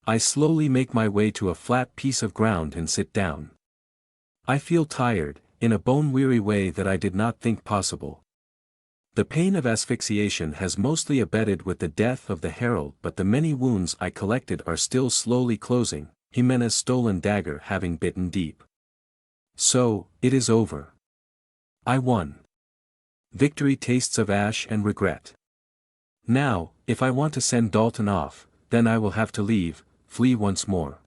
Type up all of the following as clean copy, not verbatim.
I slowly make my way to a flat piece of ground and sit down. I feel tired, in a bone-weary way that I did not think possible. The pain of asphyxiation has mostly abated with the death of the herald, but the many wounds I collected are still slowly closing, Jimena's stolen dagger having bitten deep. So, it is over. I won. Victory tastes of ash and regret. Now, if I want to send Dalton off, then I will have to leave, flee once more.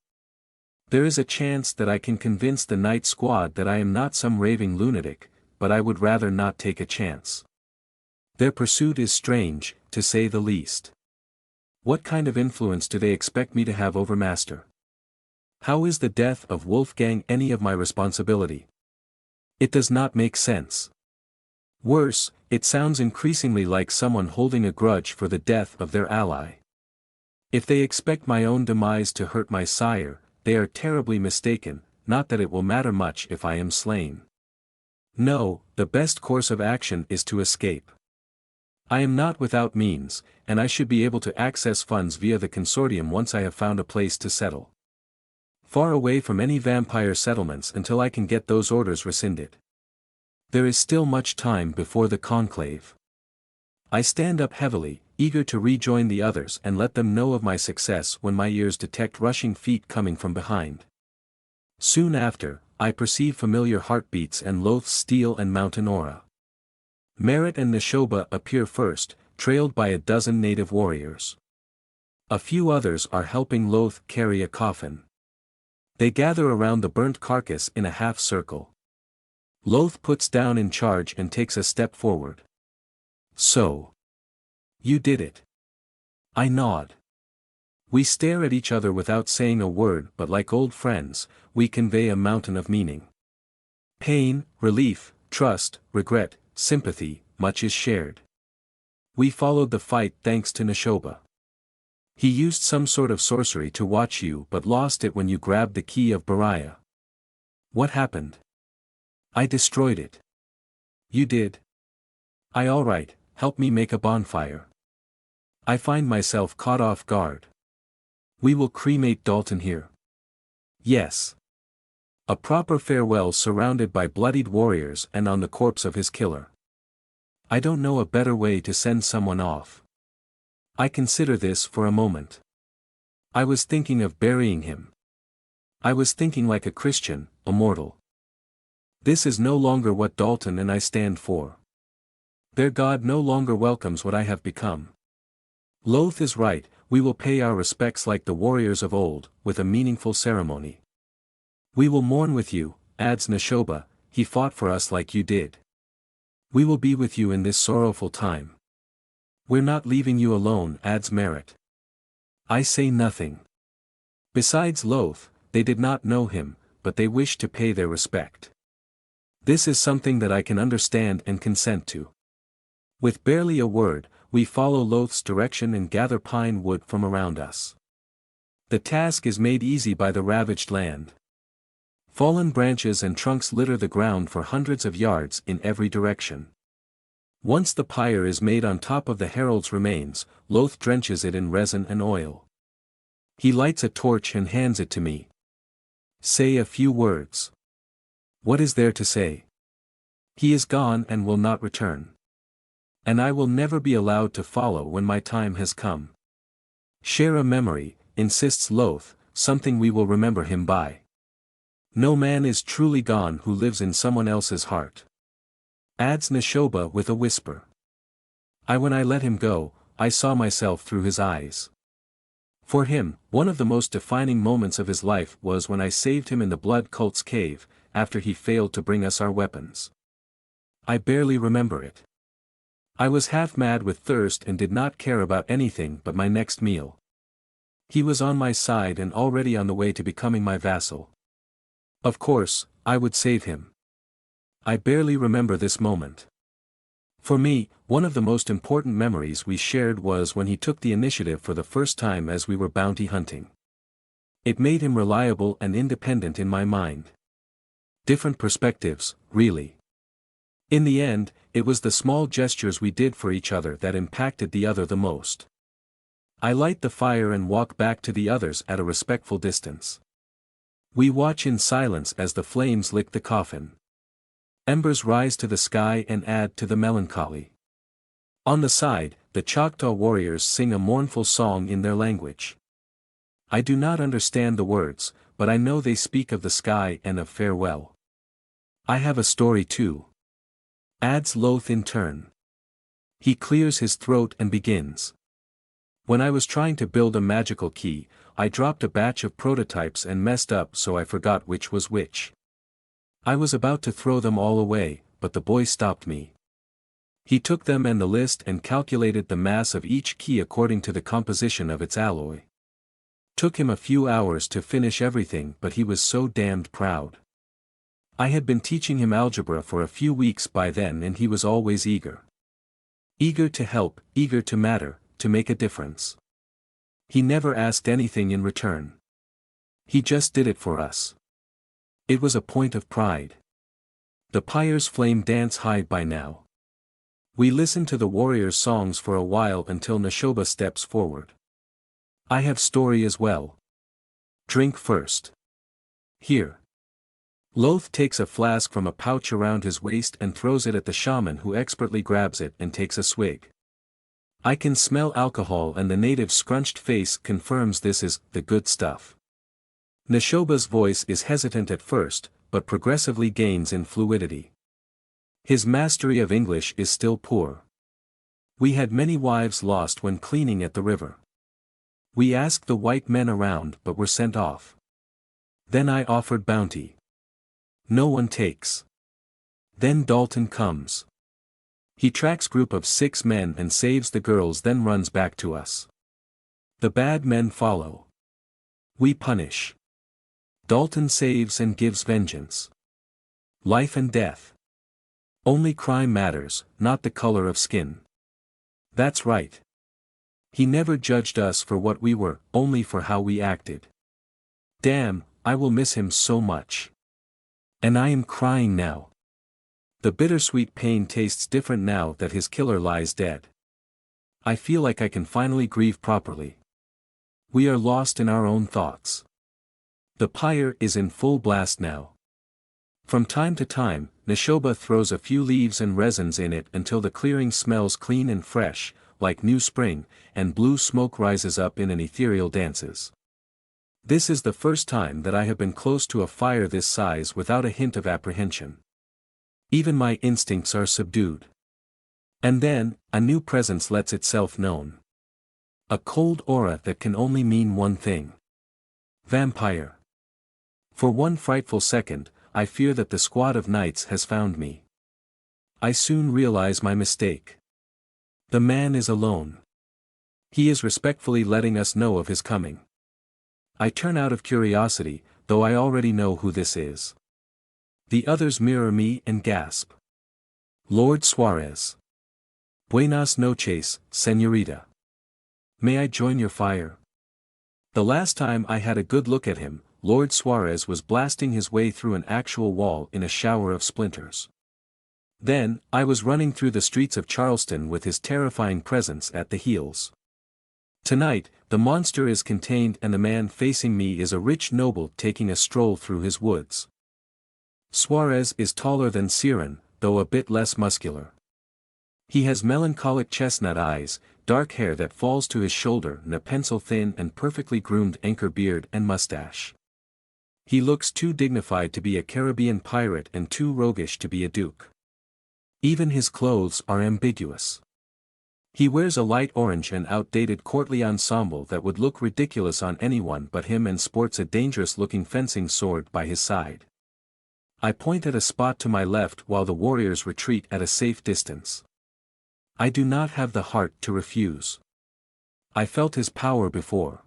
There is a chance that I can convince the night squad that I am not some raving lunatic, but I would rather not take a chance. Their pursuit is strange, to say the least. What kind of influence do they expect me to have over Master? How is the death of Wolfgang any of my responsibility? It does not make sense. Worse, it sounds increasingly like someone holding a grudge for the death of their ally. If they expect my own demise to hurt my sire, they are terribly mistaken, not that it will matter much if I am slain. No, the best course of action is to escape. I am not without means, and I should be able to access funds via the consortium once I have found a place to settle. Far away from any vampire settlements until I can get those orders rescinded. There is still much time before the conclave. I stand up heavily, eager to rejoin the others and let them know of my success when my ears detect rushing feet coming from behind. Soon after, I perceive familiar heartbeats and Loth's steel and mountain aura. Merritt and Neshoba appear first, trailed by a dozen native warriors. A few others are helping Loth carry a coffin. They gather around the burnt carcass in a half-circle. Loth puts down in charge and takes a step forward. So. You did it. I nod. We stare at each other without saying a word, but like old friends, we convey a mountain of meaning. Pain, relief, trust, regret, sympathy, much is shared. We followed the fight thanks to Neshoba. He used some sort of sorcery to watch you but lost it when you grabbed the key of Bariah. What happened? I destroyed it. You did? Alright, help me make a bonfire. I find myself caught off guard. We will cremate Dalton here. Yes. A proper farewell surrounded by bloodied warriors and on the corpse of his killer. I don't know a better way to send someone off. I consider this for a moment. I was thinking of burying him. I was thinking like a Christian, immortal. This is no longer what Dalton and I stand for. Their God no longer welcomes what I have become. Loth is right, we will pay our respects like the warriors of old, with a meaningful ceremony. We will mourn with you, adds Neshoba, he fought for us like you did. We will be with you in this sorrowful time. We're not leaving you alone, adds Merritt. I say nothing. Besides Loth, they did not know him, but they wished to pay their respect. This is something that I can understand and consent to. With barely a word, we follow Loth's direction and gather pine wood from around us. The task is made easy by the ravaged land. Fallen branches and trunks litter the ground for hundreds of yards in every direction. Once the pyre is made on top of the herald's remains, Loth drenches it in resin and oil. He lights a torch and hands it to me. Say a few words. What is there to say? He is gone and will not return. And I will never be allowed to follow when my time has come. Share a memory, insists Loth, something we will remember him by. No man is truly gone who lives in someone else's heart. Adds Neshoba with a whisper. When I let him go, I saw myself through his eyes. For him, one of the most defining moments of his life was when I saved him in the Blood Cult's cave, after he failed to bring us our weapons. I barely remember it. I was half mad with thirst and did not care about anything but my next meal. He was on my side and already on the way to becoming my vassal. Of course, I would save him. I barely remember this moment. For me, one of the most important memories we shared was when he took the initiative for the first time as we were bounty hunting. It made him reliable and independent in my mind. Different perspectives, really. In the end, it was the small gestures we did for each other that impacted the other the most. I light the fire and walk back to the others at a respectful distance. We watch in silence as the flames lick the coffin. Embers rise to the sky and add to the melancholy. On the side, the Choctaw warriors sing a mournful song in their language. I do not understand the words, but I know they speak of the sky and of farewell. I have a story too. Adds Loth in turn. He clears his throat and begins. When I was trying to build a magical key, I dropped a batch of prototypes and messed up so I forgot which was which. I was about to throw them all away, but the boy stopped me. He took them and the list and calculated the mass of each key according to the composition of its alloy. Took him a few hours to finish everything, but he was so damned proud. I had been teaching him algebra for a few weeks by then and he was always eager. Eager to help, eager to matter, to make a difference. He never asked anything in return. He just did it for us. It was a point of pride. The pyre's flame dance high by now. We listen to the warriors' songs for a while until Neshoba steps forward. I have story as well. Drink first. Here. Loth takes a flask from a pouch around his waist and throws it at the shaman, who expertly grabs it and takes a swig. I can smell alcohol and the native's scrunched face confirms this is the good stuff. Neshoba's voice is hesitant at first, but progressively gains in fluidity. His mastery of English is still poor. We had many wives lost when cleaning at the river. We asked the white men around but were sent off. Then I offered bounty. No one takes. Then Dalton comes. He tracks group of 6 men and saves the girls, then runs back to us. The bad men follow. We punish. Dalton saves and gives vengeance. Life and death. Only crime matters, not the color of skin. That's right. He never judged us for what we were, only for how we acted. Damn, I will miss him so much. And I am crying now. The bittersweet pain tastes different now that his killer lies dead. I feel like I can finally grieve properly. We are lost in our own thoughts. The pyre is in full blast now. From time to time, Neshoba throws a few leaves and resins in it until the clearing smells clean and fresh, like new spring, and blue smoke rises up in an ethereal dances. This is the first time that I have been close to a fire this size without a hint of apprehension. Even my instincts are subdued. And then, a new presence lets itself known. A cold aura that can only mean one thing. Vampire. For one frightful second, I fear that the squad of knights has found me. I soon realize my mistake. The man is alone. He is respectfully letting us know of his coming. I turn out of curiosity, though I already know who this is. The others mirror me and gasp. Lord Suarez. Buenas noches, señorita. May I join your fire? The last time I had a good look at him, Lord Suarez was blasting his way through an actual wall in a shower of splinters. Then, I was running through the streets of Charleston with his terrifying presence at the heels. Tonight, the monster is contained and the man facing me is a rich noble taking a stroll through his woods. Suarez is taller than Siren, though a bit less muscular. He has melancholic chestnut eyes, dark hair that falls to his shoulder and a pencil-thin and perfectly groomed anchor beard and mustache. He looks too dignified to be a Caribbean pirate and too roguish to be a duke. Even his clothes are ambiguous. He wears a light orange and outdated courtly ensemble that would look ridiculous on anyone but him and sports a dangerous-looking fencing sword by his side. I point at a spot to my left while the warriors retreat at a safe distance. I do not have the heart to refuse. I felt his power before.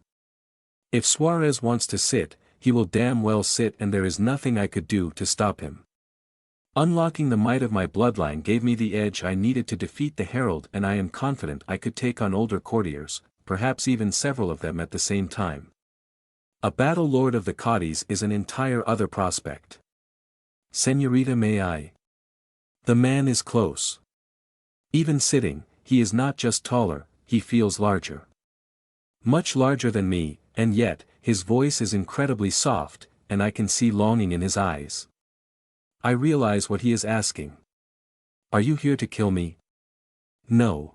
If Suarez wants to sit, he will damn well sit and there is nothing I could do to stop him. Unlocking the might of my bloodline gave me the edge I needed to defeat the Herald, and I am confident I could take on older courtiers, perhaps even several of them at the same time. A battle lord of the Cotties is an entire other prospect. Señorita, may I? The man is close. Even sitting, he is not just taller, he feels larger. Much larger than me, and yet, his voice is incredibly soft, and I can see longing in his eyes. I realize what he is asking. Are you here to kill me? No.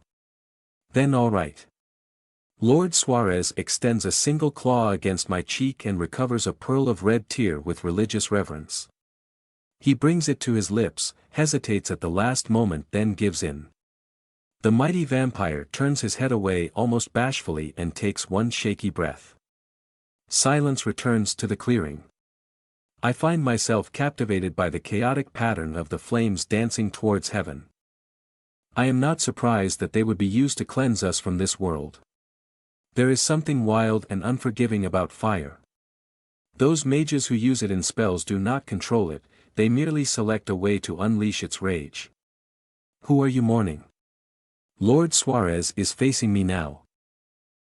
Then all right. Lord Suarez extends a single claw against my cheek and recovers a pearl of red tear with religious reverence. He brings it to his lips, hesitates at the last moment, then gives in. The mighty vampire turns his head away almost bashfully and takes one shaky breath. Silence returns to the clearing. I find myself captivated by the chaotic pattern of the flames dancing towards heaven. I am not surprised that they would be used to cleanse us from this world. There is something wild and unforgiving about fire. Those mages who use it in spells do not control it, they merely select a way to unleash its rage. Who are you mourning? Lord Suarez is facing me now.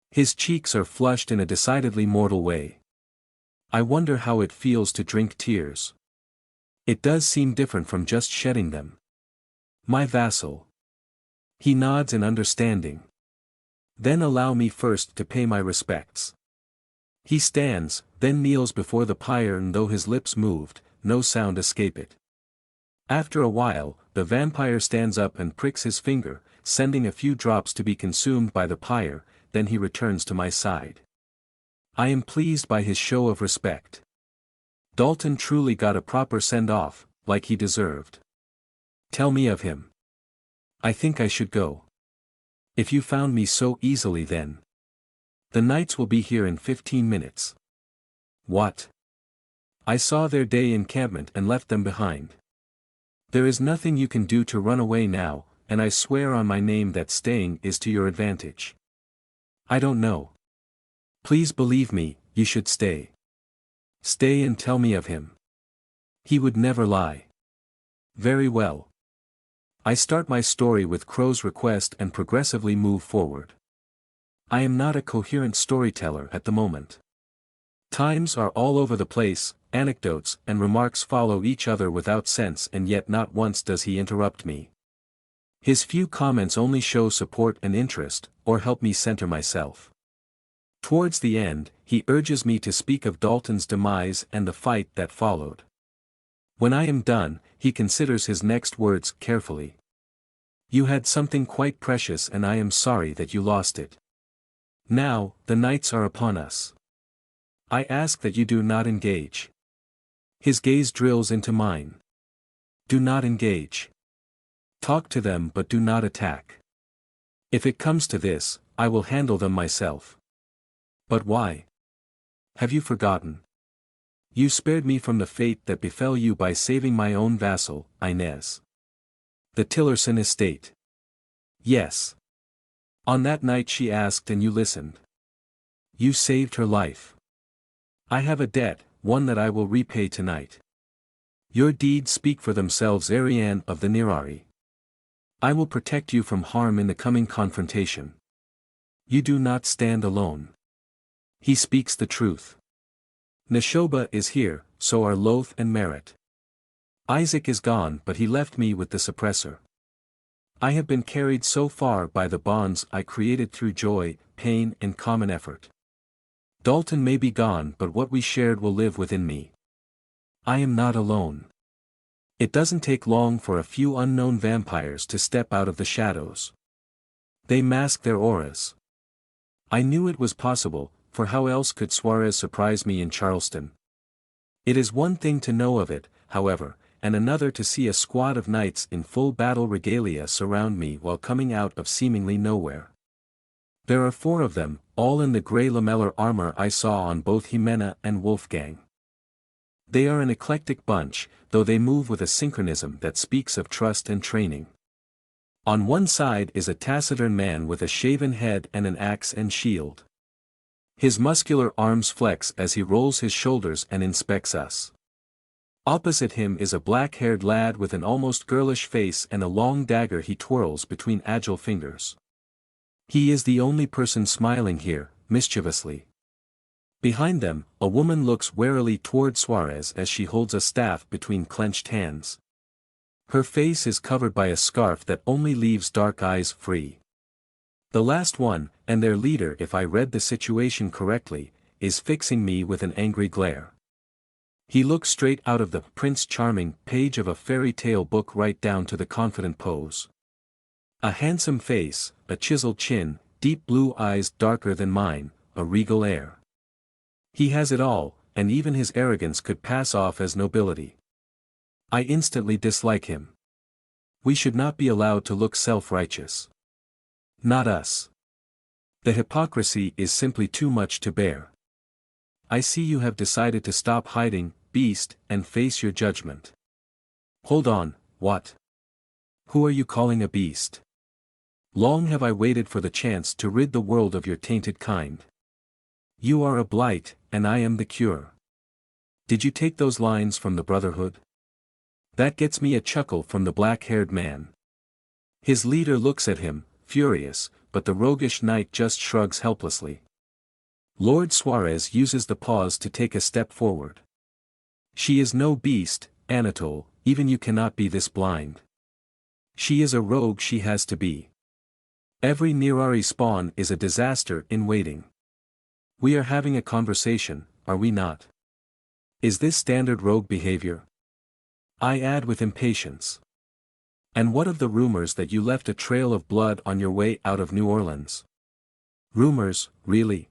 His cheeks are flushed in a decidedly mortal way. I wonder how it feels to drink tears. It does seem different from just shedding them. My vassal. He nods in understanding. Then allow me first to pay my respects. He stands, then kneels before the pyre, and though his lips moved, no sound escaped it. After a while, the vampire stands up and pricks his finger, sending a few drops to be consumed by the pyre, then he returns to my side. I am pleased by his show of respect. Dalton truly got a proper send-off, like he deserved. Tell me of him. I think I should go. If you found me so easily then. The knights will be here in 15 minutes. What? I saw their day encampment and left them behind. There is nothing you can do to run away now, and I swear on my name that staying is to your advantage. I don't know. Please believe me, you should stay. Stay and tell me of him. He would never lie. Very well. I start my story with Crow's request and progressively move forward. I am not a coherent storyteller at the moment. Times are all over the place, anecdotes and remarks follow each other without sense, and yet not once does he interrupt me. His few comments only show support and interest, or help me center myself. Towards the end, he urges me to speak of Dalton's demise and the fight that followed. When I am done, he considers his next words carefully. You had something quite precious, and I am sorry that you lost it. Now, the knights are upon us. I ask that you do not engage. His gaze drills into mine. Do not engage. Talk to them but do not attack. If it comes to this, I will handle them myself. But why? Have you forgotten? You spared me from the fate that befell you by saving my own vassal, Inez. The Tillerson estate. Yes. On that night she asked and you listened. You saved her life. I have a debt, one that I will repay tonight. Your deeds speak for themselves, Ariane of the Nirari. I will protect you from harm in the coming confrontation. You do not stand alone. He speaks the truth. Neshoba is here, so are Loth and Merit. Isaac is gone, but he left me with the suppressor. I have been carried so far by the bonds I created through joy, pain and common effort. Dalton may be gone, but what we shared will live within me. I am not alone. It doesn't take long for a few unknown vampires to step out of the shadows. They mask their auras. I knew it was possible, for how else could Suarez surprise me in Charleston? It is one thing to know of it, however, and another to see a squad of knights in full battle regalia surround me while coming out of seemingly nowhere. There are 4 of them, all in the grey lamellar armor I saw on both Jimena and Wolfgang. They are an eclectic bunch, though they move with a synchronism that speaks of trust and training. On one side is a taciturn man with a shaven head and an axe and shield. His muscular arms flex as he rolls his shoulders and inspects us. Opposite him is a black-haired lad with an almost girlish face and a long dagger he twirls between agile fingers. He is the only person smiling here, mischievously. Behind them, a woman looks warily toward Suarez as she holds a staff between clenched hands. Her face is covered by a scarf that only leaves dark eyes free. The last one, and their leader if I read the situation correctly, is fixing me with an angry glare. He looks straight out of the Prince Charming page of a fairy tale book right down to the confident pose. A handsome face, a chiseled chin, deep blue eyes darker than mine, a regal air. He has it all, and even his arrogance could pass off as nobility. I instantly dislike him. We should not be allowed to look self-righteous. Not us. The hypocrisy is simply too much to bear. I see you have decided to stop hiding, beast, and face your judgment. Hold on, what? Who are you calling a beast? Long have I waited for the chance to rid the world of your tainted kind. You are a blight, and I am the cure. Did you take those lines from the Brotherhood? That gets me a chuckle from the black-haired man. His leader looks at him, furious, but the roguish knight just shrugs helplessly. Lord Suarez uses the pause to take a step forward. She is no beast, Anatole, even you cannot be this blind. She is a rogue, she has to be. Every Nirari spawn is a disaster in waiting. We are having a conversation, are we not? Is this standard rogue behavior? I add with impatience. And what of the rumors that you left a trail of blood on your way out of New Orleans? Rumors, really?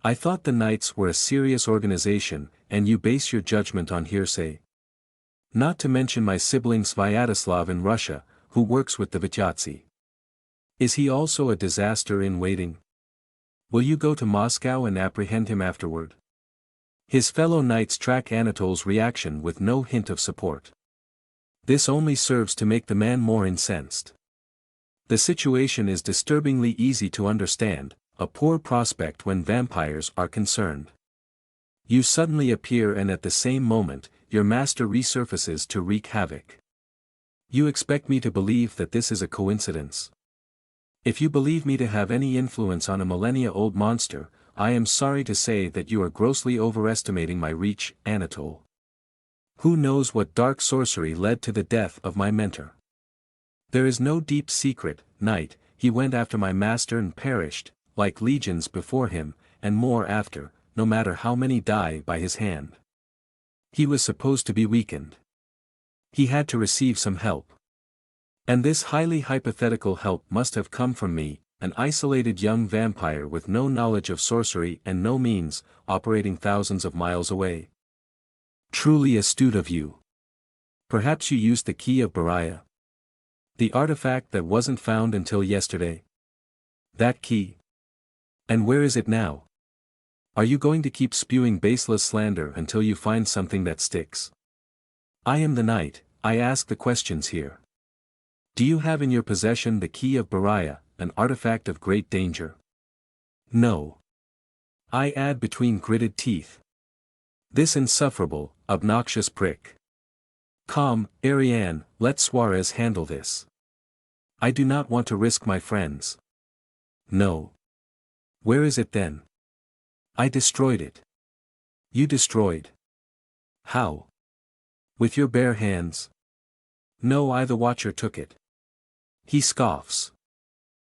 I thought the Knights were a serious organization, and you base your judgment on hearsay. Not to mention my sibling Svyatoslav in Russia, who works with the Vityatsi. Is he also a disaster in waiting? Will you go to Moscow and apprehend him afterward? His fellow knights track Anatole's reaction with no hint of support. This only serves to make the man more incensed. The situation is disturbingly easy to understand, a poor prospect when vampires are concerned. You suddenly appear and at the same moment, your master resurfaces to wreak havoc. You expect me to believe that this is a coincidence? If you believe me to have any influence on a millennia-old monster, I am sorry to say that you are grossly overestimating my reach, Anatole. Who knows what dark sorcery led to the death of my mentor? There is no deep secret, knight, he went after my master and perished, like legions before him, and more after, no matter how many die by his hand. He was supposed to be weakened. He had to receive some help. And this highly hypothetical help must have come from me, an isolated young vampire with no knowledge of sorcery and no means, operating thousands of miles away. Truly astute of you. Perhaps you used the key of Bariah. The artifact that wasn't found until yesterday. That key. And where is it now? Are you going to keep spewing baseless slander until you find something that sticks? I am the knight, I ask the questions here. Do you have in your possession the key of Bariah, an artifact of great danger? No. I add between gritted teeth. This insufferable, obnoxious prick. Come, Ariane, let Suarez handle this. I do not want to risk my friends. No. Where is it then? I destroyed it. You destroyed? How? With your bare hands? No, I the Watcher took it. He scoffs.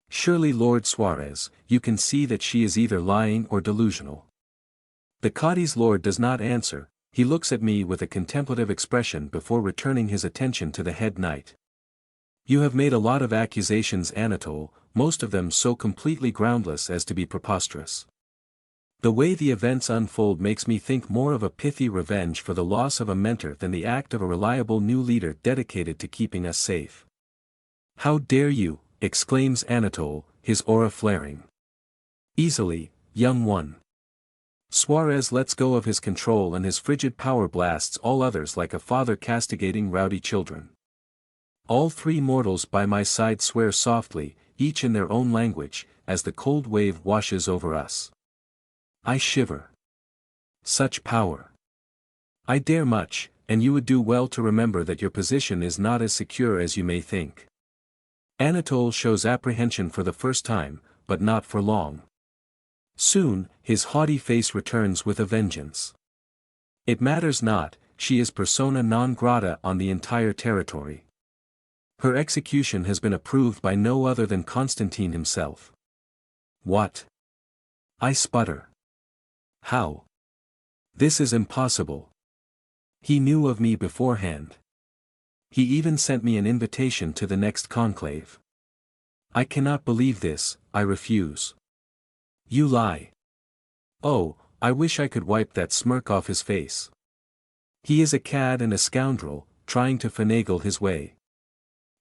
Surely Lord Suarez, you can see that she is either lying or delusional. The Cadi's lord does not answer, he looks at me with a contemplative expression before returning his attention to the head knight. You have made a lot of accusations, Anatole, most of them so completely groundless as to be preposterous. The way the events unfold makes me think more of a pithy revenge for the loss of a mentor than the act of a reliable new leader dedicated to keeping us safe. How dare you, exclaims Anatole, his aura flaring. Easily, young one. Suarez lets go of his control and his frigid power blasts all others like a father castigating rowdy children. All three mortals by my side swear softly, each in their own language, as the cold wave washes over us. I shiver. Such power. I dare much, and you would do well to remember that your position is not as secure as you may think. Anatole shows apprehension for the first time, but not for long. Soon, his haughty face returns with a vengeance. It matters not, she is persona non grata on the entire territory. Her execution has been approved by no other than Constantine himself. What? I sputter. How? This is impossible. He knew of me beforehand. He even sent me an invitation to the next conclave. I cannot believe this, I refuse. You lie. Oh, I wish I could wipe that smirk off his face. He is a cad and a scoundrel, trying to finagle his way.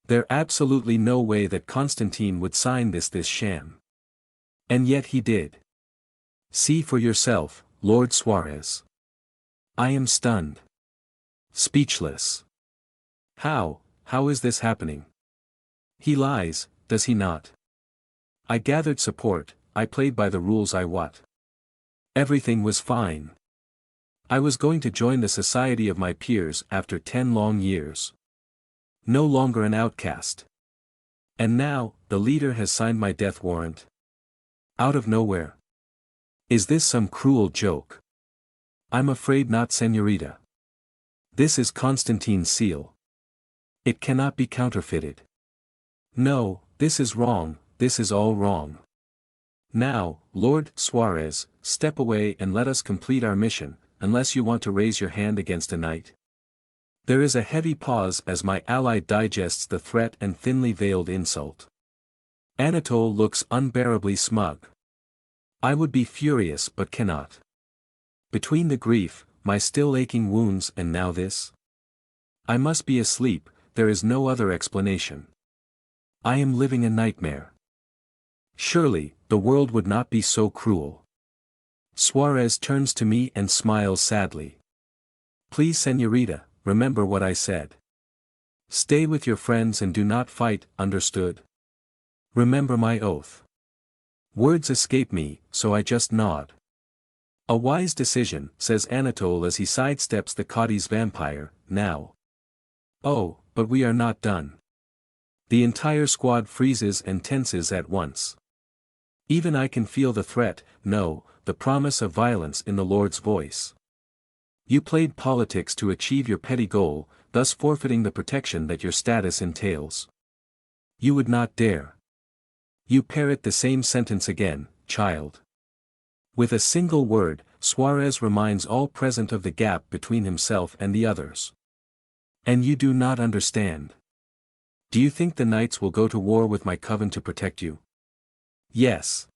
There's absolutely no way that Constantine would sign this sham. And yet he did. See for yourself, Lord Suarez. I am stunned. Speechless. How is this happening? He lies, does he not? I gathered support, I played by the rules what? Everything was fine. I was going to join the society of my peers after 10 long years. No longer an outcast. And now, the leader has signed my death warrant. Out of nowhere. Is this some cruel joke? I'm afraid not, señorita. This is Constantine's seal. It cannot be counterfeited. No, this is wrong, this is all wrong. Now, Lord Suarez, step away and let us complete our mission, unless you want to raise your hand against a knight. There is a heavy pause as my ally digests the threat and thinly veiled insult. Anatole looks unbearably smug. I would be furious but cannot. Between the grief, my still aching wounds and now this? I must be asleep, there is no other explanation. I am living a nightmare. Surely, the world would not be so cruel. Suarez turns to me and smiles sadly. Please, señorita, remember what I said. Stay with your friends and do not fight, understood? Remember my oath. Words escape me, so I just nod. A wise decision, says Anatole as he sidesteps the Cadi's vampire, now. Oh, but we are not done. The entire squad freezes and tenses at once. Even I can feel the threat, no, the promise of violence in the Lord's voice. You played politics to achieve your petty goal, thus forfeiting the protection that your status entails. You would not dare. You parrot the same sentence again, child. With a single word, Suarez reminds all present of the gap between himself and the others. And you do not understand. Do you think the knights will go to war with my coven to protect you? Yes.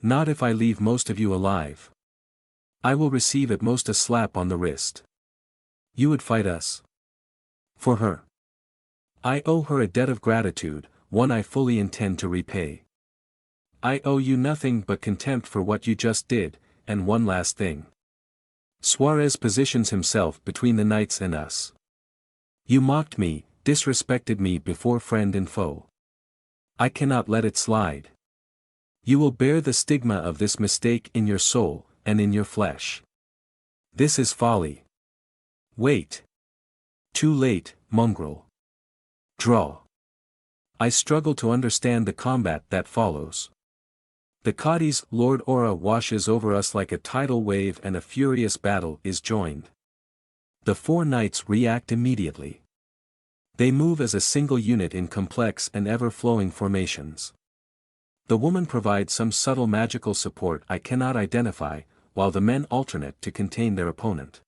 Not if I leave most of you alive. I will receive at most a slap on the wrist. You would fight us? For her. I owe her a debt of gratitude, one I fully intend to repay. I owe you nothing but contempt for what you just did, and one last thing. Suarez positions himself between the knights and us. You mocked me, disrespected me before friend and foe. I cannot let it slide. You will bear the stigma of this mistake in your soul, and in your flesh. This is folly. Wait. Too late, mongrel. Draw. I struggle to understand the combat that follows. The Cadi's Lord aura washes over us like a tidal wave and a furious battle is joined. The four knights react immediately. They move as a single unit in complex and ever-flowing formations. The woman provides some subtle magical support I cannot identify, while the men alternate to contain their opponent.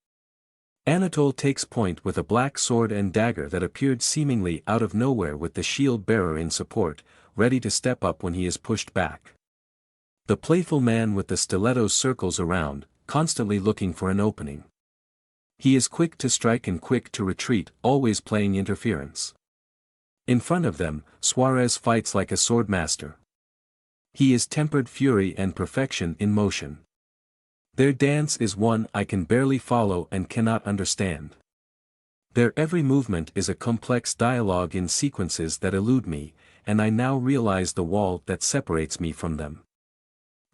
Anatole takes point with a black sword and dagger that appeared seemingly out of nowhere with the shield bearer in support, ready to step up when he is pushed back. The playful man with the stilettos circles around, constantly looking for an opening. He is quick to strike and quick to retreat, always playing interference. In front of them, Suarez fights like a swordmaster. He is tempered fury and perfection in motion. Their dance is one I can barely follow and cannot understand. Their every movement is a complex dialogue in sequences that elude me, and I now realize the wall that separates me from them.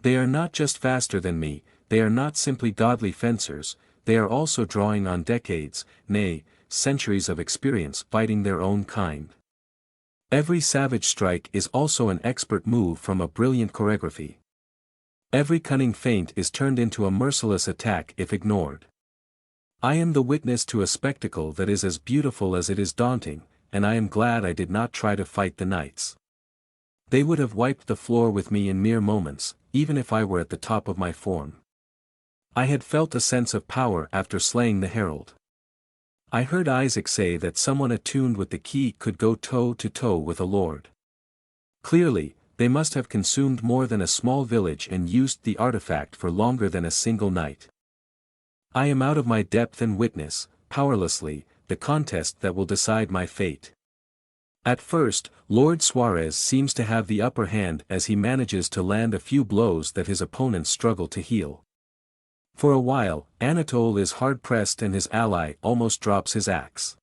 They are not just faster than me, they are not simply godly fencers, they are also drawing on decades, nay, centuries of experience fighting their own kind. Every savage strike is also an expert move from a brilliant choreography. Every cunning feint is turned into a merciless attack if ignored. I am the witness to a spectacle that is as beautiful as it is daunting, and I am glad I did not try to fight the knights. They would have wiped the floor with me in mere moments, even if I were at the top of my form. I had felt a sense of power after slaying the herald. I heard Isaac say that someone attuned with the key could go toe-to-toe with a lord. Clearly, they must have consumed more than a small village and used the artifact for longer than a single night. I am out of my depth and witness, powerlessly, the contest that will decide my fate. At first, Lord Suarez seems to have the upper hand as he manages to land a few blows that his opponents struggle to heal. For a while, Anatole is hard-pressed and his ally almost drops his axe.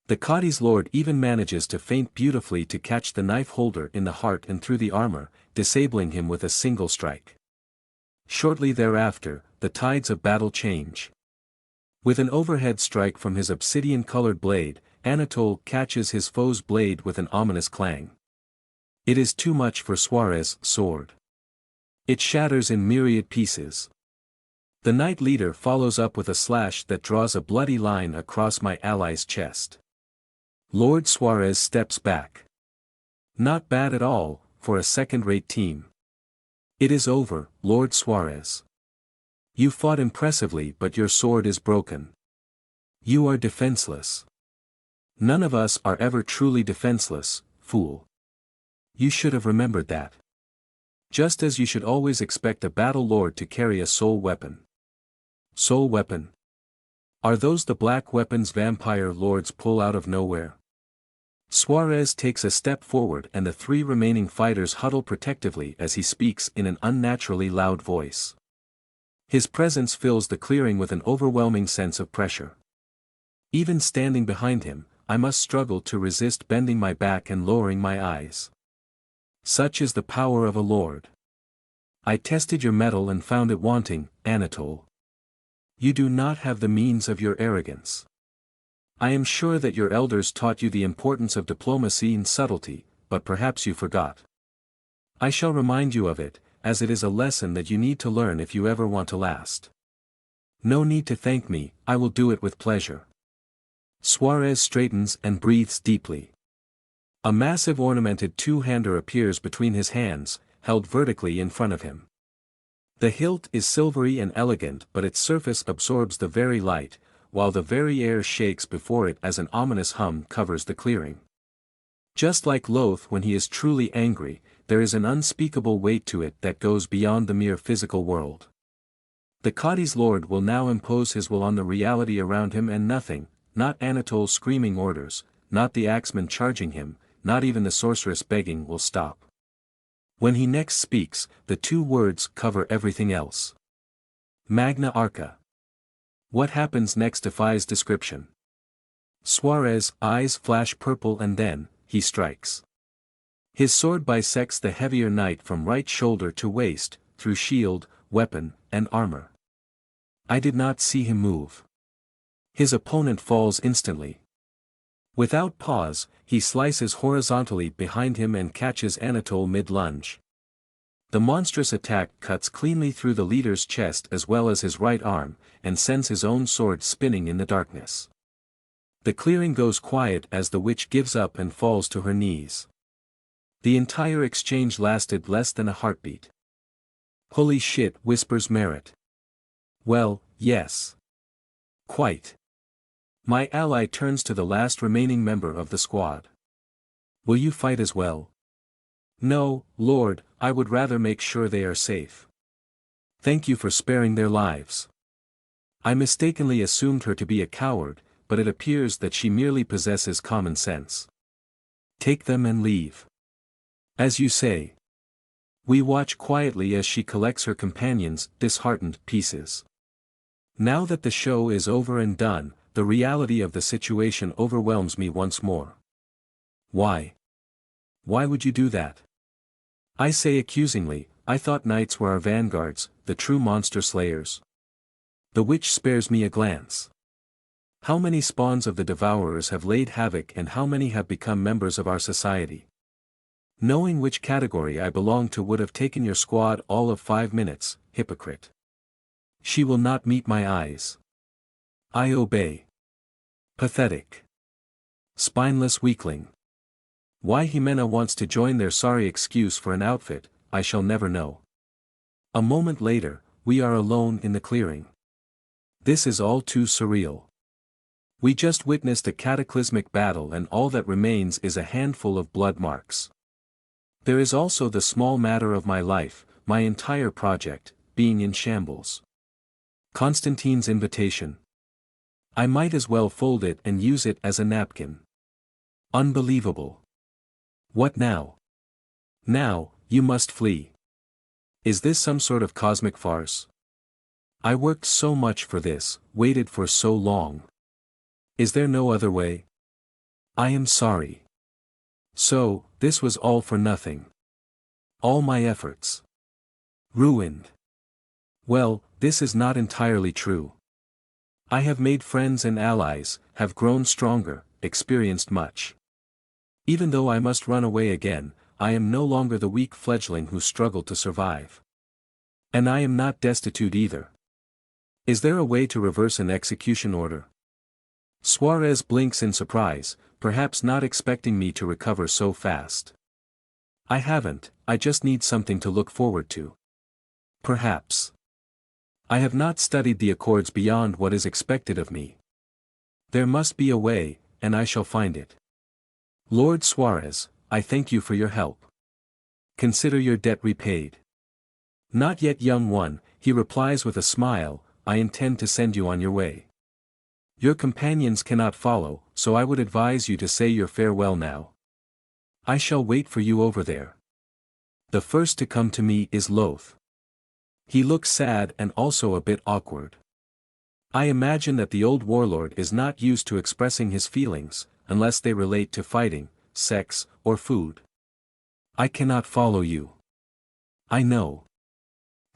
The Cadi's lord even manages to feint beautifully to catch the knife holder in the heart and through the armor, disabling him with a single strike. Shortly thereafter, the tides of battle change. With an overhead strike from his obsidian-colored blade, Anatole catches his foe's blade with an ominous clang. It is too much for Suarez's sword. It shatters in myriad pieces. The knight leader follows up with a slash that draws a bloody line across my ally's chest. Lord Suarez steps back. Not bad at all, for a second-rate team. It is over, Lord Suarez. You fought impressively, but your sword is broken. You are defenseless. None of us are ever truly defenseless, fool. You should have remembered that. Just as you should always expect a battle lord to carry a soul weapon. Soul weapon? Are those the black weapons vampire lords pull out of nowhere? Suarez takes a step forward and the three remaining fighters huddle protectively as he speaks in an unnaturally loud voice. His presence fills the clearing with an overwhelming sense of pressure. Even standing behind him, I must struggle to resist bending my back and lowering my eyes. Such is the power of a lord. I tested your mettle and found it wanting, Anatole. You do not have the means of your arrogance. I am sure that your elders taught you the importance of diplomacy and subtlety, but perhaps you forgot. I shall remind you of it, as it is a lesson that you need to learn if you ever want to last. No need to thank me, I will do it with pleasure. Suarez straightens and breathes deeply. A massive ornamented two-hander appears between his hands, held vertically in front of him. The hilt is silvery and elegant, but its surface absorbs the very light, while the very air shakes before it as an ominous hum covers the clearing. Just like Loth when he is truly angry, there is an unspeakable weight to it that goes beyond the mere physical world. The Cadi's lord will now impose his will on the reality around him, and nothing, not Anatole's screaming orders, not the axeman charging him, not even the sorceress begging, will stop. When he next speaks, the two words cover everything else. Magna Arca. What happens next defies description. Suarez's eyes flash purple and then, he strikes. His sword bisects the heavier knight from right shoulder to waist, through shield, weapon, and armor. I did not see him move. His opponent falls instantly. Without pause, he slices horizontally behind him and catches Anatole mid-lunge. The monstrous attack cuts cleanly through the leader's chest as well as his right arm, and sends his own sword spinning in the darkness. The clearing goes quiet as the witch gives up and falls to her knees. The entire exchange lasted less than a heartbeat. Holy shit, whispers Merritt. Well, yes. Quite. My ally turns to the last remaining member of the squad. Will you fight as well? No, Lord, I would rather make sure they are safe. Thank you for sparing their lives. I mistakenly assumed her to be a coward, but it appears that she merely possesses common sense. Take them and leave. As you say. We watch quietly as she collects her companions' disheartened pieces. Now that the show is over and done, the reality of the situation overwhelms me once more. Why? Why would you do that? I say accusingly, I thought knights were our vanguards, the true monster slayers. The witch spares me a glance. How many spawns of the devourers have laid havoc and how many have become members of our society? Knowing which category I belong to would have taken your squad all of 5 minutes, hypocrite. She will not meet my eyes. I obey. Pathetic. Spineless weakling. Why Jimena wants to join their sorry excuse for an outfit, I shall never know. A moment later, we are alone in the clearing. This is all too surreal. We just witnessed a cataclysmic battle and all that remains is a handful of blood marks. There is also the small matter of my life, my entire project, being in shambles. Constantine's invitation. I might as well fold it and use it as a napkin. Unbelievable. What now? Now, you must flee. Is this some sort of cosmic farce? I worked so much for this, waited for so long. Is there no other way? I am sorry. So, this was all for nothing. All my efforts. Ruined. Well, this is not entirely true. I have made friends and allies, have grown stronger, experienced much. Even though I must run away again, I am no longer the weak fledgling who struggled to survive. And I am not destitute either. Is there a way to reverse an execution order? Suarez blinks in surprise, perhaps not expecting me to recover so fast. I haven't, I just need something to look forward to. Perhaps. I have not studied the Accords beyond what is expected of me. There must be a way, and I shall find it. Lord Suarez, I thank you for your help. Consider your debt repaid. Not yet, young one, he replies with a smile, I intend to send you on your way. Your companions cannot follow, so I would advise you to say your farewell now. I shall wait for you over there. The first to come to me is Loth. He looks sad and also a bit awkward. I imagine that the old warlord is not used to expressing his feelings, unless they relate to fighting, sex, or food. I cannot follow you. I know.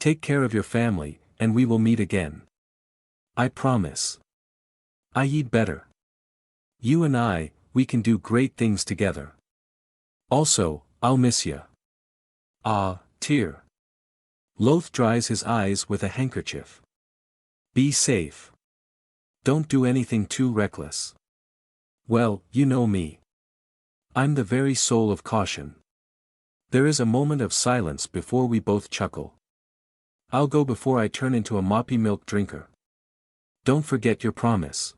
Take care of your family, and we will meet again. I promise. I'd better. You and I, we can do great things together. Also, I'll miss ya. Ah, tear. Loth dries his eyes with a handkerchief. Be safe. Don't do anything too reckless. Well, you know me. I'm the very soul of caution. There is a moment of silence before we both chuckle. I'll go before I turn into a moppy milk drinker. Don't forget your promise.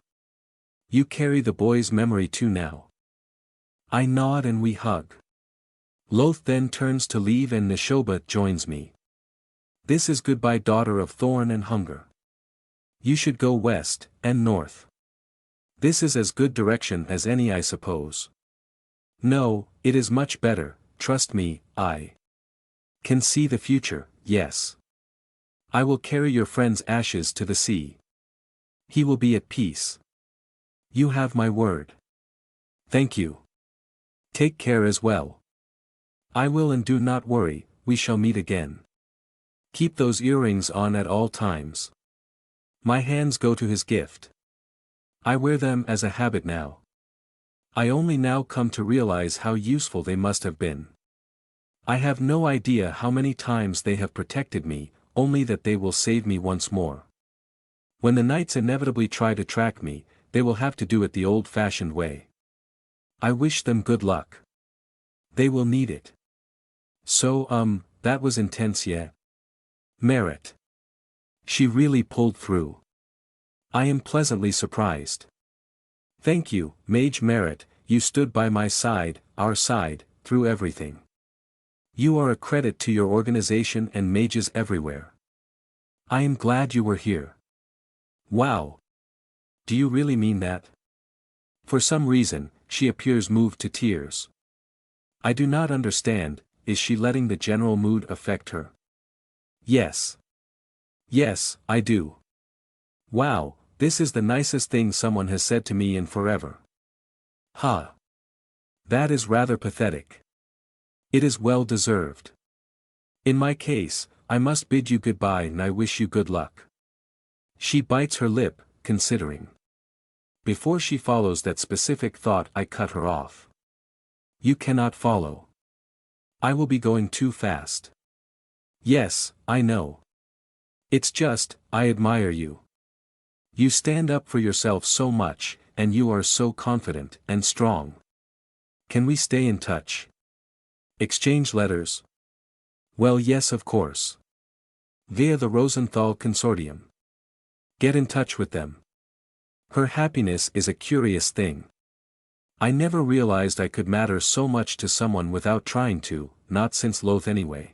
You carry the boy's memory too now. I nod and we hug. Loth then turns to leave and Neshoba joins me. This is goodbye, daughter of thorn and hunger. You should go west, and north. This is as good direction as any, I suppose. No, it is much better, trust me, I can see the future, yes. I will carry your friend's ashes to the sea. He will be at peace. You have my word. Thank you. Take care as well. I will, and do not worry, we shall meet again. Keep those earrings on at all times. My hands go to his gift. I wear them as a habit now. I only now come to realize how useful they must have been. I have no idea how many times they have protected me, only that they will save me once more. When the knights inevitably try to track me, they will have to do it the old-fashioned way. I wish them good luck. They will need it. So, that was intense, yeah? Merit. She really pulled through. I am pleasantly surprised. Thank you, Mage Merit, you stood by my side, our side, through everything. You are a credit to your organization and mages everywhere. I am glad you were here. Wow. Do you really mean that? For some reason, she appears moved to tears. I do not understand, is she letting the general mood affect her? Yes. Yes, I do. Wow, this is the nicest thing someone has said to me in forever. Huh. That is rather pathetic. It is well deserved. In my case, I must bid you goodbye and I wish you good luck. She bites her lip, considering. Before she follows that specific thought, I cut her off. You cannot follow. I will be going too fast. Yes, I know. It's just, I admire you. You stand up for yourself so much, and you are so confident and strong. Can we stay in touch? Exchange letters? Well, yes, of course. Via the Rosenthal Consortium. Get in touch with them. Her happiness is a curious thing. I never realized I could matter so much to someone without trying to, not since Loth anyway.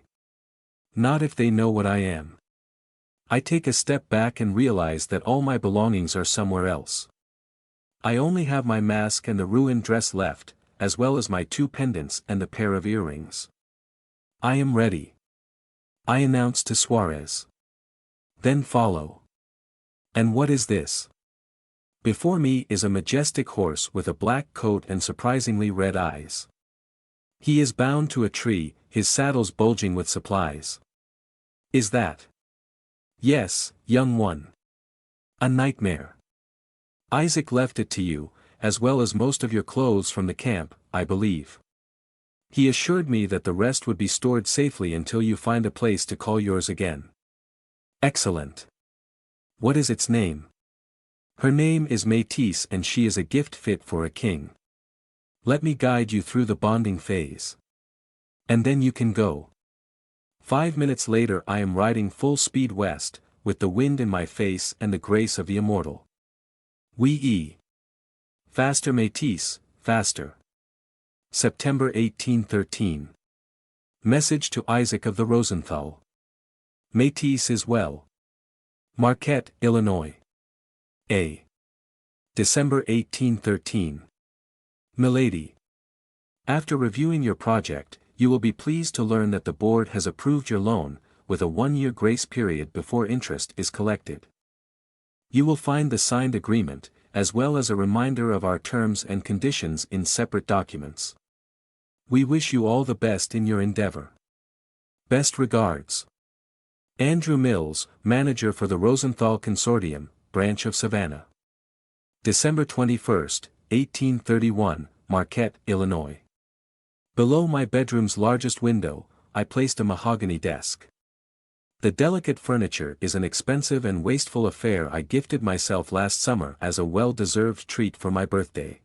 Not if they know what I am. I take a step back and realize that all my belongings are somewhere else. I only have my mask and the ruined dress left, as well as my 2 pendants and a pair of earrings. I am ready, I announce to Suarez. Then follow. And what is this? Before me is a majestic horse with a black coat and surprisingly red eyes. He is bound to a tree, his saddles bulging with supplies. Is that? Yes, young one. A nightmare. Isaac left it to you, as well as most of your clothes from the camp, I believe. He assured me that the rest would be stored safely until you find a place to call yours again. Excellent. What is its name? Her name is Métis and she is a gift fit for a king. Let me guide you through the bonding phase. And then you can go. 5 minutes later I am riding full speed west, with the wind in my face and the grace of the immortal. Wee-ee. Faster Métis, faster. September 1813. Message to Isaac of the Rosenthal. Métis is well. Marquette, Illinois. A. December 1813. Milady. After reviewing your project, you will be pleased to learn that the board has approved your loan, with a 1-year grace period before interest is collected. You will find the signed agreement, as well as a reminder of our terms and conditions in separate documents. We wish you all the best in your endeavor. Best regards. Andrew Mills, Manager for the Rosenthal Consortium, Branch of Savannah. December 21, 1831, Marquette, Illinois. Below my bedroom's largest window, I placed a mahogany desk. The delicate furniture is an expensive and wasteful affair I gifted myself last summer as a well-deserved treat for my birthday.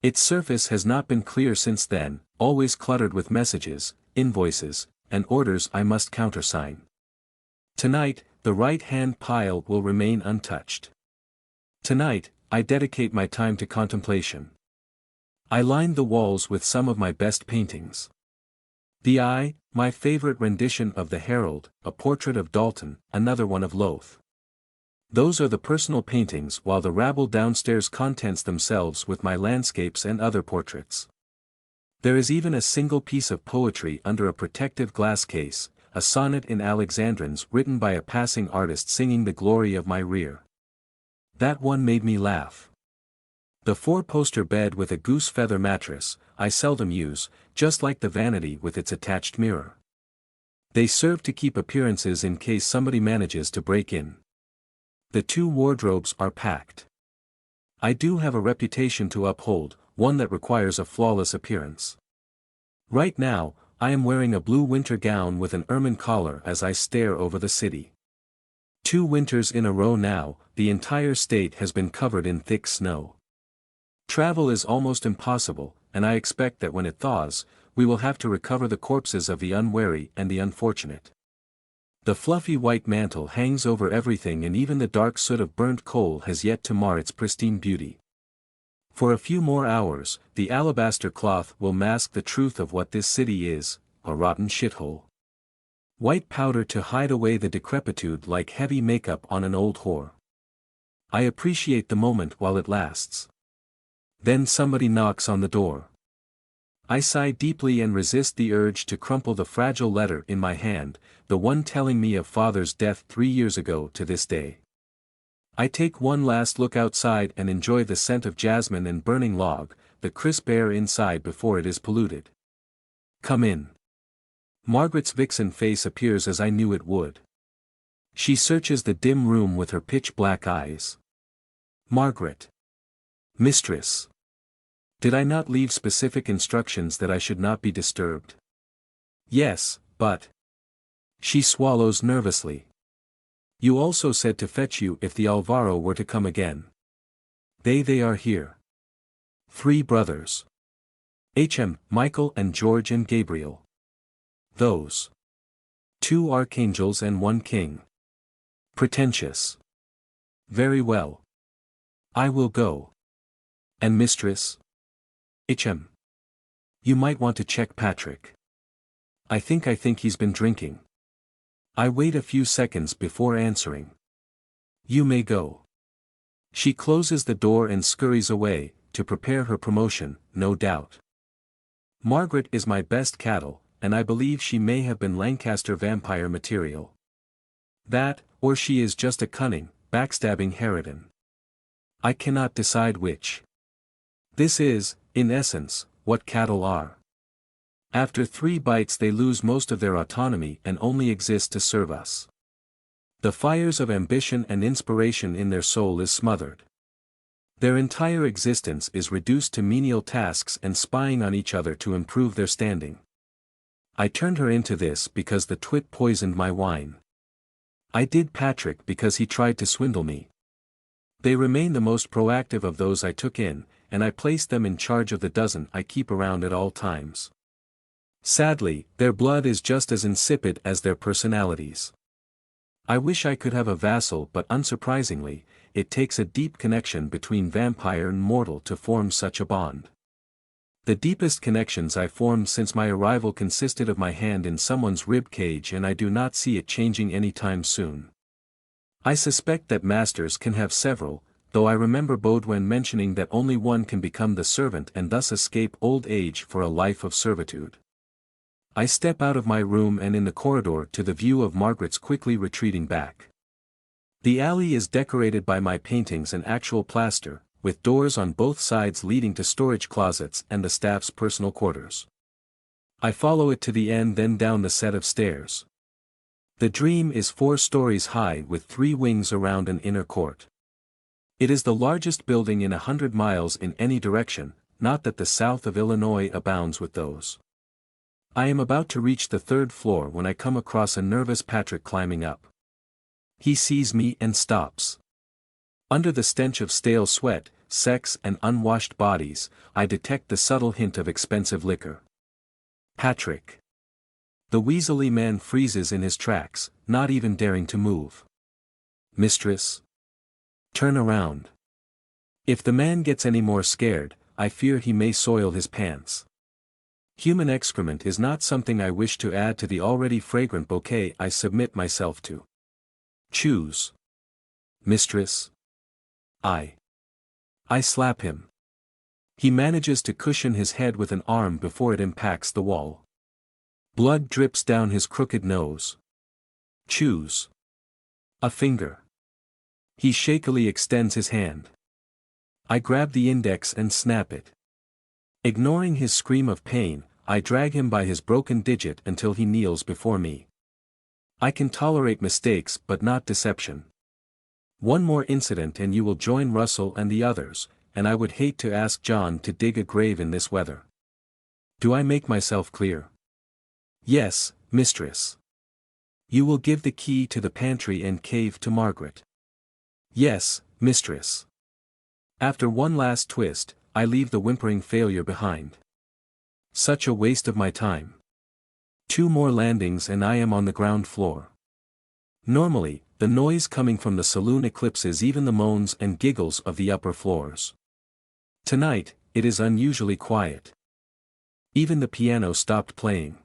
Its surface has not been clear since then, always cluttered with messages, invoices, and orders I must countersign. Tonight, the right-hand pile will remain untouched. Tonight, I dedicate my time to contemplation. I lined the walls with some of my best paintings. The Eye, my favorite rendition of the Herald, a portrait of Dalton, another one of Loth. Those are the personal paintings, while the rabble downstairs contents themselves with my landscapes and other portraits. There is even a single piece of poetry under a protective glass case, a sonnet in Alexandrines written by a passing artist singing the glory of my rear. That one made me laugh. The 4-poster bed with a goose feather mattress, I seldom use, just like the vanity with its attached mirror. They serve to keep appearances in case somebody manages to break in. The 2 wardrobes are packed. I do have a reputation to uphold, one that requires a flawless appearance. Right now, I am wearing a blue winter gown with an ermine collar as I stare over the city. 2 winters in a row now, the entire state has been covered in thick snow. Travel is almost impossible, and I expect that when it thaws, we will have to recover the corpses of the unwary and the unfortunate. The fluffy white mantle hangs over everything and even the dark soot of burnt coal has yet to mar its pristine beauty. For a few more hours, the alabaster cloth will mask the truth of what this city is, a rotten shithole. White powder to hide away the decrepitude like heavy makeup on an old whore. I appreciate the moment while it lasts. Then somebody knocks on the door. I sigh deeply and resist the urge to crumple the fragile letter in my hand, the one telling me of father's death 3 years ago to this day. I take one last look outside and enjoy the scent of jasmine and burning log, the crisp air inside before it is polluted. Come in. Margaret's vixen face appears as I knew it would. She searches the dim room with her pitch-black eyes. Margaret. Mistress. Did I not leave specific instructions that I should not be disturbed? Yes, but... She swallows nervously. You also said to fetch you if the Alvaro were to come again. They are here. 3 brothers. Michael and George and Gabriel. Those. 2 archangels and 1 king. Pretentious. Very well. I will go. And mistress? You might want to check Patrick. I think he's been drinking. I wait a few seconds before answering. You may go. She closes the door and scurries away, to prepare her promotion, no doubt. Margaret is my best cattle, and I believe she may have been Lancaster vampire material. That, or she is just a cunning, backstabbing harridan. I cannot decide which. This is, in essence, what cattle are. After 3 bites they lose most of their autonomy and only exist to serve us. The fires of ambition and inspiration in their soul is smothered. Their entire existence is reduced to menial tasks and spying on each other to improve their standing. I turned her into this because the twit poisoned my wine. I did Patrick because he tried to swindle me. They remain the most proactive of those I took in, and I placed them in charge of the dozen I keep around at all times. Sadly, their blood is just as insipid as their personalities. I wish I could have a vassal, but unsurprisingly, it takes a deep connection between vampire and mortal to form such a bond. The deepest connections I formed since my arrival consisted of my hand in someone's rib cage, and I do not see it changing anytime soon. I suspect that masters can have several, though I remember Baudouin mentioning that only one can become the servant and thus escape old age for a life of servitude. I step out of my room and in the corridor to the view of Margaret's quickly retreating back. The alley is decorated by my paintings and actual plaster, with doors on both sides leading to storage closets and the staff's personal quarters. I follow it to the end, then down the set of stairs. The Dream is 4 stories high with 3 wings around an inner court. It is the largest building in 100 miles in any direction, not that the south of Illinois abounds with those. I am about to reach the 3rd floor when I come across a nervous Patrick climbing up. He sees me and stops. Under the stench of stale sweat, sex and unwashed bodies, I detect the subtle hint of expensive liquor. Patrick. The weaselly man freezes in his tracks, not even daring to move. Mistress? Turn around. If the man gets any more scared, I fear he may soil his pants. Human excrement is not something I wish to add to the already fragrant bouquet I submit myself to. Choose. Mistress. I slap him. He manages to cushion his head with an arm before it impacts the wall. Blood drips down his crooked nose. Choose. A finger. He shakily extends his hand. I grab the index and snap it. Ignoring his scream of pain, I drag him by his broken digit until he kneels before me. I can tolerate mistakes but not deception. One more incident and you will join Russell and the others, and I would hate to ask John to dig a grave in this weather. Do I make myself clear? Yes, mistress. You will give the key to the pantry and cave to Margaret. Yes, mistress. After one last twist, I leave the whimpering failure behind. Such a waste of my time. 2 more landings and I am on the ground floor. Normally, the noise coming from the saloon eclipses even the moans and giggles of the upper floors. Tonight, it is unusually quiet. Even the piano stopped playing.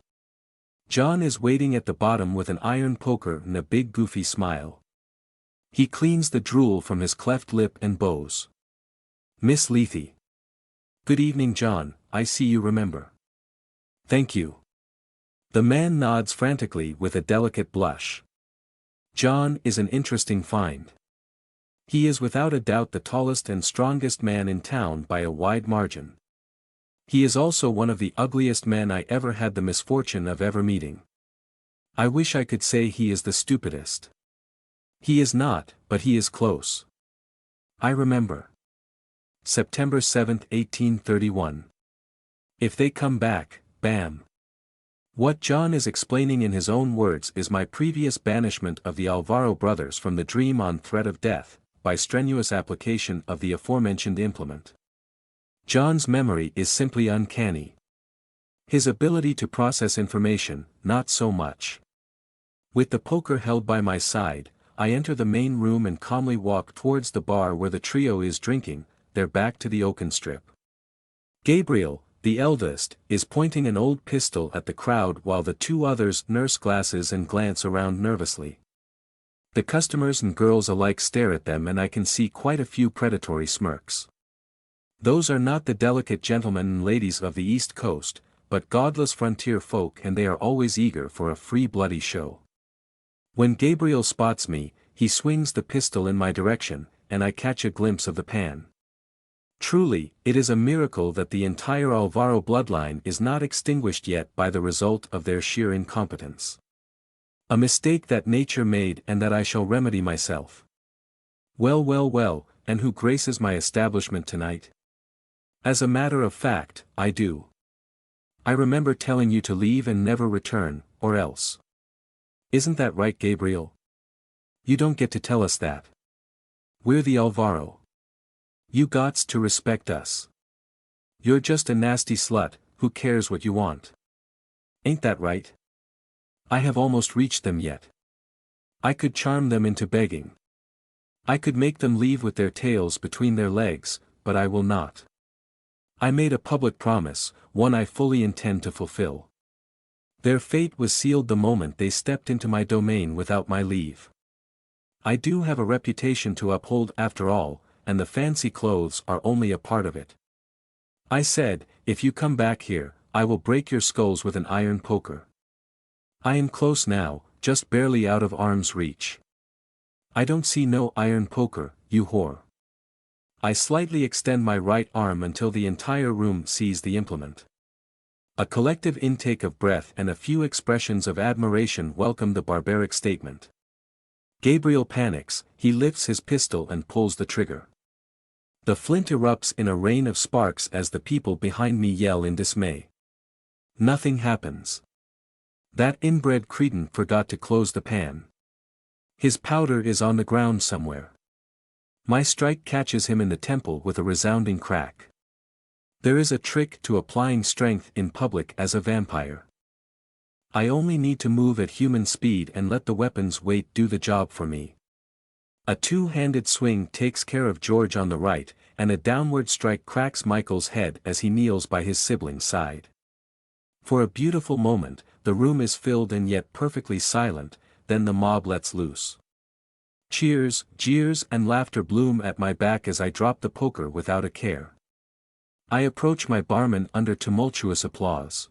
John is waiting at the bottom with an iron poker and a big goofy smile. He cleans the drool from his cleft lip and bows. Miss Lethe. Good evening, John, I see you remember. Thank you. The man nods frantically with a delicate blush. John is an interesting find. He is without a doubt the tallest and strongest man in town by a wide margin. He is also one of the ugliest men I ever had the misfortune of ever meeting. I wish I could say he is the stupidest. He is not, but he is close. I remember. September 7, 1831. If they come back, bam. What John is explaining in his own words is my previous banishment of the Alvaro brothers from the Dream on threat of death, by strenuous application of the aforementioned implement. John's memory is simply uncanny. His ability to process information, not so much. With the poker held by my side, I enter the main room and calmly walk towards the bar where the trio is drinking, their back to the oaken strip. Gabriel, the eldest, is pointing an old pistol at the crowd while the two others nurse glasses and glance around nervously. The customers and girls alike stare at them and I can see quite a few predatory smirks. Those are not the delicate gentlemen and ladies of the East Coast, but godless frontier folk, and they are always eager for a free bloody show. When Gabriel spots me, he swings the pistol in my direction, and I catch a glimpse of the pan. Truly, it is a miracle that the entire Alvaro bloodline is not extinguished yet by the result of their sheer incompetence. A mistake that nature made and that I shall remedy myself. Well, and who graces my establishment tonight? As a matter of fact, I do. I remember telling you to leave and never return, or else. Isn't that right, Gabriel? You don't get to tell us that. We're the Alvaro. You gots to respect us. You're just a nasty slut, who cares what you want. Ain't that right? I have almost reached them yet. I could charm them into begging. I could make them leave with their tails between their legs, but I will not. I made a public promise, one I fully intend to fulfill. Their fate was sealed the moment they stepped into my domain without my leave. I do have a reputation to uphold after all, and the fancy clothes are only a part of it. I said, if you come back here, I will break your skulls with an iron poker. I am close now, just barely out of arm's reach. I don't see no iron poker, you whore. I slightly extend my right arm until the entire room sees the implement. A collective intake of breath and a few expressions of admiration welcome the barbaric statement. Gabriel panics, he lifts his pistol and pulls the trigger. The flint erupts in a rain of sparks as the people behind me yell in dismay. Nothing happens. That inbred cretin forgot to close the pan. His powder is on the ground somewhere. My strike catches him in the temple with a resounding crack. There is a trick to applying strength in public as a vampire. I only need to move at human speed and let the weapon's weight do the job for me. A two-handed swing takes care of George on the right, and a downward strike cracks Michael's head as he kneels by his sibling's side. For a beautiful moment, the room is filled and yet perfectly silent, then the mob lets loose. Cheers, jeers and laughter bloom at my back as I drop the poker without a care. I approach my barman under tumultuous applause.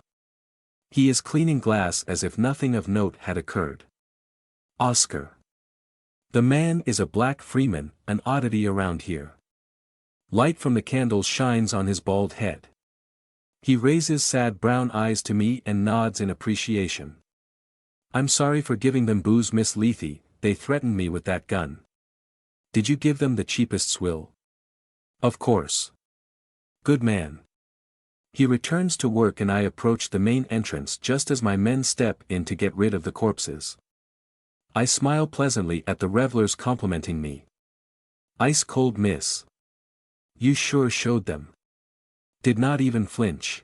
He is cleaning glass as if nothing of note had occurred. Oscar. The man is a black Freeman, an oddity around here. Light from the candles shines on his bald head. He raises sad brown eyes to me and nods in appreciation. I'm sorry for giving them booze, Miss Lethe, they threatened me with that gun. Did you give them the cheapest swill? Of course. Good man. He returns to work and I approach the main entrance just as my men step in to get rid of the corpses. I smile pleasantly at the revelers complimenting me. Ice cold, miss. You sure showed them. Did not even flinch.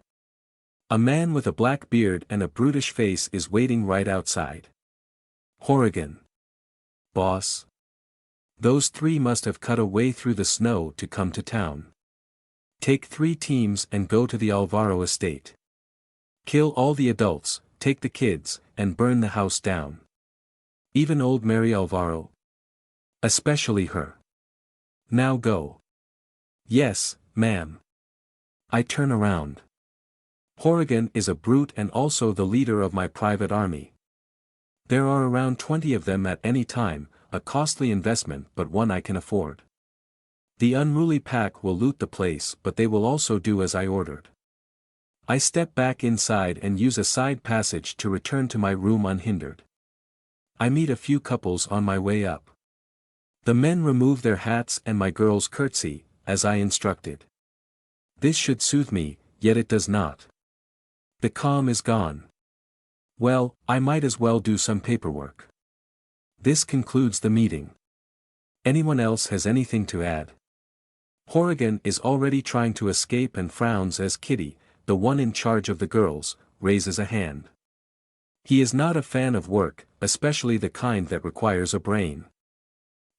A man with a black beard and a brutish face is waiting right outside. Horrigan. Boss. Those three must have cut a way through the snow to come to town. Take 3 teams and go to the Alvaro estate. Kill all the adults, take the kids, and burn the house down. Even old Mary Alvaro. Especially her. Now go. Yes, ma'am. I turn around. Horrigan is a brute and also the leader of my private army. There are around 20 of them at any time, a costly investment but one I can afford. The unruly pack will loot the place but they will also do as I ordered. I step back inside and use a side passage to return to my room unhindered. I meet a few couples on my way up. The men remove their hats and my girls curtsy, as I instructed. This should soothe me, yet it does not. The calm is gone. Well, I might as well do some paperwork. This concludes the meeting. Anyone else has anything to add? Horrigan is already trying to escape and frowns as Kitty, the one in charge of the girls, raises a hand. He is not a fan of work, especially the kind that requires a brain.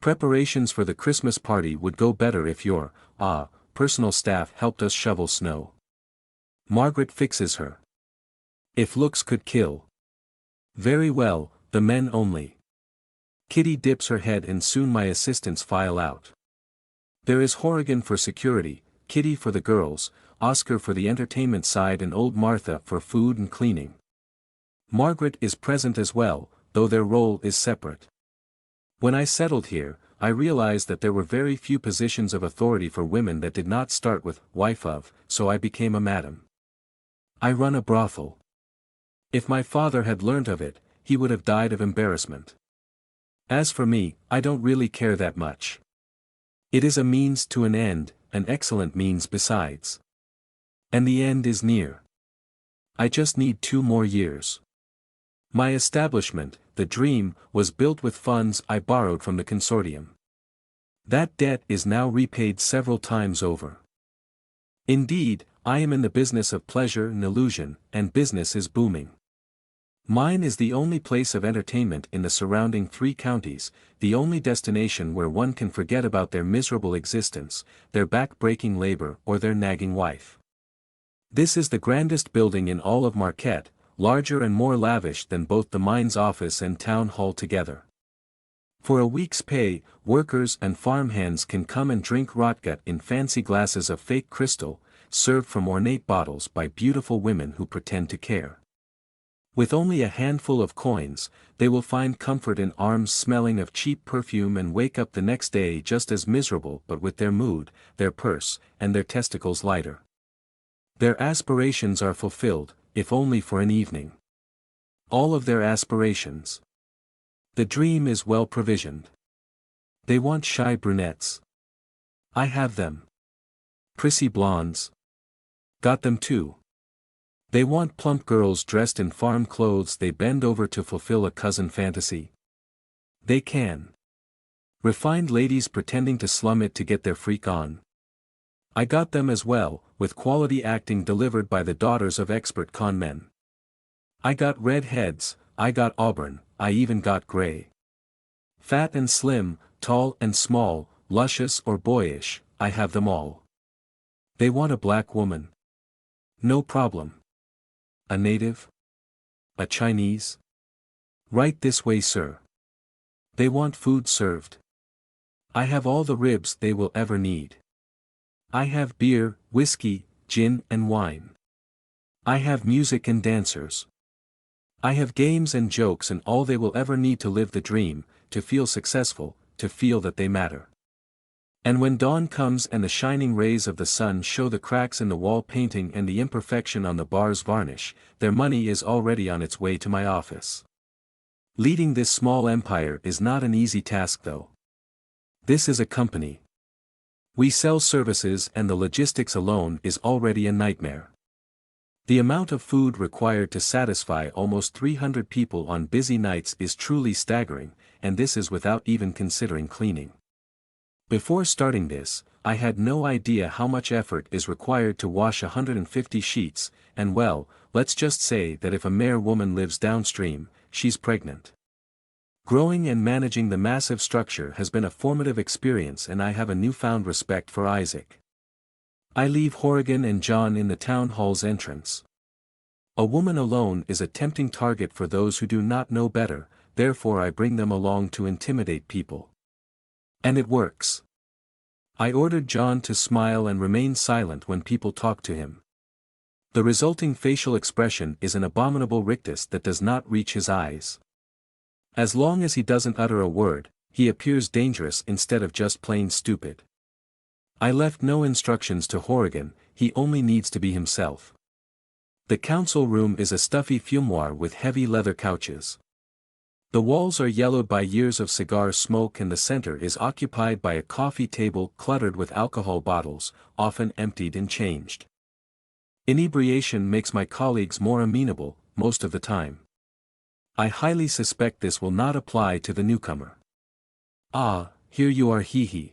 Preparations for the Christmas party would go better if your, personal staff helped us shovel snow. Margaret fixes her. If looks could kill. Very well, the men only. Kitty dips her head and soon my assistants file out. There is Horrigan for security, Kitty for the girls, Oscar for the entertainment side and old Martha for food and cleaning. Margaret is present as well, though their role is separate. When I settled here, I realized that there were very few positions of authority for women that did not start with wife of, so I became a madam. I run a brothel. If my father had learnt of it, he would have died of embarrassment. As for me, I don't really care that much. It is a means to an end, an excellent means besides. And the end is near. I just need 2 more years. My establishment, The Dream, was built with funds I borrowed from the consortium. That debt is now repaid several times over. Indeed, I am in the business of pleasure and illusion, and business is booming. Mine is the only place of entertainment in the surrounding 3 counties, the only destination where one can forget about their miserable existence, their back-breaking labor or their nagging wife. This is the grandest building in all of Marquette, larger and more lavish than both the mine's office and town hall together. For a week's pay, workers and farmhands can come and drink rotgut in fancy glasses of fake crystal, served from ornate bottles by beautiful women who pretend to care. With only a handful of coins, they will find comfort in arms smelling of cheap perfume and wake up the next day just as miserable but with their mood, their purse, and their testicles lighter. Their aspirations are fulfilled, if only for an evening. All of their aspirations. The Dream is well provisioned. They want shy brunettes. I have them. Prissy blondes. Got them too. They want plump girls dressed in farm clothes they bend over to fulfill a cousin fantasy. They can. Refined ladies pretending to slum it to get their freak on. I got them as well, with quality acting delivered by the daughters of expert con men. I got red heads, I got auburn, I even got gray. Fat and slim, tall and small, luscious or boyish, I have them all. They want a black woman. No problem. A native? A Chinese? Right this way, sir. They want food served. I have all the ribs they will ever need. I have beer, whiskey, gin and wine. I have music and dancers. I have games and jokes and all they will ever need to live the dream, to feel successful, to feel that they matter. And when dawn comes and the shining rays of the sun show the cracks in the wall painting and the imperfection on the bar's varnish, their money is already on its way to my office. Leading this small empire is not an easy task though. This is a company. We sell services and the logistics alone is already a nightmare. The amount of food required to satisfy almost 300 people on busy nights is truly staggering, and this is without even considering cleaning. Before starting this, I had no idea how much effort is required to wash 150 sheets, and well, let's just say that if a mere woman lives downstream, she's pregnant. Growing and managing the massive structure has been a formative experience and I have a newfound respect for Isaac. I leave Horrigan and John in the town hall's entrance. A woman alone is a tempting target for those who do not know better, therefore I bring them along to intimidate people. And it works. I ordered John to smile and remain silent when people talk to him. The resulting facial expression is an abominable rictus that does not reach his eyes. As long as he doesn't utter a word, he appears dangerous instead of just plain stupid. I left no instructions to Horrigan, he only needs to be himself. The council room is a stuffy fumoir with heavy leather couches. The walls are yellowed by years of cigar smoke and the center is occupied by a coffee table cluttered with alcohol bottles, often emptied and changed. Inebriation makes my colleagues more amenable, most of the time. I highly suspect this will not apply to the newcomer. Ah, here you are hee.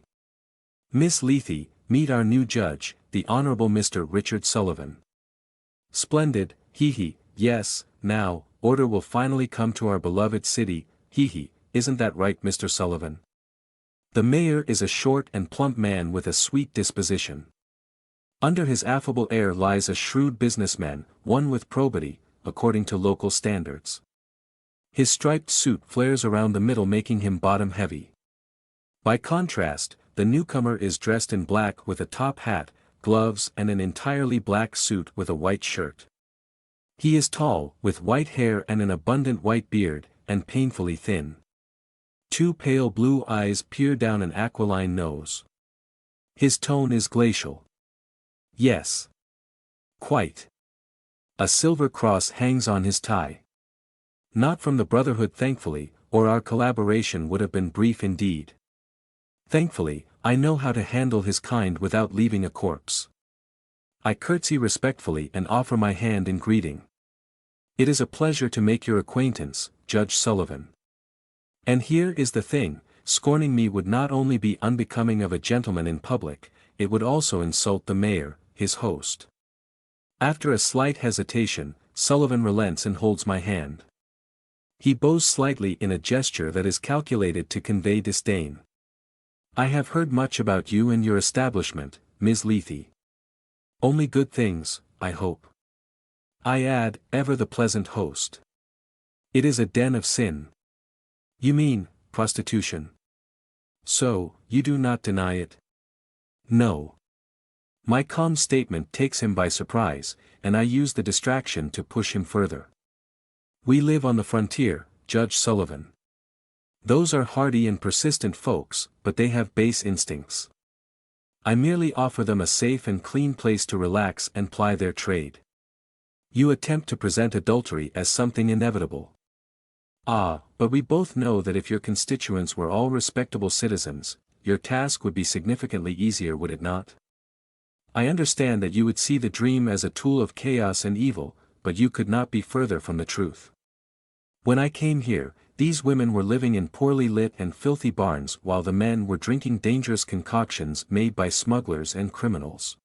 Miss Lethe, meet our new judge, the Honorable Mr. Richard Sullivan. Splendid, hee, yes, now, order will finally come to our beloved city, hee, isn't that right Mr. Sullivan? The mayor is a short and plump man with a sweet disposition. Under his affable air lies a shrewd businessman, one with probity, according to local standards. His striped suit flares around the middle making him bottom-heavy. By contrast, the newcomer is dressed in black with a top hat, gloves and an entirely black suit with a white shirt. He is tall, with white hair and an abundant white beard, and painfully thin. Two pale blue eyes peer down an aquiline nose. His tone is glacial. Yes. Quite. A silver cross hangs on his tie. Not from the Brotherhood thankfully, or our collaboration would have been brief indeed. Thankfully, I know how to handle his kind without leaving a corpse. I curtsy respectfully and offer my hand in greeting. It is a pleasure to make your acquaintance, Judge Sullivan. And here is the thing, scorning me would not only be unbecoming of a gentleman in public, it would also insult the mayor, his host. After a slight hesitation, Sullivan relents and holds my hand. He bows slightly in a gesture that is calculated to convey disdain. I have heard much about you and your establishment, Ms. Lethe. Only good things, I hope. I add, ever the pleasant host. It is a den of sin. You mean, prostitution? So, you do not deny it? No. My calm statement takes him by surprise, and I use the distraction to push him further. We live on the frontier, Judge Sullivan. Those are hardy and persistent folks, but they have base instincts. I merely offer them a safe and clean place to relax and ply their trade. You attempt to present adultery as something inevitable. Ah, but we both know that if your constituents were all respectable citizens, your task would be significantly easier, would it not? I understand that you would see the dream as a tool of chaos and evil, but you could not be further from the truth. When I came here, these women were living in poorly lit and filthy barns while the men were drinking dangerous concoctions made by smugglers and criminals.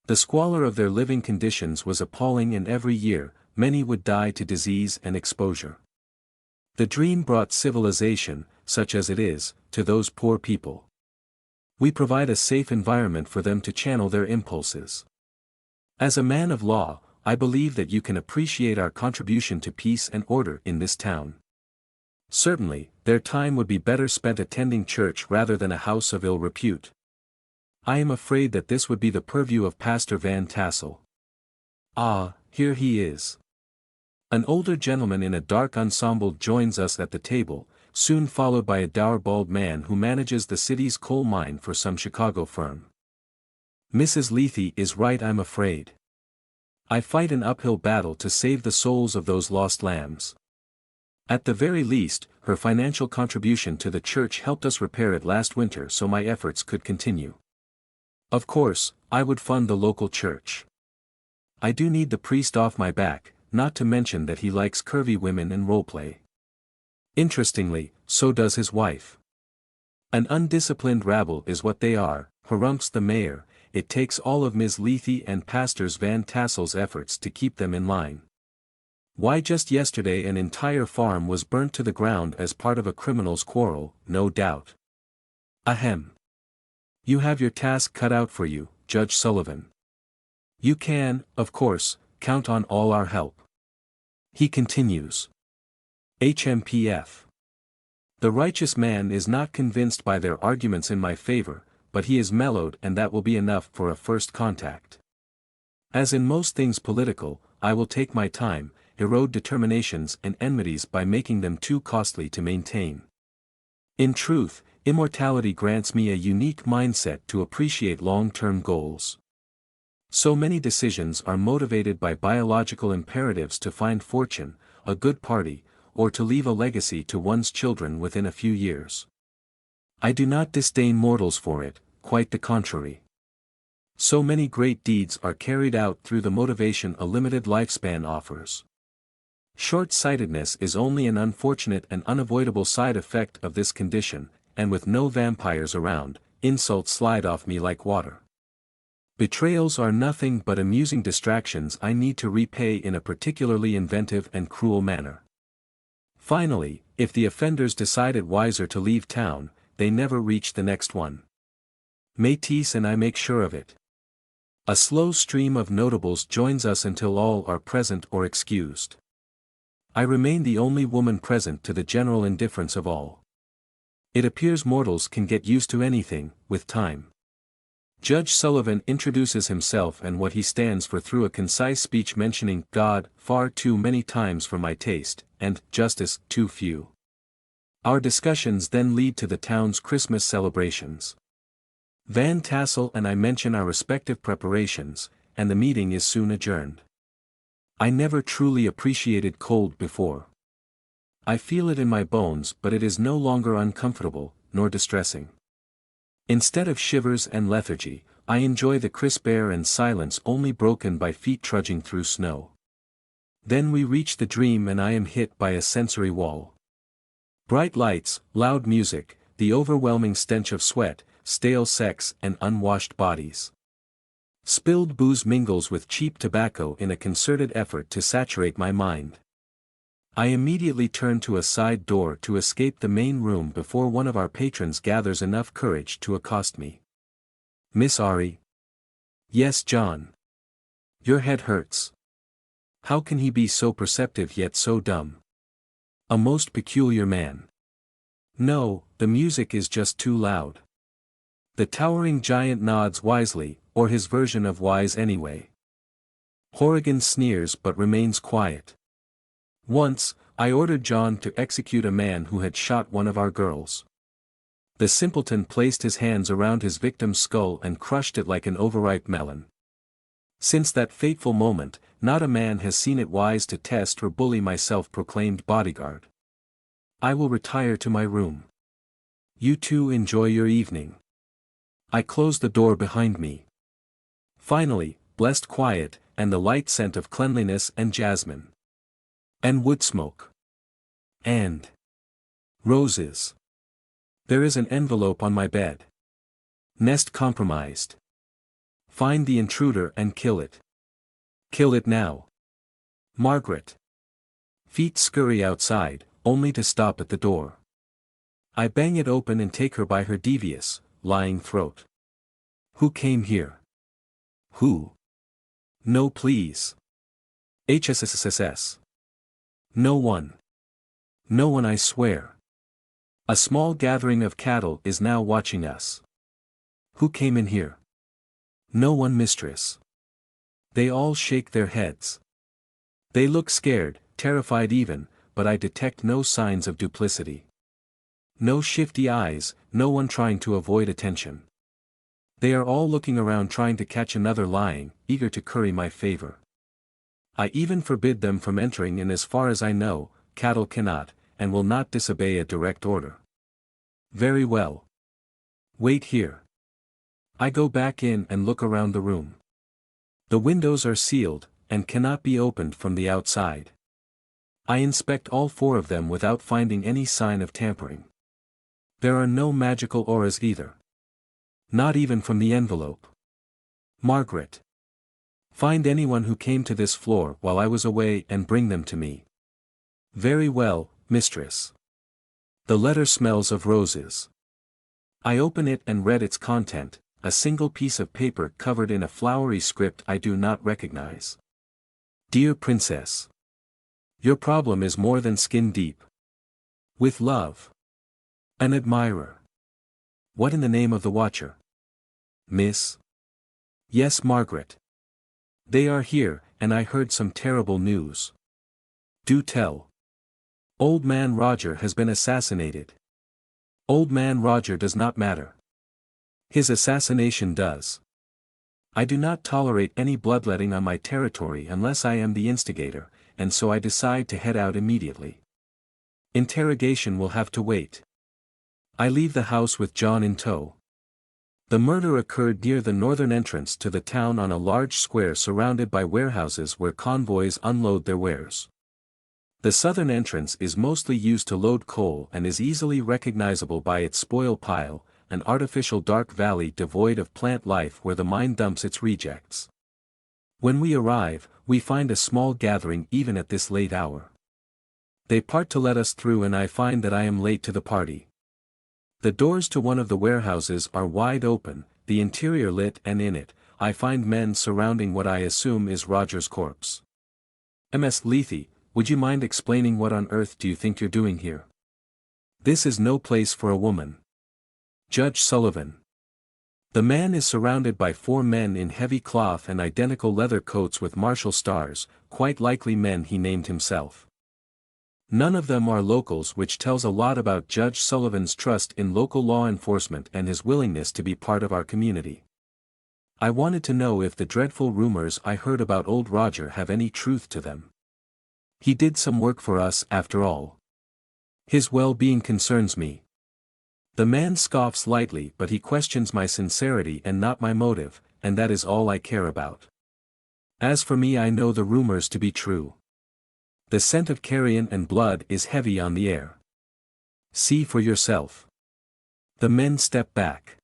The squalor of their living conditions was appalling, and every year, many would die to disease and exposure. The dream brought civilization, such as it is, to those poor people. We provide a safe environment for them to channel their impulses. As a man of law, I believe that you can appreciate our contribution to peace and order in this town. Certainly, their time would be better spent attending church rather than a house of ill repute. I am afraid that this would be the purview of Pastor Van Tassel. Ah, here he is. An older gentleman in a dark ensemble joins us at the table, soon followed by a dour bald man who manages the city's coal mine for some Chicago firm. Mrs. Lethe is right, I'm afraid. I fight an uphill battle to save the souls of those lost lambs. At the very least, her financial contribution to the church helped us repair it last winter so my efforts could continue. Of course, I would fund the local church. I do need the priest off my back, not to mention that he likes curvy women and roleplay. Interestingly, so does his wife. An undisciplined rabble is what they are, harumphs the mayor. It takes all of Ms. Lethe and Pastors Van Tassel's efforts to keep them in line. Why, just yesterday an entire farm was burnt to the ground as part of a criminal's quarrel, no doubt. Ahem. You have your task cut out for you, Judge Sullivan. You can, of course, count on all our help. He continues. HMPF. The righteous man is not convinced by their arguments in my favor, but he is mellowed, and that will be enough for a first contact. As in most things political, I will take my time, erode determinations and enmities by making them too costly to maintain. In truth, immortality grants me a unique mindset to appreciate long-term goals. So many decisions are motivated by biological imperatives to find fortune, a good party, or to leave a legacy to one's children within a few years. I do not disdain mortals for it, quite the contrary. So many great deeds are carried out through the motivation a limited lifespan offers. Short-sightedness is only an unfortunate and unavoidable side effect of this condition, and with no vampires around, insults slide off me like water. Betrayals are nothing but amusing distractions I need to repay in a particularly inventive and cruel manner. Finally, if the offenders decided wiser to leave town, they never reach the next one. Métis and I make sure of it. A slow stream of notables joins us until all are present or excused. I remain the only woman present to the general indifference of all. It appears mortals can get used to anything, with time. Judge Sullivan introduces himself and what he stands for through a concise speech mentioning God far too many times for my taste, and justice too few. Our discussions then lead to the town's Christmas celebrations. Van Tassel and I mention our respective preparations, and the meeting is soon adjourned. I never truly appreciated cold before. I feel it in my bones, but it is no longer uncomfortable, nor distressing. Instead of shivers and lethargy, I enjoy the crisp air and silence only broken by feet trudging through snow. Then we reach the dream and I am hit by a sensory wall. Bright lights, loud music, the overwhelming stench of sweat, stale sex and unwashed bodies. Spilled booze mingles with cheap tobacco in a concerted effort to saturate my mind. I immediately turn to a side door to escape the main room before one of our patrons gathers enough courage to accost me. Miss Ari? Yes, John. Your head hurts. How can he be so perceptive yet so dumb? A most peculiar man. No, the music is just too loud. The towering giant nods wisely, or his version of wise anyway. Horrigan sneers but remains quiet. Once, I ordered John to execute a man who had shot one of our girls. The simpleton placed his hands around his victim's skull and crushed it like an overripe melon. Since that fateful moment, not a man has seen it wise to test or bully my self-proclaimed bodyguard. I will retire to my room. You two enjoy your evening. I close the door behind me. Finally, blessed quiet, and the light scent of cleanliness and jasmine. And wood smoke. And roses. There is an envelope on my bed. Nest compromised. Find the intruder and kill it. Kill it now. Margaret. Feet scurry outside, only to stop at the door. I bang it open and take her by her devious, lying throat. Who came here? Who? No please. HSSSS. No one. No one I swear. A small gathering of cattle is now watching us. Who came in here? No one mistress. They all shake their heads. They look scared, terrified even, but I detect no signs of duplicity. No shifty eyes, no one trying to avoid attention. They are all looking around trying to catch another lying, eager to curry my favor. I even forbid them from entering, and as far as I know, cattle cannot, and will not disobey a direct order. Very well. Wait here. I go back in and look around the room. The windows are sealed, and cannot be opened from the outside. I inspect all four of them without finding any sign of tampering. There are no magical auras either. Not even from the envelope. Margaret. Find anyone who came to this floor while I was away and bring them to me. Very well, mistress. The letter smells of roses. I open it and read its content, a single piece of paper covered in a flowery script I do not recognize. Dear Princess. Your problem is more than skin deep. With love. An admirer. What in the name of the Watcher? Miss? Yes, Margaret. They are here, and I heard some terrible news. Do tell. Old Man Roger has been assassinated. Old Man Roger does not matter. His assassination does. I do not tolerate any bloodletting on my territory unless I am the instigator, and so I decide to head out immediately. Interrogation will have to wait. I leave the house with John in tow. The murder occurred near the northern entrance to the town on a large square surrounded by warehouses where convoys unload their wares. The southern entrance is mostly used to load coal and is easily recognizable by its spoil pile, an artificial dark valley devoid of plant life where the mine dumps its rejects. When we arrive, we find a small gathering even at this late hour. They part to let us through and I find that I am late to the party. The doors to one of the warehouses are wide open, the interior lit, and in it, I find men surrounding what I assume is Roger's corpse. Ms. Lethe, would you mind explaining what on earth do you think you're doing here? This is no place for a woman. Judge Sullivan. The man is surrounded by 4 men in heavy cloth and identical leather coats with martial stars, quite likely men he named himself. None of them are locals, which tells a lot about Judge Sullivan's trust in local law enforcement and his willingness to be part of our community. I wanted to know if the dreadful rumors I heard about old Roger have any truth to them. He did some work for us after all. His well-being concerns me. The man scoffs lightly, but he questions my sincerity and not my motive, and that is all I care about. As for me, I know the rumors to be true. The scent of carrion and blood is heavy on the air. See for yourself. The men step back.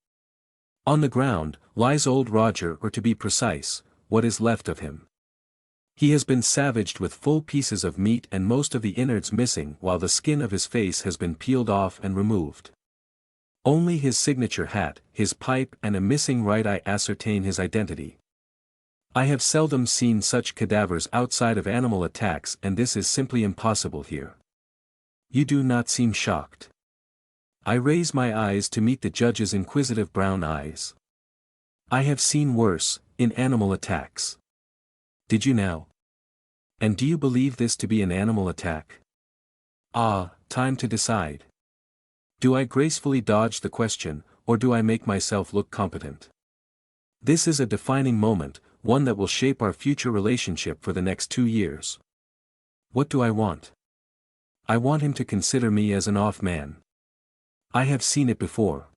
On the ground lies old Roger, or to be precise, what is left of him. He has been savaged with full pieces of meat and most of the innards missing, while the skin of his face has been peeled off and removed. Only his signature hat, his pipe and a missing right eye ascertain his identity. I have seldom seen such cadavers outside of animal attacks, and this is simply impossible here. You do not seem shocked. I raise my eyes to meet the judge's inquisitive brown eyes. I have seen worse, in animal attacks. Did you now? And do you believe this to be an animal attack? Ah, time to decide. Do I gracefully dodge the question, or do I make myself look competent? This is a defining moment, one that will shape our future relationship for the next 2 years. What do I want? I want him to consider me as an off man. I have seen it before.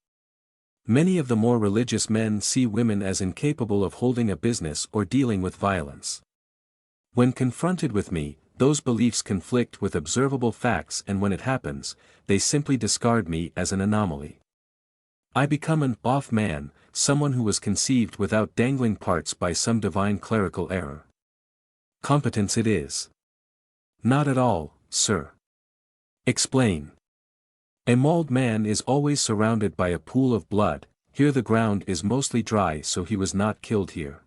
Many of the more religious men see women as incapable of holding a business or dealing with violence. When confronted with me, those beliefs conflict with observable facts, and when it happens, they simply discard me as an anomaly. I become an off man, someone who was conceived without dangling parts by some divine clerical error. Competence it is. Not at all, sir. Explain. A mauled man is always surrounded by a pool of blood. Here the ground is mostly dry, so he was not killed here.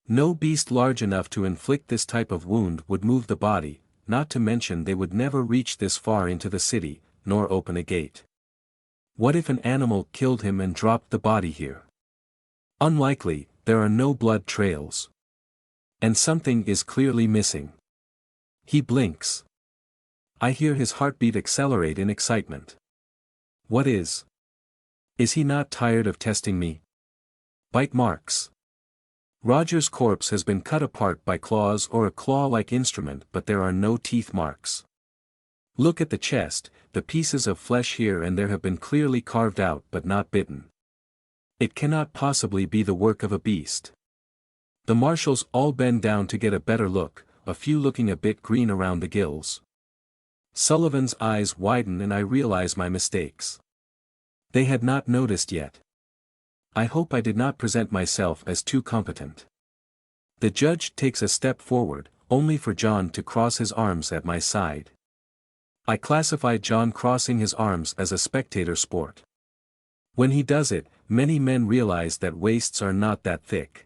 No beast large enough to inflict this type of wound would move the body, not to mention they would never reach this far into the city, nor open a gate. What if an animal killed him and dropped the body here? Unlikely, there are no blood trails. And something is clearly missing. He blinks. I hear his heartbeat accelerate in excitement. What is? Is he not tired of testing me? Bite marks. Roger's corpse has been cut apart by claws or a claw-like instrument, but there are no teeth marks. Look at the chest, the pieces of flesh here and there have been clearly carved out but not bitten. It cannot possibly be the work of a beast. The marshals all bend down to get a better look, a few looking a bit green around the gills. Sullivan's eyes widen and I realize my mistakes. They had not noticed yet. I hope I did not present myself as too competent. The judge takes a step forward, only for John to cross his arms at my side. I classify John crossing his arms as a spectator sport. When he does it, many men realize that waists are not that thick.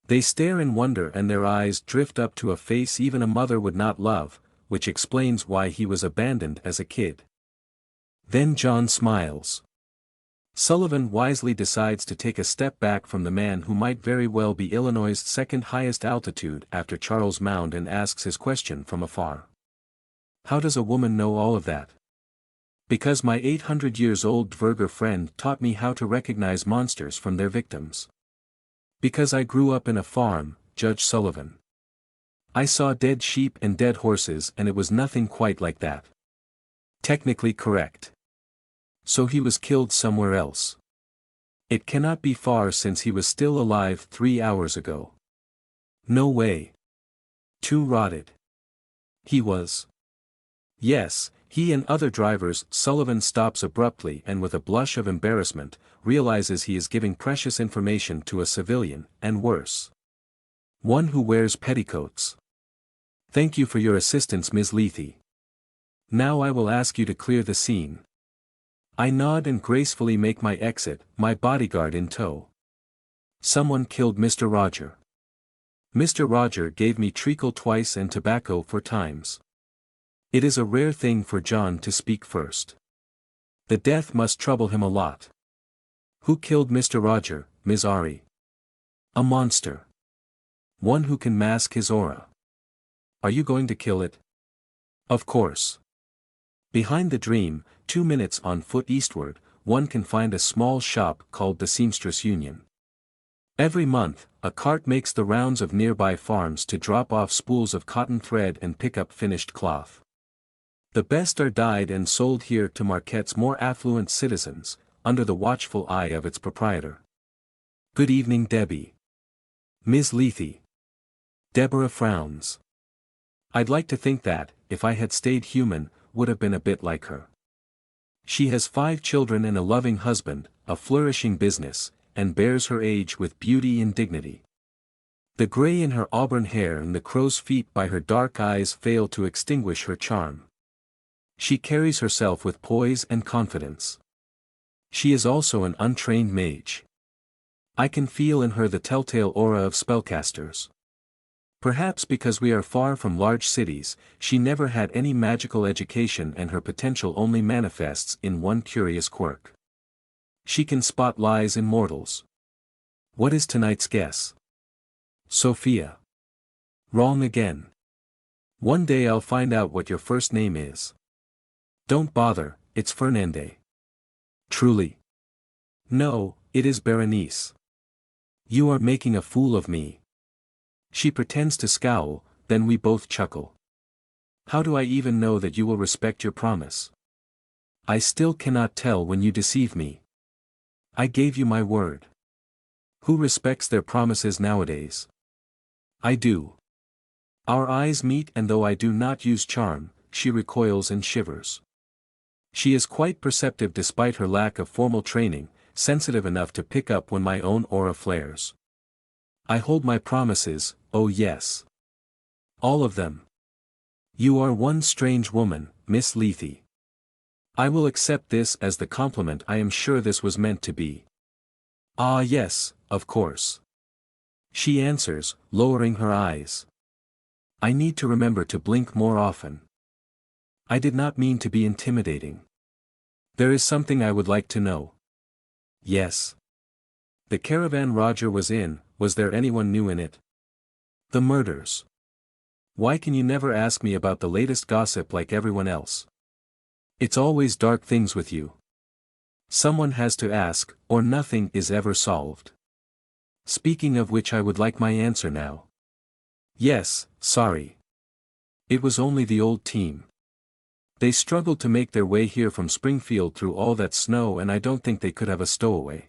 They stare in wonder and their eyes drift up to a face even a mother would not love, which explains why he was abandoned as a kid. Then John smiles. Sullivan wisely decides to take a step back from the man who might very well be Illinois' second highest altitude after Charles Mound and asks his question from afar. How does a woman know all of that? Because my 800 years old Dverger friend taught me how to recognize monsters from their victims. Because I grew up in a farm, Judge Sullivan. I saw dead sheep and dead horses and it was nothing quite like that. Technically correct. So he was killed somewhere else. It cannot be far since he was still alive 3 hours ago. No way. Too rotted. He was. Yes, he and other drivers. Sullivan stops abruptly and with a blush of embarrassment, realizes he is giving precious information to a civilian, and worse. One who wears petticoats. Thank you for your assistance, Ms. Lethe. Now I will ask you to clear the scene. I nod and gracefully make my exit, my bodyguard in tow. Someone killed Mr. Roger. Mr. Roger gave me treacle twice and tobacco 4 times. It is a rare thing for John to speak first. The death must trouble him a lot. Who killed Mr. Roger, Ms. Ari? A monster. One who can mask his aura. Are you going to kill it? Of course. Behind the Dream, 2 minutes on foot eastward, one can find a small shop called the Seamstress Union. Every month, a cart makes the rounds of nearby farms to drop off spools of cotton thread and pick up finished cloth. The best are dyed and sold here to Marquette's more affluent citizens, under the watchful eye of its proprietor. Good evening, Debbie. Ms. Lethe. Deborah frowns. I'd like to think that, if I had stayed human, would have been a bit like her. She has 5 children and a loving husband, a flourishing business, and bears her age with beauty and dignity. The gray in her auburn hair and the crow's feet by her dark eyes fail to extinguish her charm. She carries herself with poise and confidence. She is also an untrained mage. I can feel in her the telltale aura of spellcasters. Perhaps because we are far from large cities, she never had any magical education and her potential only manifests in one curious quirk. She can spot lies in mortals. What is tonight's guess? Sophia. Wrong again. One day I'll find out what your first name is. Don't bother, it's Fernande. Truly. No, it is Berenice. You are making a fool of me. She pretends to scowl, then we both chuckle. How do I even know that you will respect your promise? I still cannot tell when you deceive me. I gave you my word. Who respects their promises nowadays? I do. Our eyes meet and though I do not use charm, she recoils and shivers. She is quite perceptive despite her lack of formal training, sensitive enough to pick up when my own aura flares. I hold my promises, oh yes. All of them. You are one strange woman, Miss Lethe. I will accept this as the compliment I am sure this was meant to be. Ah yes, of course. She answers, lowering her eyes. I need to remember to blink more often. I did not mean to be intimidating. There is something I would like to know. Yes. The caravan Roger was in, was there anyone new in it? The murders. Why can you never ask me about the latest gossip like everyone else? It's always dark things with you. Someone has to ask, or nothing is ever solved. Speaking of which I would like my answer now. Yes, sorry. It was only the old team. They struggled to make their way here from Springfield through all that snow and I don't think they could have a stowaway.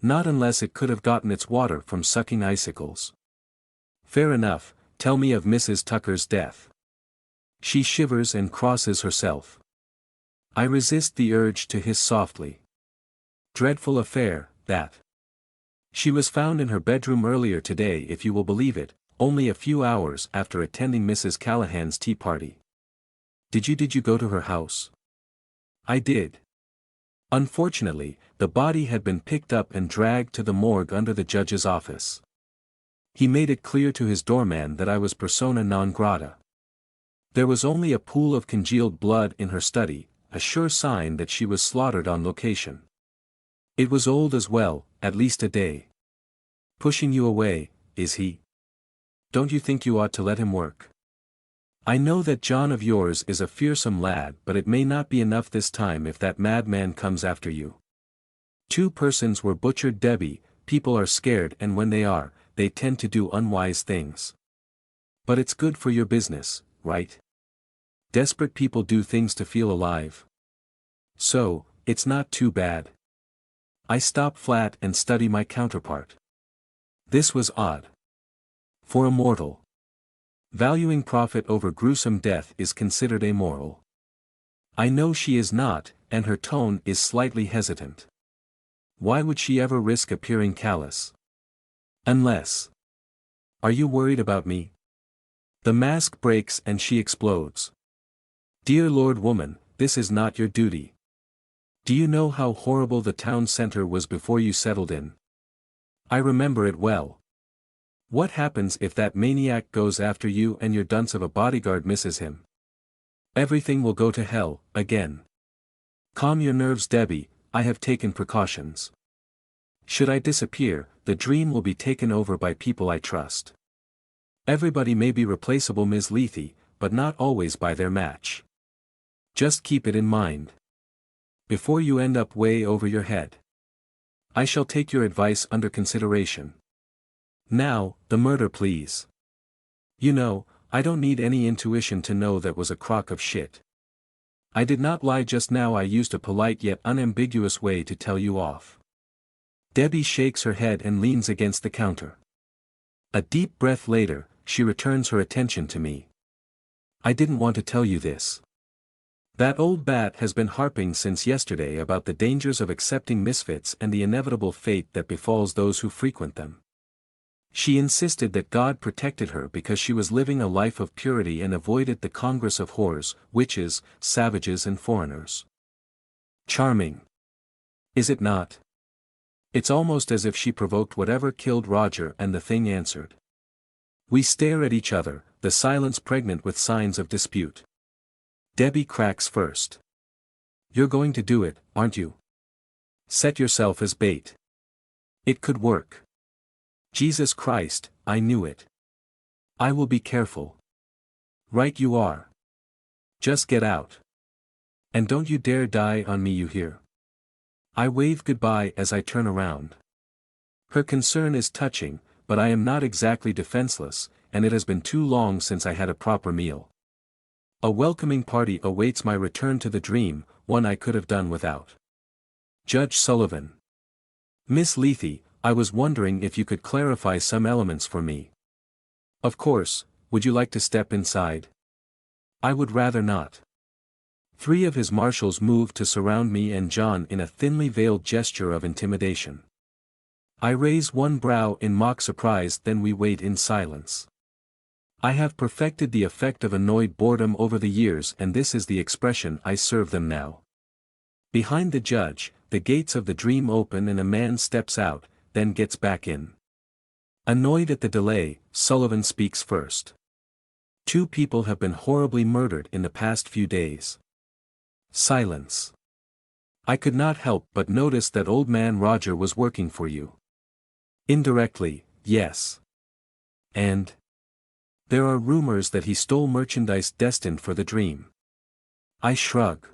Not unless it could have gotten its water from sucking icicles. Fair enough, tell me of Mrs. Tucker's death. She shivers and crosses herself. I resist the urge to hiss softly. Dreadful affair, that. She was found in her bedroom earlier today, if you will believe it, only a few hours after attending Mrs. Callahan's tea party. Did you go to her house? I did. Unfortunately, the body had been picked up and dragged to the morgue under the judge's office. He made it clear to his doorman that I was persona non grata. There was only a pool of congealed blood in her study, a sure sign that she was slaughtered on location. It was old as well, at least a day. Pushing you away, is he? Don't you think you ought to let him work? I know that John of yours is a fearsome lad, but it may not be enough this time if that madman comes after you. 2 persons were butchered, Debbie. People are scared and when they are, they tend to do unwise things. But it's good for your business, right? Desperate people do things to feel alive. So, it's not too bad. I stop flat and study my counterpart. This was odd. For a mortal. Valuing profit over gruesome death is considered amoral. I know she is not, and her tone is slightly hesitant. Why would she ever risk appearing callous? Unless. Are you worried about me? The mask breaks and she explodes. Dear Lord woman, this is not your duty. Do you know how horrible the town center was before you settled in? I remember it well. What happens if that maniac goes after you and your dunce of a bodyguard misses him? Everything will go to hell, again. Calm your nerves, Debbie, I have taken precautions. Should I disappear, the dream will be taken over by people I trust. Everybody may be replaceable, Ms. Lethe, but not always by their match. Just keep it in mind. Before you end up way over your head. I shall take your advice under consideration. Now, the murder, please. You know, I don't need any intuition to know that was a crock of shit. I did not lie just now. I used a polite yet unambiguous way to tell you off. Debbie shakes her head and leans against the counter. A deep breath later, she returns her attention to me. I didn't want to tell you this. That old bat has been harping since yesterday about the dangers of accepting misfits and the inevitable fate that befalls those who frequent them. She insisted that God protected her because she was living a life of purity and avoided the congress of whores, witches, savages and foreigners. Charming. Is it not? It's almost as if she provoked whatever killed Roger and the thing answered. We stare at each other, the silence pregnant with signs of dispute. Debbie cracks first. You're going to do it, aren't you? Set yourself as bait. It could work. Jesus Christ, I knew it. I will be careful. Right you are. Just get out. And don't you dare die on me, you hear? I wave goodbye as I turn around. Her concern is touching, but I am not exactly defenseless, and it has been too long since I had a proper meal. A welcoming party awaits my return to the dream, one I could have done without. Judge Sullivan. Miss Lethe, I was wondering if you could clarify some elements for me. Of course, would you like to step inside? I would rather not. 3 of his marshals moved to surround me and John in a thinly veiled gesture of intimidation. I raise one brow in mock surprise, then we wait in silence. I have perfected the effect of annoyed boredom over the years, and this is the expression I serve them now. Behind the judge, the gates of the dream open and a man steps out, then gets back in. Annoyed at the delay, Sullivan speaks first. 2 people have been horribly murdered in the past few days. Silence. I could not help but notice that old man Roger was working for you. Indirectly, yes. And? There are rumors that he stole merchandise destined for the dream. I shrug.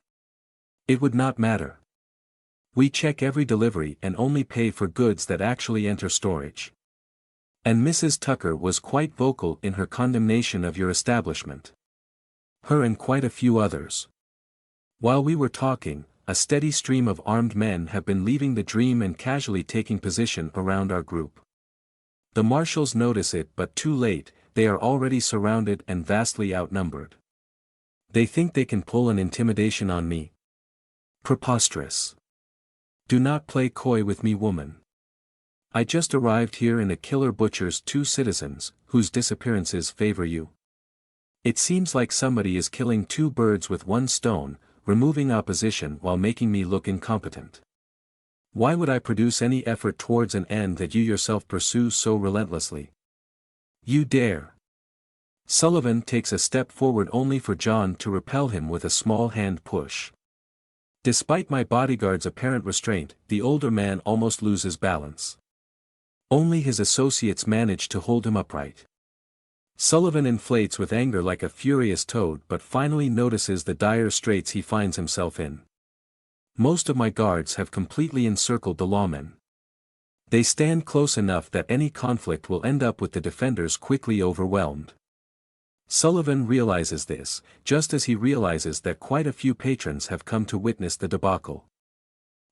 It would not matter. We check every delivery and only pay for goods that actually enter storage. And Mrs. Tucker was quite vocal in her condemnation of your establishment. Her and quite a few others. While we were talking, a steady stream of armed men have been leaving the dream and casually taking position around our group. The marshals notice it, but too late, they are already surrounded and vastly outnumbered. They think they can pull an intimidation on me. Preposterous. Do not play coy with me, woman. I just arrived here and a killer butchers 2 citizens, whose disappearances favor you. It seems like somebody is killing 2 birds with 1 stone, removing opposition while making me look incompetent. Why would I produce any effort towards an end that you yourself pursue so relentlessly? You dare. Sullivan takes a step forward only for John to repel him with a small hand push. Despite my bodyguard's apparent restraint, the older man almost loses balance. Only his associates manage to hold him upright. Sullivan inflates with anger like a furious toad, but finally notices the dire straits he finds himself in. Most of my guards have completely encircled the lawmen. They stand close enough that any conflict will end up with the defenders quickly overwhelmed. Sullivan realizes this, just as he realizes that quite a few patrons have come to witness the debacle.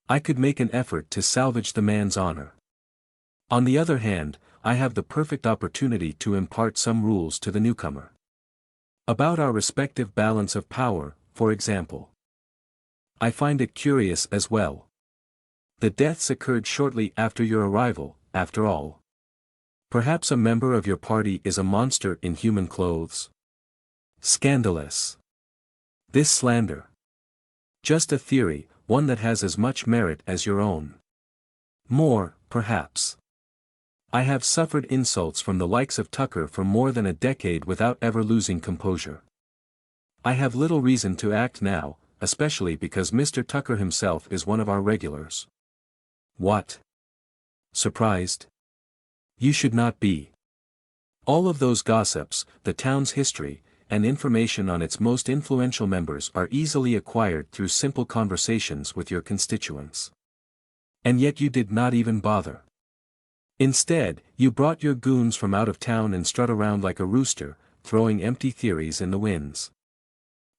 I could make an effort to salvage the man's honor. On the other hand, I have the perfect opportunity to impart some rules to the newcomer. About our respective balance of power, for example. I find it curious as well. The deaths occurred shortly after your arrival, after all. Perhaps a member of your party is a monster in human clothes. Scandalous. This slander. Just a theory, one that has as much merit as your own. More, perhaps. I have suffered insults from the likes of Tucker for more than a decade without ever losing composure. I have little reason to act now, especially because Mr. Tucker himself is one of our regulars. What? Surprised? You should not be. All of those gossips, the town's history, and information on its most influential members are easily acquired through simple conversations with your constituents. And yet you did not even bother. Instead, you brought your goons from out of town and strut around like a rooster, throwing empty theories in the winds.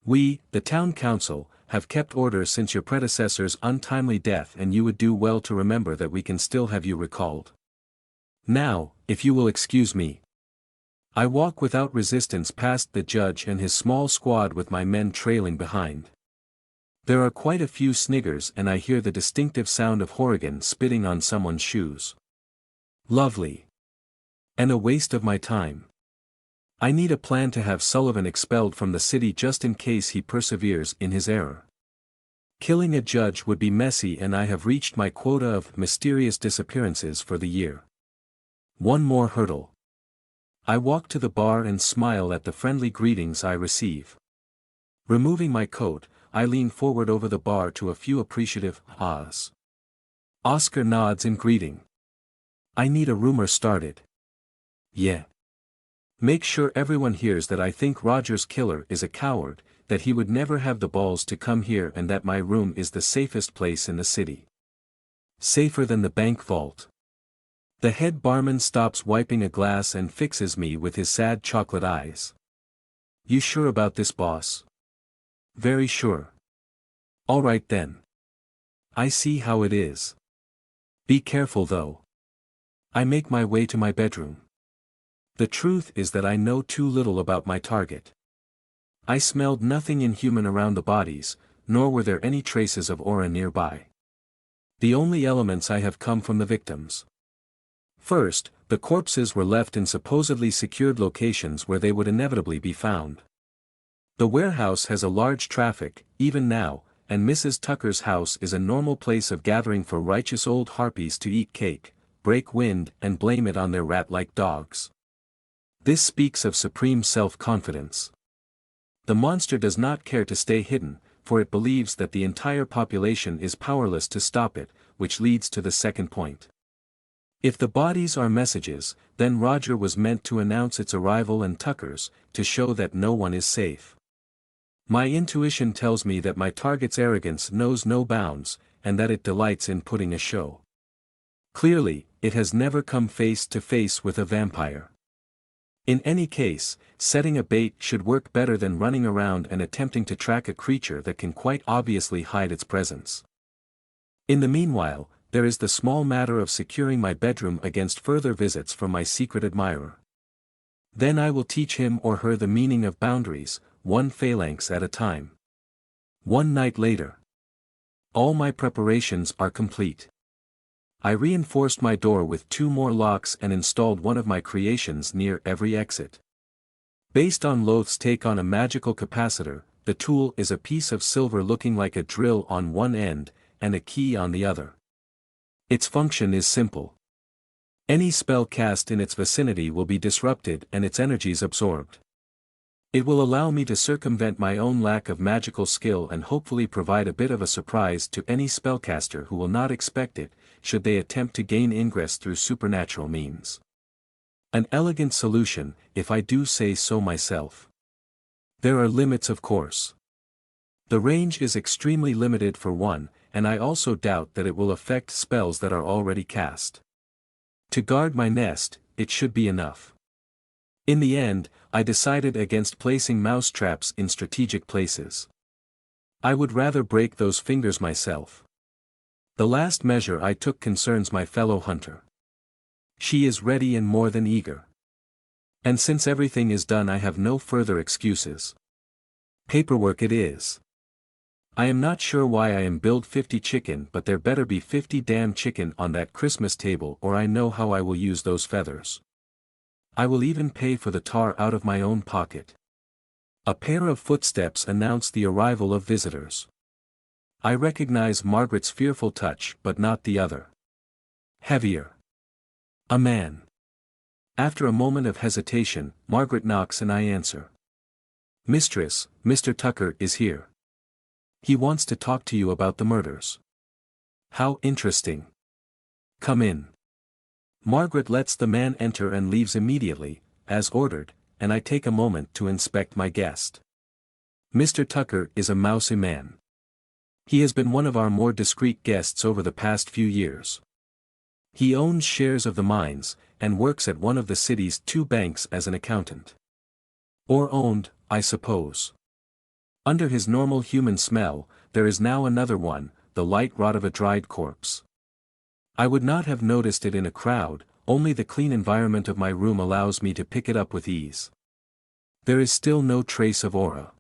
We, the town council, have kept order since your predecessor's untimely death, and you would do well to remember that we can still have you recalled. Now, if you will excuse me. I walk without resistance past the judge and his small squad with my men trailing behind. There are quite a few sniggers and I hear the distinctive sound of Horrigan spitting on someone's shoes. Lovely. And a waste of my time. I need a plan to have Sullivan expelled from the city just in case he perseveres in his error. Killing a judge would be messy, and I have reached my quota of mysterious disappearances for the year. One more hurdle. I walk to the bar and smile at the friendly greetings I receive. Removing my coat, I lean forward over the bar to a few appreciative ahs. Oscar nods in greeting. I need a rumor started. Yeah. Make sure everyone hears that I think Roger's killer is a coward, that he would never have the balls to come here, and that my room is the safest place in the city. Safer than the bank vault. The head barman stops wiping a glass and fixes me with his sad chocolate eyes. You sure about this, boss? Very sure. All right then. I see how it is. Be careful though. I make my way to my bedroom. The truth is that I know too little about my target. I smelled nothing inhuman around the bodies, nor were there any traces of aura nearby. The only elements I have come from the victims. First, the corpses were left in supposedly secured locations where they would inevitably be found. The warehouse has a large traffic, even now, and Mrs. Tucker's house is a normal place of gathering for righteous old harpies to eat cake, break wind, and blame it on their rat-like dogs. This speaks of supreme self-confidence. The monster does not care to stay hidden, for it believes that the entire population is powerless to stop it, which leads to the second point. If the bodies are messages, then Roger was meant to announce its arrival, and Tucker's, to show that no one is safe. My intuition tells me that my target's arrogance knows no bounds, and that it delights in putting a show. Clearly, it has never come face to face with a vampire. In any case, setting a bait should work better than running around and attempting to track a creature that can quite obviously hide its presence. In the meanwhile, there is the small matter of securing my bedroom against further visits from my secret admirer. Then I will teach him or her the meaning of boundaries, one phalanx at a time. One night later. All my preparations are complete. I reinforced my door with 2 more locks and installed one of my creations near every exit. Based on Loth's take on a magical capacitor, the tool is a piece of silver looking like a drill on one end, and a key on the other. Its function is simple. Any spell cast in its vicinity will be disrupted and its energies absorbed. It will allow me to circumvent my own lack of magical skill and hopefully provide a bit of a surprise to any spellcaster who will not expect it, should they attempt to gain ingress through supernatural means. An elegant solution, if I do say so myself. There are limits, of course. The range is extremely limited for one, and I also doubt that it will affect spells that are already cast. To guard my nest, it should be enough. In the end, I decided against placing mouse traps in strategic places. I would rather break those fingers myself. The last measure I took concerns my fellow hunter. She is ready and more than eager. And since everything is done, I have no further excuses. Paperwork it is. I am not sure why I am billed 50 chicken, but there better be 50 damn chicken on that Christmas table, or I know how I will use those feathers. I will even pay for the tar out of my own pocket. A pair of footsteps announce the arrival of visitors. I recognize Margaret's fearful touch, but not the other. Heavier. A man. After a moment of hesitation, Margaret knocks and I answer. Mistress, Mr. Tucker is here. He wants to talk to you about the murders. How interesting. Come in. Margaret lets the man enter and leaves immediately, as ordered, and I take a moment to inspect my guest. Mr. Tucker is a mousy man. He has been one of our more discreet guests over the past few years. He owns shares of the mines, and works at one of the city's 2 banks as an accountant. Or owned, I suppose. Under his normal human smell, there is now another one, the light rot of a dried corpse. I would not have noticed it in a crowd, only the clean environment of my room allows me to pick it up with ease. There is still no trace of aura.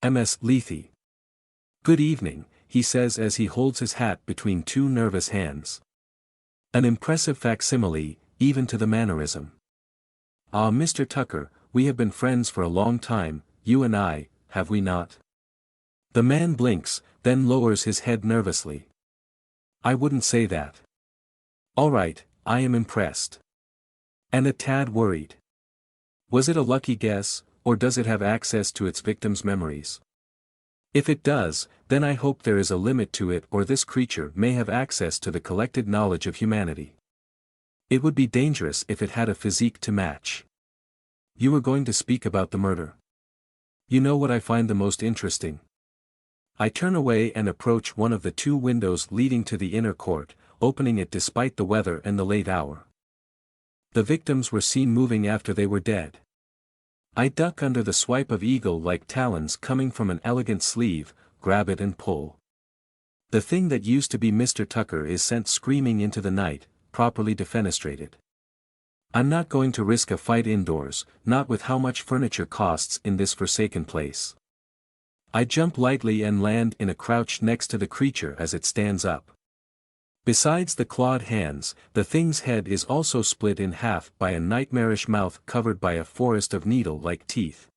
Ms. Lethe. Good evening, he says as he holds his hat between 2 nervous hands. An impressive facsimile, even to the mannerism. Ah, Mr. Tucker, we have been friends for a long time, you and I, have we not? The man blinks, then lowers his head nervously. I wouldn't say that. All right, I am impressed. And a tad worried. Was it a lucky guess, or does it have access to its victim's memories? If it does, then I hope there is a limit to it, or this creature may have access to the collected knowledge of humanity. It would be dangerous if it had a physique to match. You were going to speak about the murder. You know what I find the most interesting? I turn away and approach one of the 2 windows leading to the inner court, opening it despite the weather and the late hour. The victims were seen moving after they were dead. I duck under the swipe of eagle-like talons coming from an elegant sleeve, grab it and pull. The thing that used to be Mr. Tucker is sent screaming into the night, properly defenestrated. I'm not going to risk a fight indoors, not with how much furniture costs in this forsaken place. I jump lightly and land in a crouch next to the creature as it stands up. Besides the clawed hands, the thing's head is also split in half by a nightmarish mouth covered by a forest of needle-like teeth.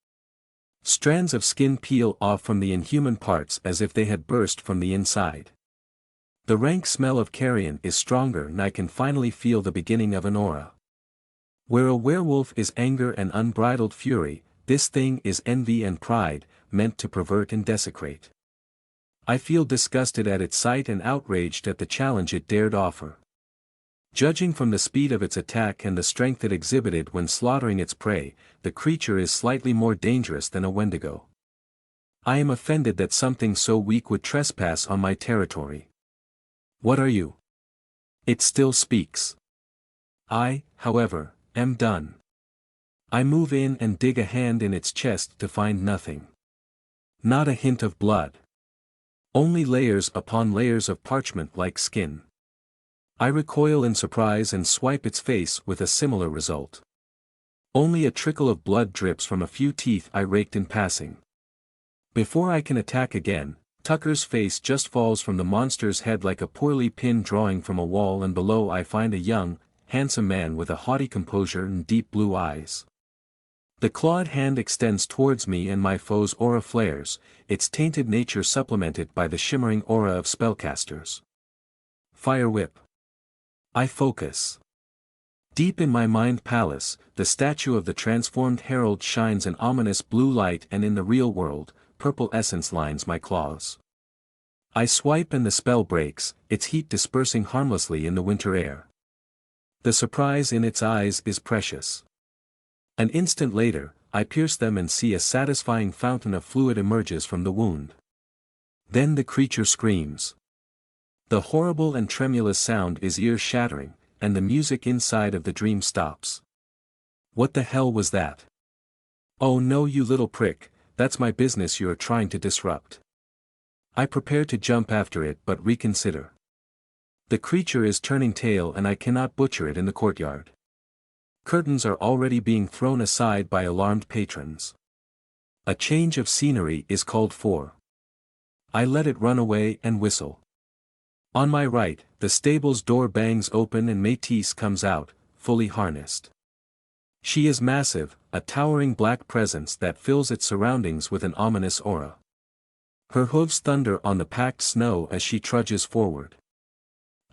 Strands of skin peel off from the inhuman parts as if they had burst from the inside. The rank smell of carrion is stronger and I can finally feel the beginning of an aura. Where a werewolf is anger and unbridled fury, this thing is envy and pride, meant to pervert and desecrate. I feel disgusted at its sight and outraged at the challenge it dared offer. Judging from the speed of its attack and the strength it exhibited when slaughtering its prey, the creature is slightly more dangerous than a Wendigo. I am offended that something so weak would trespass on my territory. What are you? It still speaks. I, however, am done. I move in and dig a hand in its chest to find nothing. Not a hint of blood. Only layers upon layers of parchment-like skin. I recoil in surprise and swipe its face with a similar result. Only a trickle of blood drips from a few teeth I raked in passing. Before I can attack again, Tucker's face just falls from the monster's head like a poorly pinned drawing from a wall, and below I find a young, handsome man with a haughty composure and deep blue eyes. The clawed hand extends towards me and my foe's aura flares, its tainted nature supplemented by the shimmering aura of spellcasters. Fire whip. I focus. Deep in my mind palace, the statue of the transformed herald shines an ominous blue light, and in the real world, purple essence lines my claws. I swipe and the spell breaks, its heat dispersing harmlessly in the winter air. The surprise in its eyes is precious. An instant later, I pierce them and see a satisfying fountain of fluid emerges from the wound. Then the creature screams. The horrible and tremulous sound is ear-shattering, and the music inside of the dream stops. What the hell was that? Oh no, you little prick, that's my business you are trying to disrupt. I prepare to jump after it but reconsider. The creature is turning tail and I cannot butcher it in the courtyard. curtains are already being thrown aside by alarmed patrons. A change of scenery is called for. I let it run away and whistle. On my right, the stable's door bangs open and Métis comes out, fully harnessed. She is massive, a towering black presence that fills its surroundings with an ominous aura. Her hooves thunder on the packed snow as she trudges forward.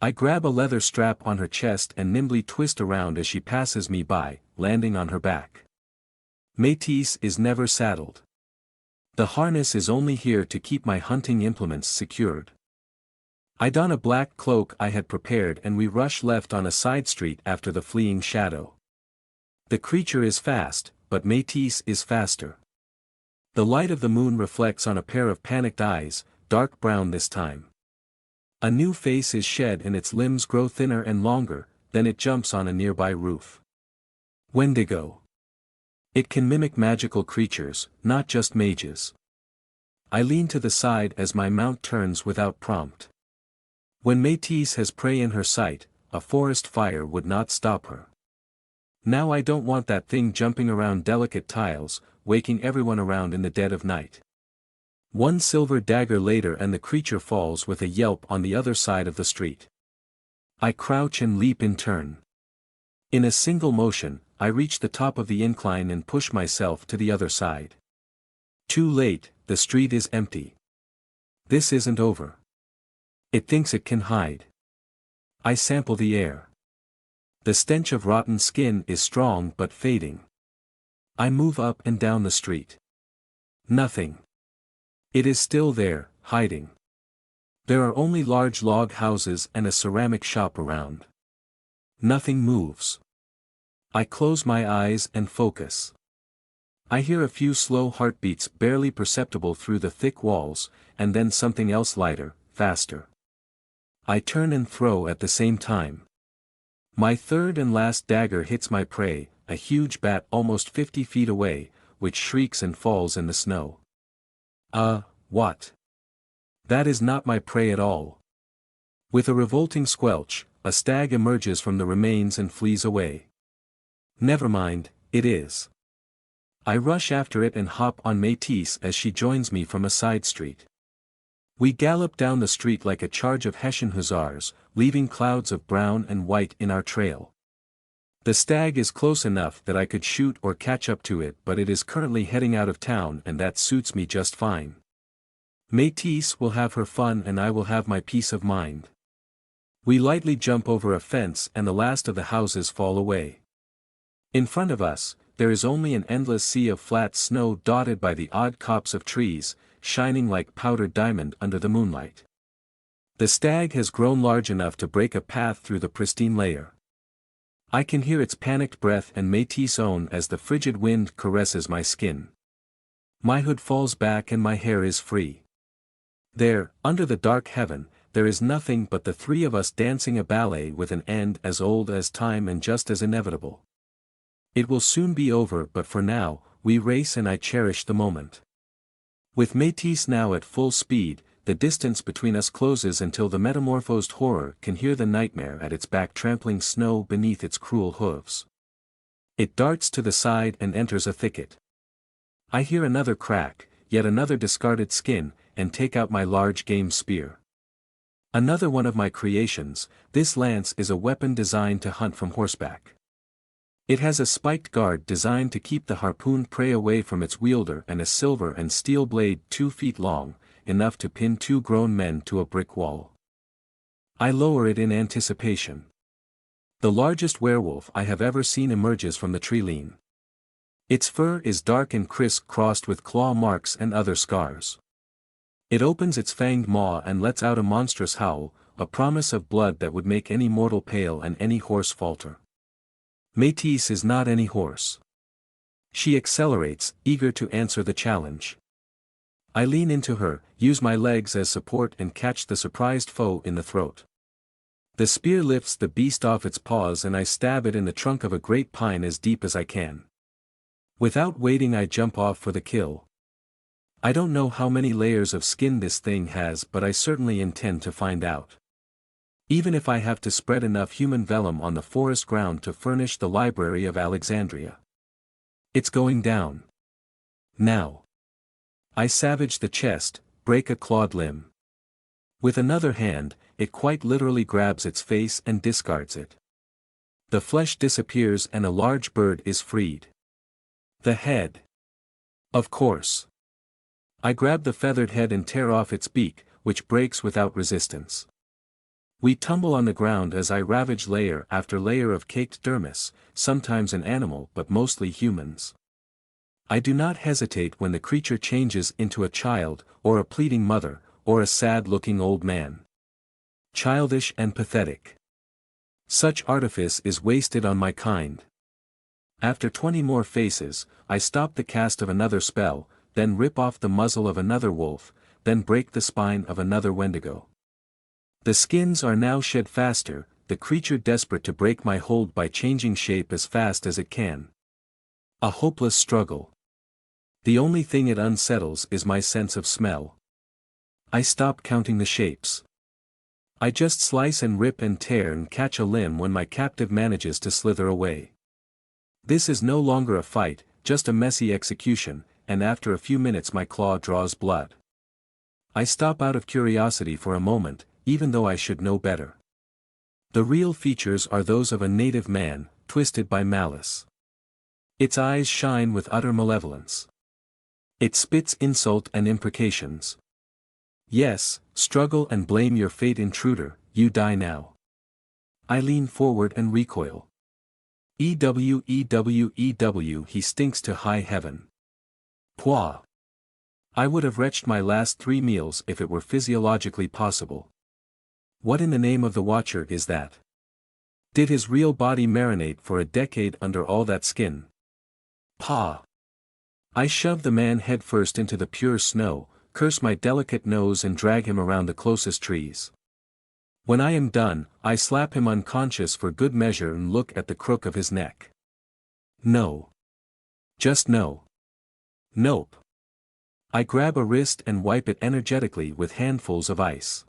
I grab a leather strap on her chest and nimbly twist around as she passes me by, landing on her back. Métis is never saddled. The harness is only here to keep my hunting implements secured. I don a black cloak I had prepared and we rush left on a side street after the fleeing shadow. The creature is fast, but Métis is faster. The light of the moon reflects on a pair of panicked eyes, dark brown this time. A new face is shed and its limbs grow thinner and longer, then it jumps on a nearby roof. Wendigo. It can mimic magical creatures, not just mages. I lean to the side as my mount turns without prompt. When Métis has prey in her sight, a forest fire would not stop her. Now I don't want that thing jumping around delicate tiles, waking everyone around in the dead of night. One silver dagger later and the creature falls with a yelp on the other side of the street. I crouch and leap in turn. In a single motion, I reach the top of the incline and push myself to the other side. Too late, the street is empty. This isn't over. It thinks it can hide. I sample the air. The stench of rotten skin is strong but fading. I move up and down the street. Nothing. It is still there, hiding. There are only large log houses and a ceramic shop around. Nothing moves. I close my eyes and focus. I hear a few slow heartbeats barely perceptible through the thick walls, and then something else lighter, faster. I turn and throw at the same time. My third and last dagger hits my prey, a huge bat almost 50 feet away, which shrieks and falls in the snow. What? That is not my prey at all. With a revolting squelch, a stag emerges from the remains and flees away. Never mind, it is. I rush after it and hop on Métis as she joins me from a side street. We gallop down the street like a charge of Hessian hussars, leaving clouds of brown and white in our trail. The stag is close enough that I could shoot or catch up to it, but it is currently heading out of town and that suits me just fine. Métis will have her fun and I will have my peace of mind. We lightly jump over a fence and the last of the houses fall away. In front of us, there is only an endless sea of flat snow dotted by the odd copse of trees, shining like powdered diamond under the moonlight. The stag has grown large enough to break a path through the pristine layer. I can hear its panicked breath and Métis' own as the frigid wind caresses my skin. My hood falls back and my hair is free. There, under the dark heaven, there is nothing but the three of us dancing a ballet with an end as old as time and just as inevitable. It will soon be over, but for now, we race and I cherish the moment. With Métis now at full speed, the distance between us closes until the metamorphosed horror can hear the nightmare at its back trampling snow beneath its cruel hooves. It darts to the side and enters a thicket. I hear another crack, yet another discarded skin, and take out my large game spear. Another one of my creations, this lance is a weapon designed to hunt from horseback. It has a spiked guard designed to keep the harpooned prey away from its wielder and a silver and steel blade 2 feet long, enough to pin 2 grown men to a brick wall. I lower it in anticipation. The largest werewolf I have ever seen emerges from the treeline. Its fur is dark and criss-crossed with claw marks and other scars. It opens its fanged maw and lets out a monstrous howl, a promise of blood that would make any mortal pale and any horse falter. Métis is not any horse. She accelerates, eager to answer the challenge. I lean into her, use my legs as support and catch the surprised foe in the throat. The spear lifts the beast off its paws and I stab it in the trunk of a great pine as deep as I can. Without waiting I jump off for the kill. I don't know how many layers of skin this thing has, but I certainly intend to find out. Even if I have to spread enough human vellum on the forest ground to furnish the Library of Alexandria. It's going down. Now. I savage the chest, break a clawed limb. With another hand, it quite literally grabs its face and discards it. The flesh disappears and a large bird is freed. The head. Of course. I grab the feathered head and tear off its beak, which breaks without resistance. We tumble on the ground as I ravage layer after layer of caked dermis, sometimes an animal but mostly humans. I do not hesitate when the creature changes into a child, or a pleading mother, or a sad-looking old man. Childish and pathetic. Such artifice is wasted on my kind. After 20 more faces, I stop the cast of another spell, then rip off the muzzle of another wolf, then break the spine of another wendigo. The skins are now shed faster, the creature desperate to break my hold by changing shape as fast as it can. A hopeless struggle. The only thing it unsettles is my sense of smell. I stop counting the shapes. I just slice and rip and tear and catch a limb when my captive manages to slither away. This is no longer a fight, just a messy execution, and after a few minutes my claw draws blood. I stop out of curiosity for a moment, even though I should know better. The real features are those of a native man, twisted by malice. Its eyes shine with utter malevolence. It spits insult and imprecations. Yes, struggle and blame your fate, intruder, you die now. I lean forward and recoil. EW, he stinks to high heaven. Pouah! I would have retched my last 3 meals if it were physiologically possible. What in the name of the Watcher is that? Did his real body marinate for a decade under all that skin? Pah! I shove the man headfirst into the pure snow, curse my delicate nose and drag him around the closest trees. When I am done, I slap him unconscious for good measure and look at the crook of his neck. No. Just no. Nope. I grab a wrist and wipe it energetically with handfuls of ice.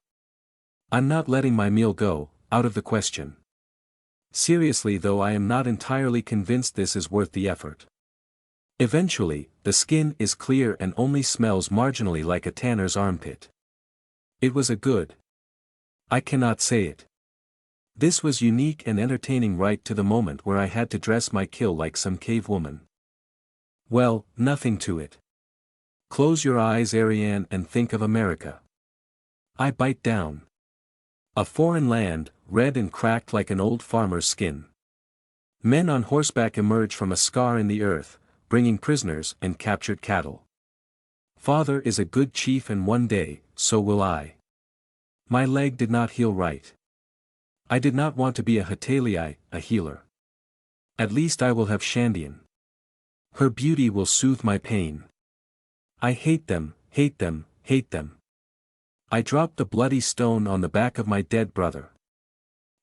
I'm not letting my meal go, out of the question. Seriously though, I am not entirely convinced this is worth the effort. Eventually, the skin is clear and only smells marginally like a tanner's armpit. It was a good. I cannot say it. This was unique and entertaining right to the moment where I had to dress my kill like some cave woman. Well, nothing to it. Close your eyes, Ariane, and think of America. I bite down. A foreign land, red and cracked like an old farmer's skin. Men on horseback emerge from a scar in the earth, bringing prisoners and captured cattle. Father is a good chief, and one day, so will I. My leg did not heal right. I did not want to be a Hatelii, a healer. At least I will have Shandian. Her beauty will soothe my pain. I hate them, hate them, hate them. I dropped the bloody stone on the back of my dead brother.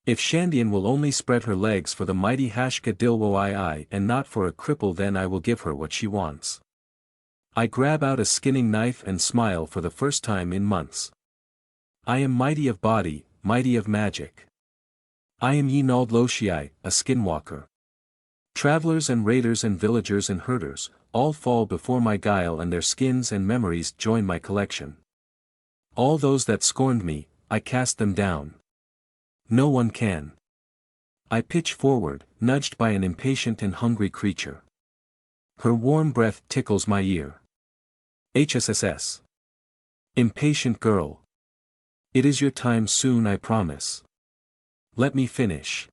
If Shandian will only spread her legs for the mighty Hashka Dilwoi and not for a cripple, then I will give her what she wants. I grab out a skinning knife and smile for the first time in months. I am mighty of body, mighty of magic. I am Ynald Loshii, a skinwalker. Travelers and raiders and villagers and herders, all fall before my guile, and their skins and memories join my collection. All those that scorned me, I cast them down. No one can. I pitch forward, nudged by an impatient and hungry creature. Her warm breath tickles my ear. HSSS. Impatient girl. It is your time soon, I promise. Let me finish.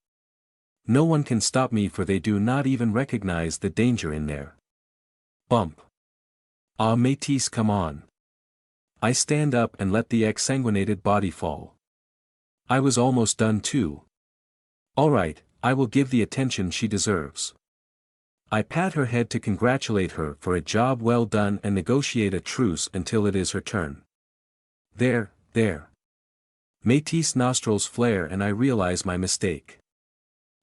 No one can stop me, for they do not even recognize the danger in there. Bump. Ah, Métis, come on. I stand up and let the exsanguinated body fall. I was almost done too. All right, I will give the attention she deserves. I pat her head to congratulate her for a job well done and negotiate a truce until it is her turn. There, there. Métis' nostrils flare and I realize my mistake.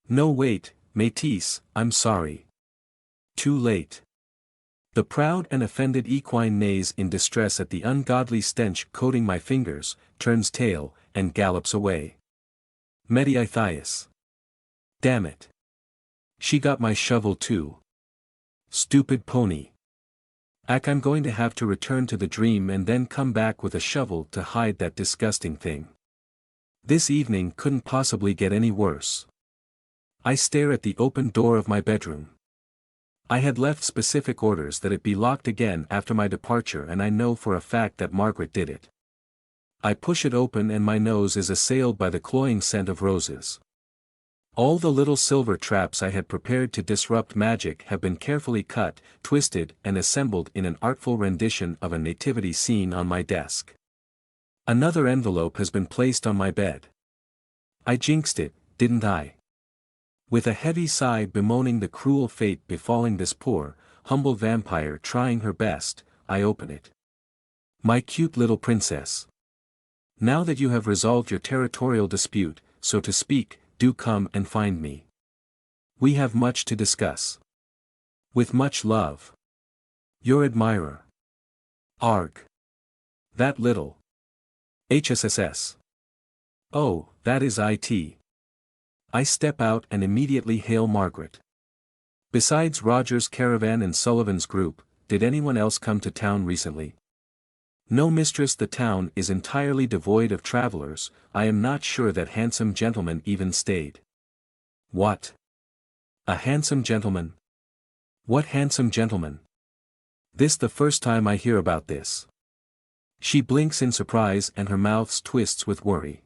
No, wait, Métis, I'm sorry. Too late. The proud and offended equine neighs in distress at the ungodly stench coating my fingers, turns tail, and gallops away. Mediathias. Damn it. She got my shovel too. Stupid pony. I'm going to have to return to the dream and then come back with a shovel to hide that disgusting thing. This evening couldn't possibly get any worse. I stare at the open door of my bedroom. I had left specific orders that it be locked again after my departure, and I know for a fact that Margaret did it. I push it open and my nose is assailed by the cloying scent of roses. All the little silver traps I had prepared to disrupt magic have been carefully cut, twisted, and assembled in an artful rendition of a nativity scene on my desk. Another envelope has been placed on my bed. I jinxed it, didn't I? With a heavy sigh bemoaning the cruel fate befalling this poor, humble vampire trying her best, I open it. My cute little princess. Now that you have resolved your territorial dispute, so to speak, do come and find me. We have much to discuss. With much love. Your admirer. Arg. That little. HSSS. Oh, that is it. I step out and immediately hail Margaret. Besides Roger's caravan and Sullivan's group, did anyone else come to town recently? No, mistress, the town is entirely devoid of travelers. I am not sure that handsome gentleman even stayed. What? A handsome gentleman? What handsome gentleman? This the first time I hear about this. She blinks in surprise and her mouth twists with worry.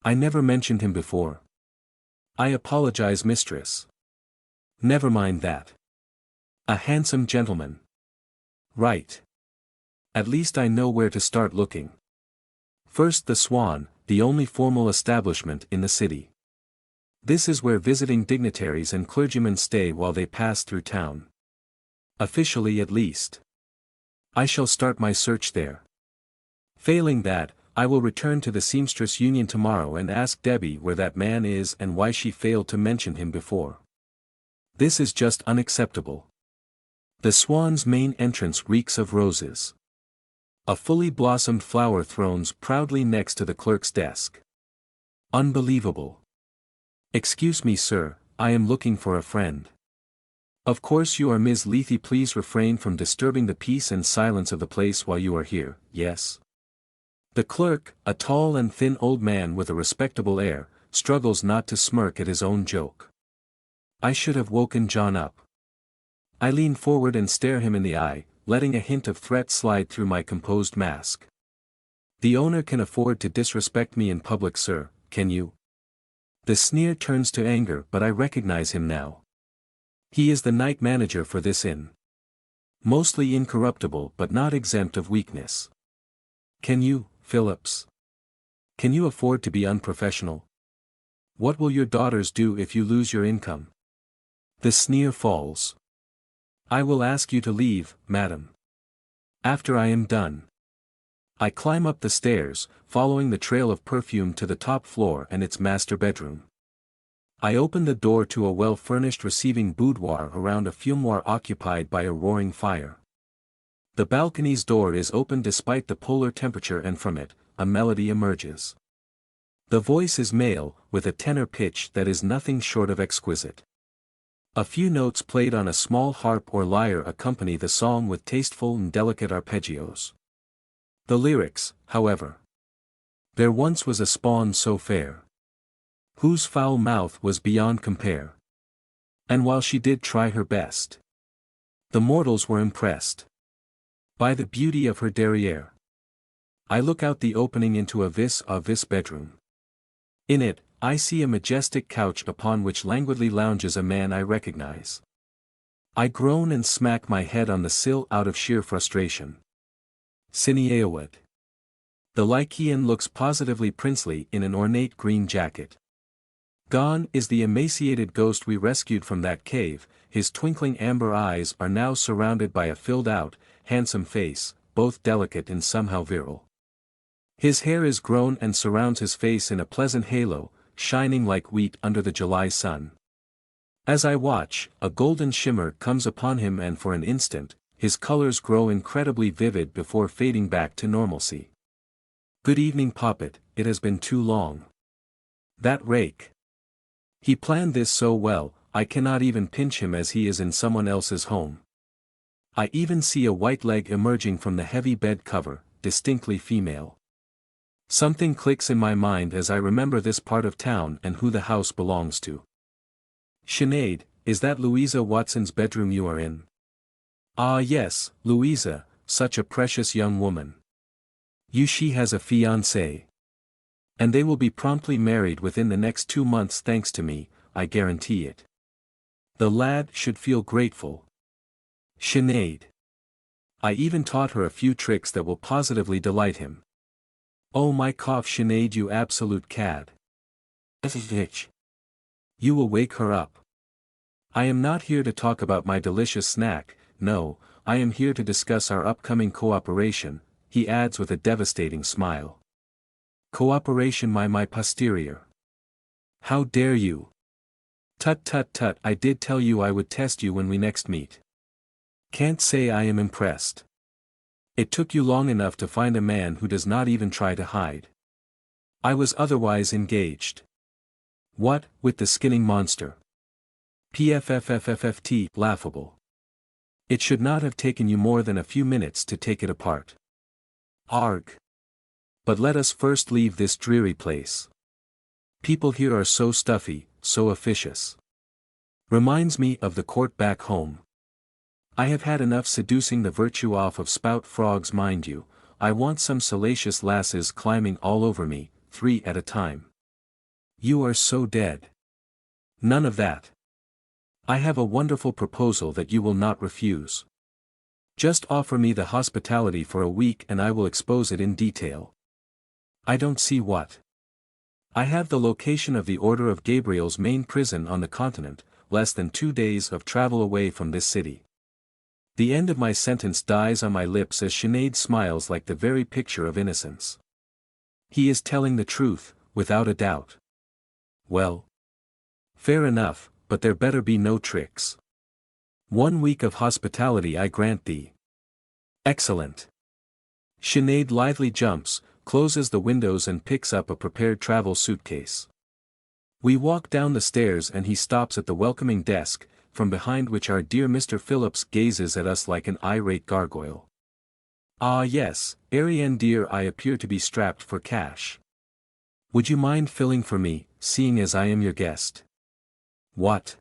I never mentioned him before. I apologize, mistress. Never mind that. A handsome gentleman. Right. At least I know where to start looking. First, the Swan, the only formal establishment in the city. This is where visiting dignitaries and clergymen stay while they pass through town. Officially at least. I shall start my search there. Failing that, I will return to the Seamstress Union tomorrow and ask Debbie where that man is and why she failed to mention him before. This is just unacceptable. The Swan's main entrance reeks of roses. A fully blossomed flower thrones proudly next to the clerk's desk. Unbelievable. Excuse me, sir, I am looking for a friend. Of course you are Ms. Lethe. Please refrain from disturbing the peace and silence of the place while you are here, yes? The clerk, a tall and thin old man with a respectable air, struggles not to smirk at his own joke. I should have woken John up. I lean forward and stare him in the eye, letting a hint of threat slide through my composed mask. The owner can afford to disrespect me in public, sir, can you? The sneer turns to anger, but I recognize him now. He is the night manager for this inn. Mostly incorruptible but not exempt of weakness. Can you, Phillips? Can you afford to be unprofessional? What will your daughters do if you lose your income? The sneer falls. I will ask you to leave, madam. After I am done. I climb up the stairs, following the trail of perfume to the top floor and its master bedroom. I open the door to a well-furnished receiving boudoir around a fumoir occupied by a roaring fire. The balcony's door is open despite the polar temperature, and from it, a melody emerges. The voice is male, with a tenor pitch that is nothing short of exquisite. A few notes played on a small harp or lyre accompany the song with tasteful and delicate arpeggios. The lyrics, however. There once was a spawn so fair, whose foul mouth was beyond compare. And while she did try her best, the mortals were impressed by the beauty of her derriere. I look out the opening into a vis bedroom. In it, I see a majestic couch upon which languidly lounges a man I recognize. I groan and smack my head on the sill out of sheer frustration. Sineaowit. The Lycian looks positively princely in an ornate green jacket. Gone is the emaciated ghost we rescued from that cave. His twinkling amber eyes are now surrounded by a filled-out, handsome face, both delicate and somehow virile. His hair is grown and surrounds his face in a pleasant halo, shining like wheat under the July sun. As I watch, a golden shimmer comes upon him, and for an instant, his colors grow incredibly vivid before fading back to normalcy. Good evening, Poppet, it has been too long. That rake. He planned this so well, I cannot even pinch him as he is in someone else's home. I even see a white leg emerging from the heavy bed cover, distinctly female. Something clicks in my mind as I remember this part of town and who the house belongs to. Sinead, is that Louisa Watson's bedroom you are in? Ah yes, Louisa, such a precious young woman. She has a fiancé. And they will be promptly married within the next 2 months thanks to me, I guarantee it. The lad should feel grateful. Sinead. I even taught her a few tricks that will positively delight him. Oh my cough Sinead you absolute cad. You will wake her up. I am not here to talk about my delicious snack, no, I am here to discuss our upcoming cooperation, he adds with a devastating smile. Cooperation my posterior. How dare you? Tut tut tut I did tell you I would test you when we next meet. Can't say I am impressed. It took you long enough to find a man who does not even try to hide. I was otherwise engaged. What, with the skinning monster? PFFFFFT laughable. It should not have taken you more than a few minutes to take it apart. Arg. But let us first leave this dreary place. People here are so stuffy, so officious. Reminds me of the court back home. I have had enough seducing the virtue off of spout frogs mind you, I want some salacious lasses climbing all over me, 3 at a time. You are so dead. None of that. I have a wonderful proposal that you will not refuse. Just offer me the hospitality for a week and I will expose it in detail. I don't see what. I have the location of the Order of Gabriel's main prison on the continent, less than 2 days of travel away from this city. The end of my sentence dies on my lips as Sinead smiles like the very picture of innocence. He is telling the truth, without a doubt. Well. Fair enough, but there better be no tricks. 1 week of hospitality I grant thee. Excellent. Sinead lively jumps, closes the windows and picks up a prepared travel suitcase. We walk down the stairs and he stops at the welcoming desk, from behind which our dear Mr. Phillips gazes at us like an irate gargoyle. Ah yes, Ariane dear I appear to be strapped for cash. Would you mind filling for me, seeing as I am your guest? What?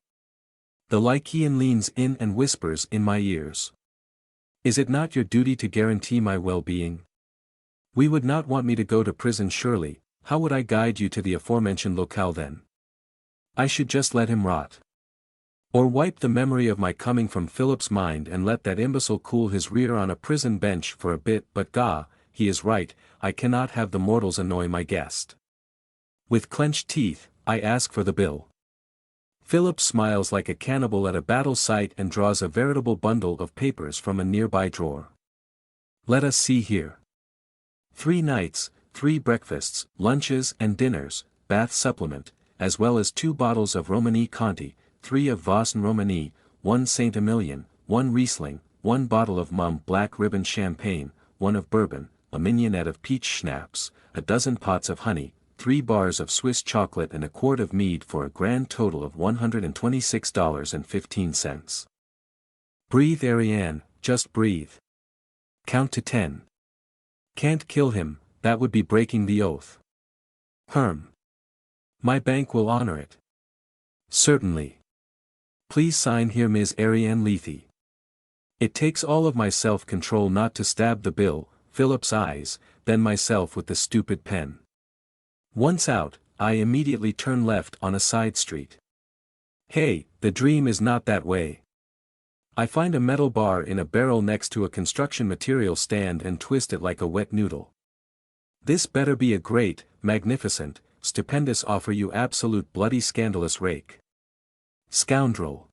The Lycian leans in and whispers in my ears. Is it not your duty to guarantee my well-being? We would not want me to go to prison surely, how would I guide you to the aforementioned locale then? I should just let him rot. Or wipe the memory of my coming from Philip's mind and let that imbecile cool his rear on a prison bench for a bit but gah, he is right, I cannot have the mortals annoy my guest. With clenched teeth, I ask for the bill. Philip smiles like a cannibal at a battle site and draws a veritable bundle of papers from a nearby drawer. Let us see here. 3 nights, 3 breakfasts, lunches and dinners, bath supplement, as well as 2 bottles of Romani Conti, 3 of Voss and Romani, 1 Saint Emilion, 1 Riesling, 1 bottle of Mumm Black Ribbon Champagne, 1 of Bourbon, a mignonette of peach schnapps, a dozen pots of honey, 3 bars of Swiss chocolate and a quart of mead for a grand total of $126.15. Breathe Ariane, just breathe. Count to 10. Can't kill him, that would be breaking the oath. My bank will honor it. Certainly. Please sign here Ms. Ariane Lethe. It takes all of my self-control not to stab the bill, Philip's eyes, then myself with the stupid pen. Once out, I immediately turn left on a side street. Hey, the dream is not that way. I find a metal bar in a barrel next to a construction material stand and twist it like a wet noodle. This better be a great, magnificent, stupendous offer you absolute bloody scandalous rake. Scoundrel.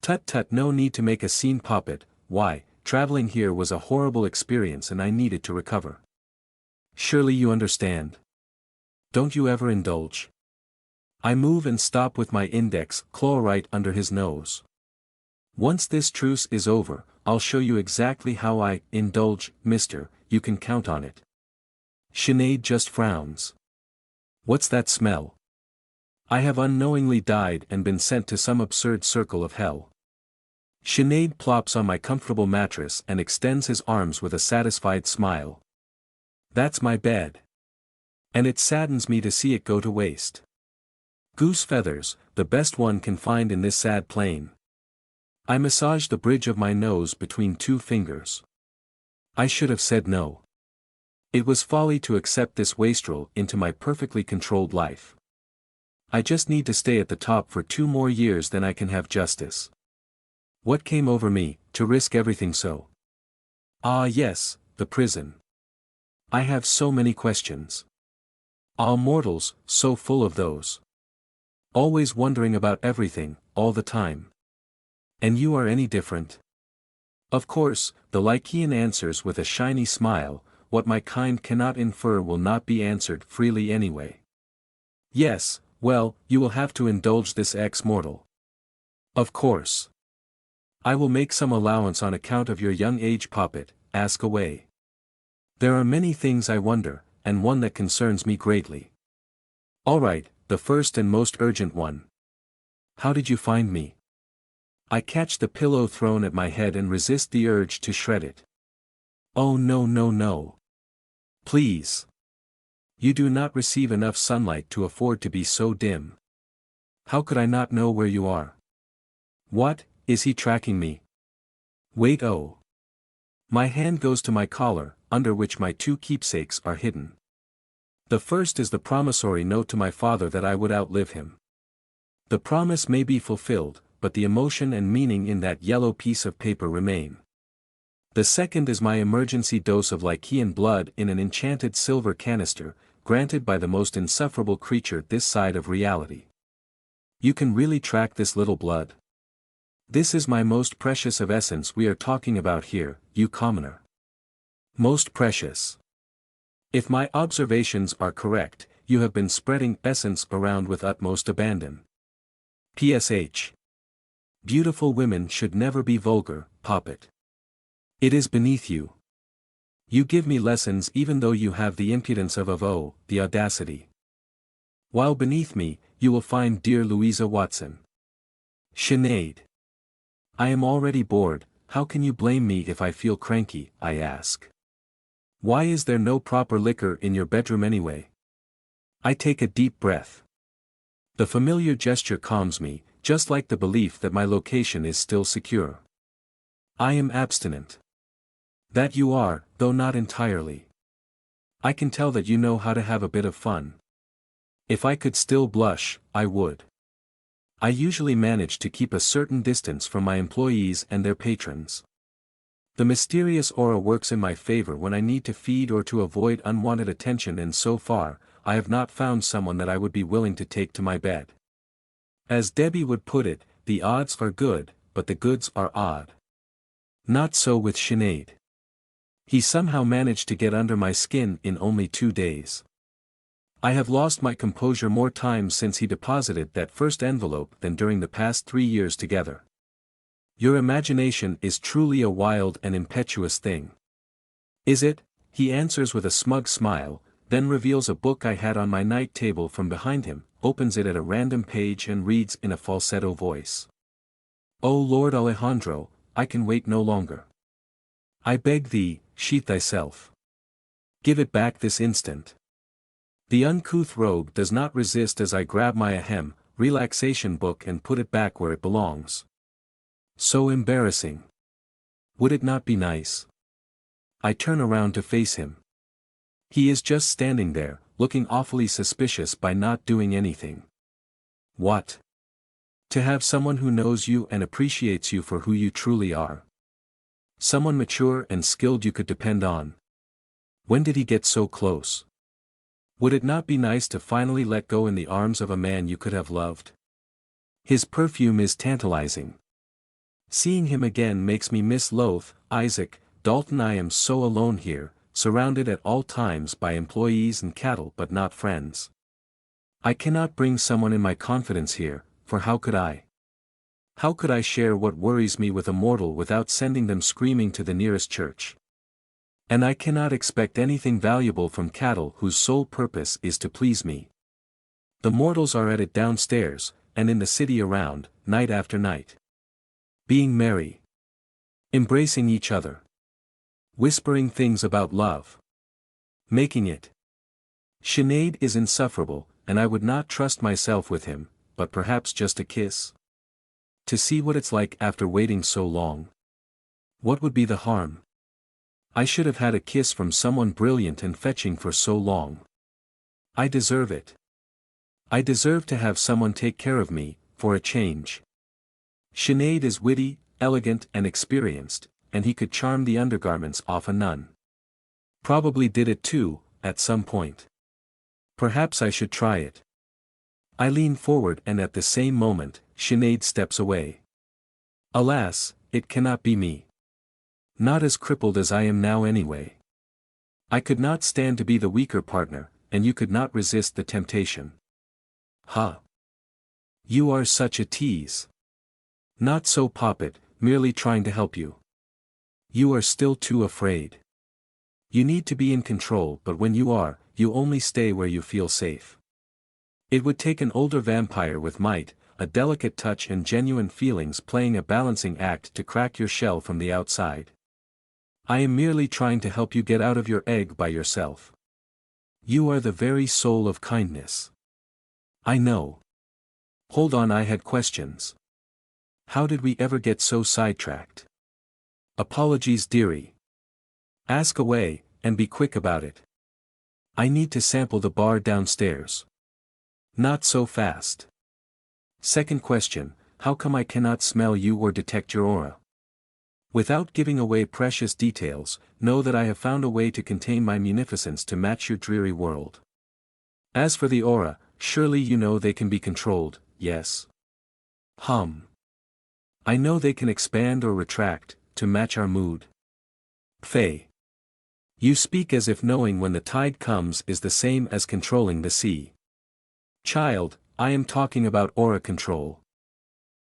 Tut tut no need to make a scene puppet, why, traveling here was a horrible experience and I needed to recover. Surely you understand. Don't you ever indulge. I move and stop with my index claw right under his nose. Once this truce is over, I'll show you exactly how I indulge, mister, you can count on it. Sinead just frowns. What's that smell? I have unknowingly died and been sent to some absurd circle of hell. Sinead plops on my comfortable mattress and extends his arms with a satisfied smile. That's my bed. And it saddens me to see it go to waste. Goose feathers, the best one can find in this sad plain. I massage the bridge of my nose between two fingers. I should have said no. It was folly to accept this wastrel into my perfectly controlled life. I just need to stay at the top for 2 more years, then I can have justice. What came over me, to risk everything so? Ah yes, the prison. I have so many questions. All mortals, so full of those. Always wondering about everything, all the time. And you are any different? Of course, the Lycian answers with a shiny smile, what my kind cannot infer will not be answered freely anyway. Yes, well, you will have to indulge this ex-mortal. Of course. I will make some allowance on account of your young age, Poppet, ask away. There are many things I wonder, and one that concerns me greatly. All right, the first and most urgent one. How did you find me? I catch the pillow thrown at my head and resist the urge to shred it. Oh no no no. Please. You do not receive enough sunlight to afford to be so dim. How could I not know where you are? What, is he tracking me? Wait, oh. My hand goes to my collar, under which my 2 keepsakes are hidden. The first is the promissory note to my father that I would outlive him. The promise may be fulfilled, but the emotion and meaning in that yellow piece of paper remain. The second is my emergency dose of Lycian blood in an enchanted silver canister, granted by the most insufferable creature this side of reality. You can really track this little blood? This is my most precious of essence we are talking about here, you commoner. Most precious. If my observations are correct, you have been spreading essence around with utmost abandon. PSH. Beautiful women should never be vulgar, Poppet. It is beneath you. You give me lessons even though you have the impudence of the audacity. While beneath me, you will find dear Louisa Watson. Sinead. I am already bored, how can you blame me if I feel cranky, I ask. Why is there no proper liquor in your bedroom anyway? I take a deep breath. The familiar gesture calms me, just like the belief that my location is still secure. I am abstinent. That you are, though not entirely. I can tell that you know how to have a bit of fun. If I could still blush, I would. I usually manage to keep a certain distance from my employees and their patrons. The mysterious aura works in my favor when I need to feed or to avoid unwanted attention, and so far, I have not found someone that I would be willing to take to my bed. As Debbie would put it, the odds are good, but the goods are odd. Not so with Sinead. He somehow managed to get under my skin in only 2 days. I have lost my composure more times since he deposited that first envelope than during the past 3 years together. Your imagination is truly a wild and impetuous thing. Is it? He answers with a smug smile, then reveals a book I had on my night table from behind him, opens it at a random page and reads in a falsetto voice. O Lord Alejandro, I can wait no longer. I beg thee, sheath thyself. Give it back this instant. The uncouth rogue does not resist as I grab my ahem, relaxation book and put it back where it belongs. So embarrassing. Would it not be nice? I turn around to face him. He is just standing there, looking awfully suspicious by not doing anything. What? To have someone who knows you and appreciates you for who you truly are. Someone mature and skilled you could depend on. When did he get so close? Would it not be nice to finally let go in the arms of a man you could have loved? His perfume is tantalizing. Seeing him again makes me miss Loth, Isaac, Dalton. I am so alone here, surrounded at all times by employees and cattle but not friends. I cannot bring someone in my confidence here, for how could I? How could I share what worries me with a mortal without sending them screaming to the nearest church? And I cannot expect anything valuable from cattle whose sole purpose is to please me. The mortals are at it downstairs, and in the city around, night after night. Being merry. Embracing each other. Whispering things about love. Making it. Sinead is insufferable, and I would not trust myself with him, but perhaps just a kiss? To see what it's like after waiting so long. What would be the harm? I should have had a kiss from someone brilliant and fetching for so long. I deserve it. I deserve to have someone take care of me, for a change. Sinead is witty, elegant and experienced, and he could charm the undergarments off a nun. Probably did it too, at some point. Perhaps I should try it. I lean forward and at the same moment, Sinead steps away. Alas, it cannot be me. Not as crippled as I am now anyway. I could not stand to be the weaker partner, and you could not resist the temptation. Huh. You are such a tease. Not so, Poppet, merely trying to help you. You are still too afraid. You need to be in control, but when you are, you only stay where you feel safe. It would take an older vampire with might, a delicate touch and genuine feelings playing a balancing act to crack your shell from the outside. I am merely trying to help you get out of your egg by yourself. You are the very soul of kindness. I know. Hold on, I had questions. How did we ever get so sidetracked? Apologies, dearie. Ask away, and be quick about it. I need to sample the bar downstairs. Not so fast. Second question, how come I cannot smell you or detect your aura? Without giving away precious details, know that I have found a way to contain my munificence to match your dreary world. As for the aura, surely you know they can be controlled, yes? I know they can expand or retract, to match our mood. Faye. You speak as if knowing when the tide comes is the same as controlling the sea. Child, I am talking about aura control.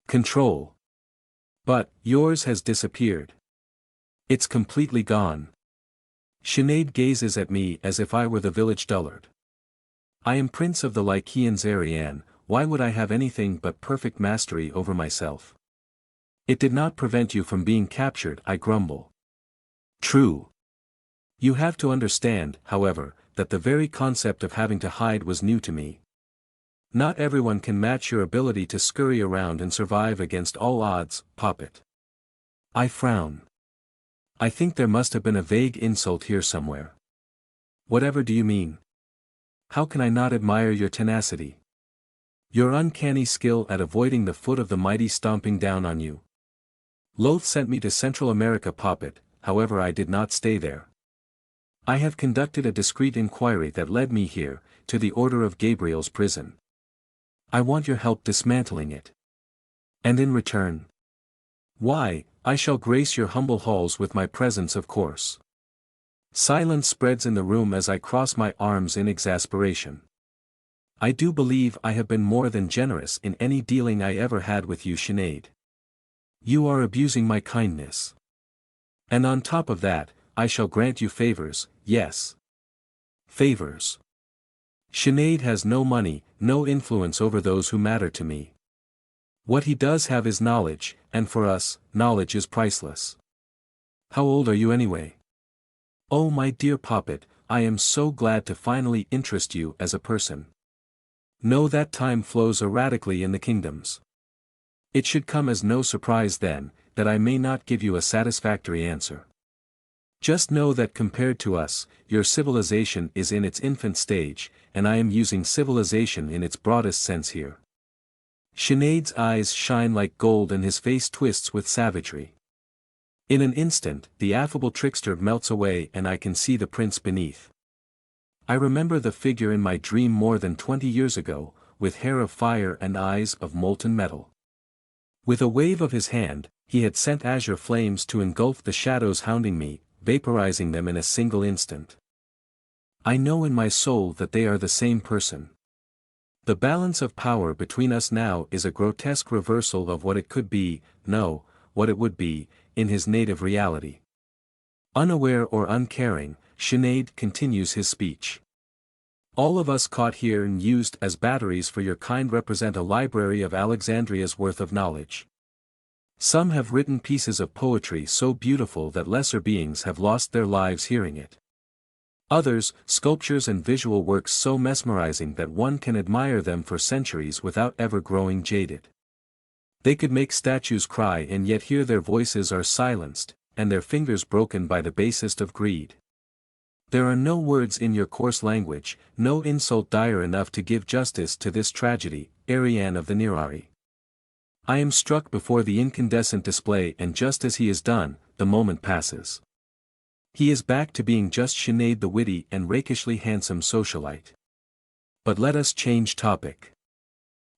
Control. But, yours has disappeared. It's completely gone. Sinead gazes at me as if I were the village dullard. I am prince of the Lycaeans, Ariane, why would I have anything but perfect mastery over myself? It did not prevent you from being captured, I grumble. True. You have to understand, however, that the very concept of having to hide was new to me. Not everyone can match your ability to scurry around and survive against all odds, Poppet. I frown. I think there must have been a vague insult here somewhere. Whatever do you mean? How can I not admire your tenacity? Your uncanny skill at avoiding the foot of the mighty stomping down on you. Loth sent me to Central America, Poppet, however I did not stay there. I have conducted a discreet inquiry that led me here, to the Order of Gabriel's prison. I want your help dismantling it. And in return? Why, I shall grace your humble halls with my presence, of course. Silence spreads in the room as I cross my arms in exasperation. I do believe I have been more than generous in any dealing I ever had with you, Sinead. You are abusing my kindness. And on top of that, I shall grant you favors, yes. Favors. Sinead has no money, no influence over those who matter to me. What he does have is knowledge, and for us, knowledge is priceless. How old are you anyway? Oh my dear Poppet, I am so glad to finally interest you as a person. Know that time flows erratically in the kingdoms. It should come as no surprise then, that I may not give you a satisfactory answer. Just know that compared to us, your civilization is in its infant stage, and I am using civilization in its broadest sense here. Sinead's eyes shine like gold and his face twists with savagery. In an instant, the affable trickster melts away and I can see the prince beneath. I remember the figure in my dream more than 20 years ago, with hair of fire and eyes of molten metal. With a wave of his hand, he had sent azure flames to engulf the shadows hounding me, vaporizing them in a single instant. I know in my soul that they are the same person. The balance of power between us now is a grotesque reversal of what it could be, no, what it would be, in his native reality. Unaware or uncaring, Sinead continues his speech. All of us caught here and used as batteries for your kind represent a library of Alexandria's worth of knowledge. Some have written pieces of poetry so beautiful that lesser beings have lost their lives hearing it. Others, sculptures and visual works so mesmerizing that one can admire them for centuries without ever growing jaded. They could make statues cry and yet hear their voices are silenced, and their fingers broken by the basest of greed. There are no words in your coarse language, no insult dire enough to give justice to this tragedy, Ariane of the Nerari. I am struck before the incandescent display, and just as he is done, the moment passes. He is back to being just Sinead the witty and rakishly handsome socialite. But let us change topic.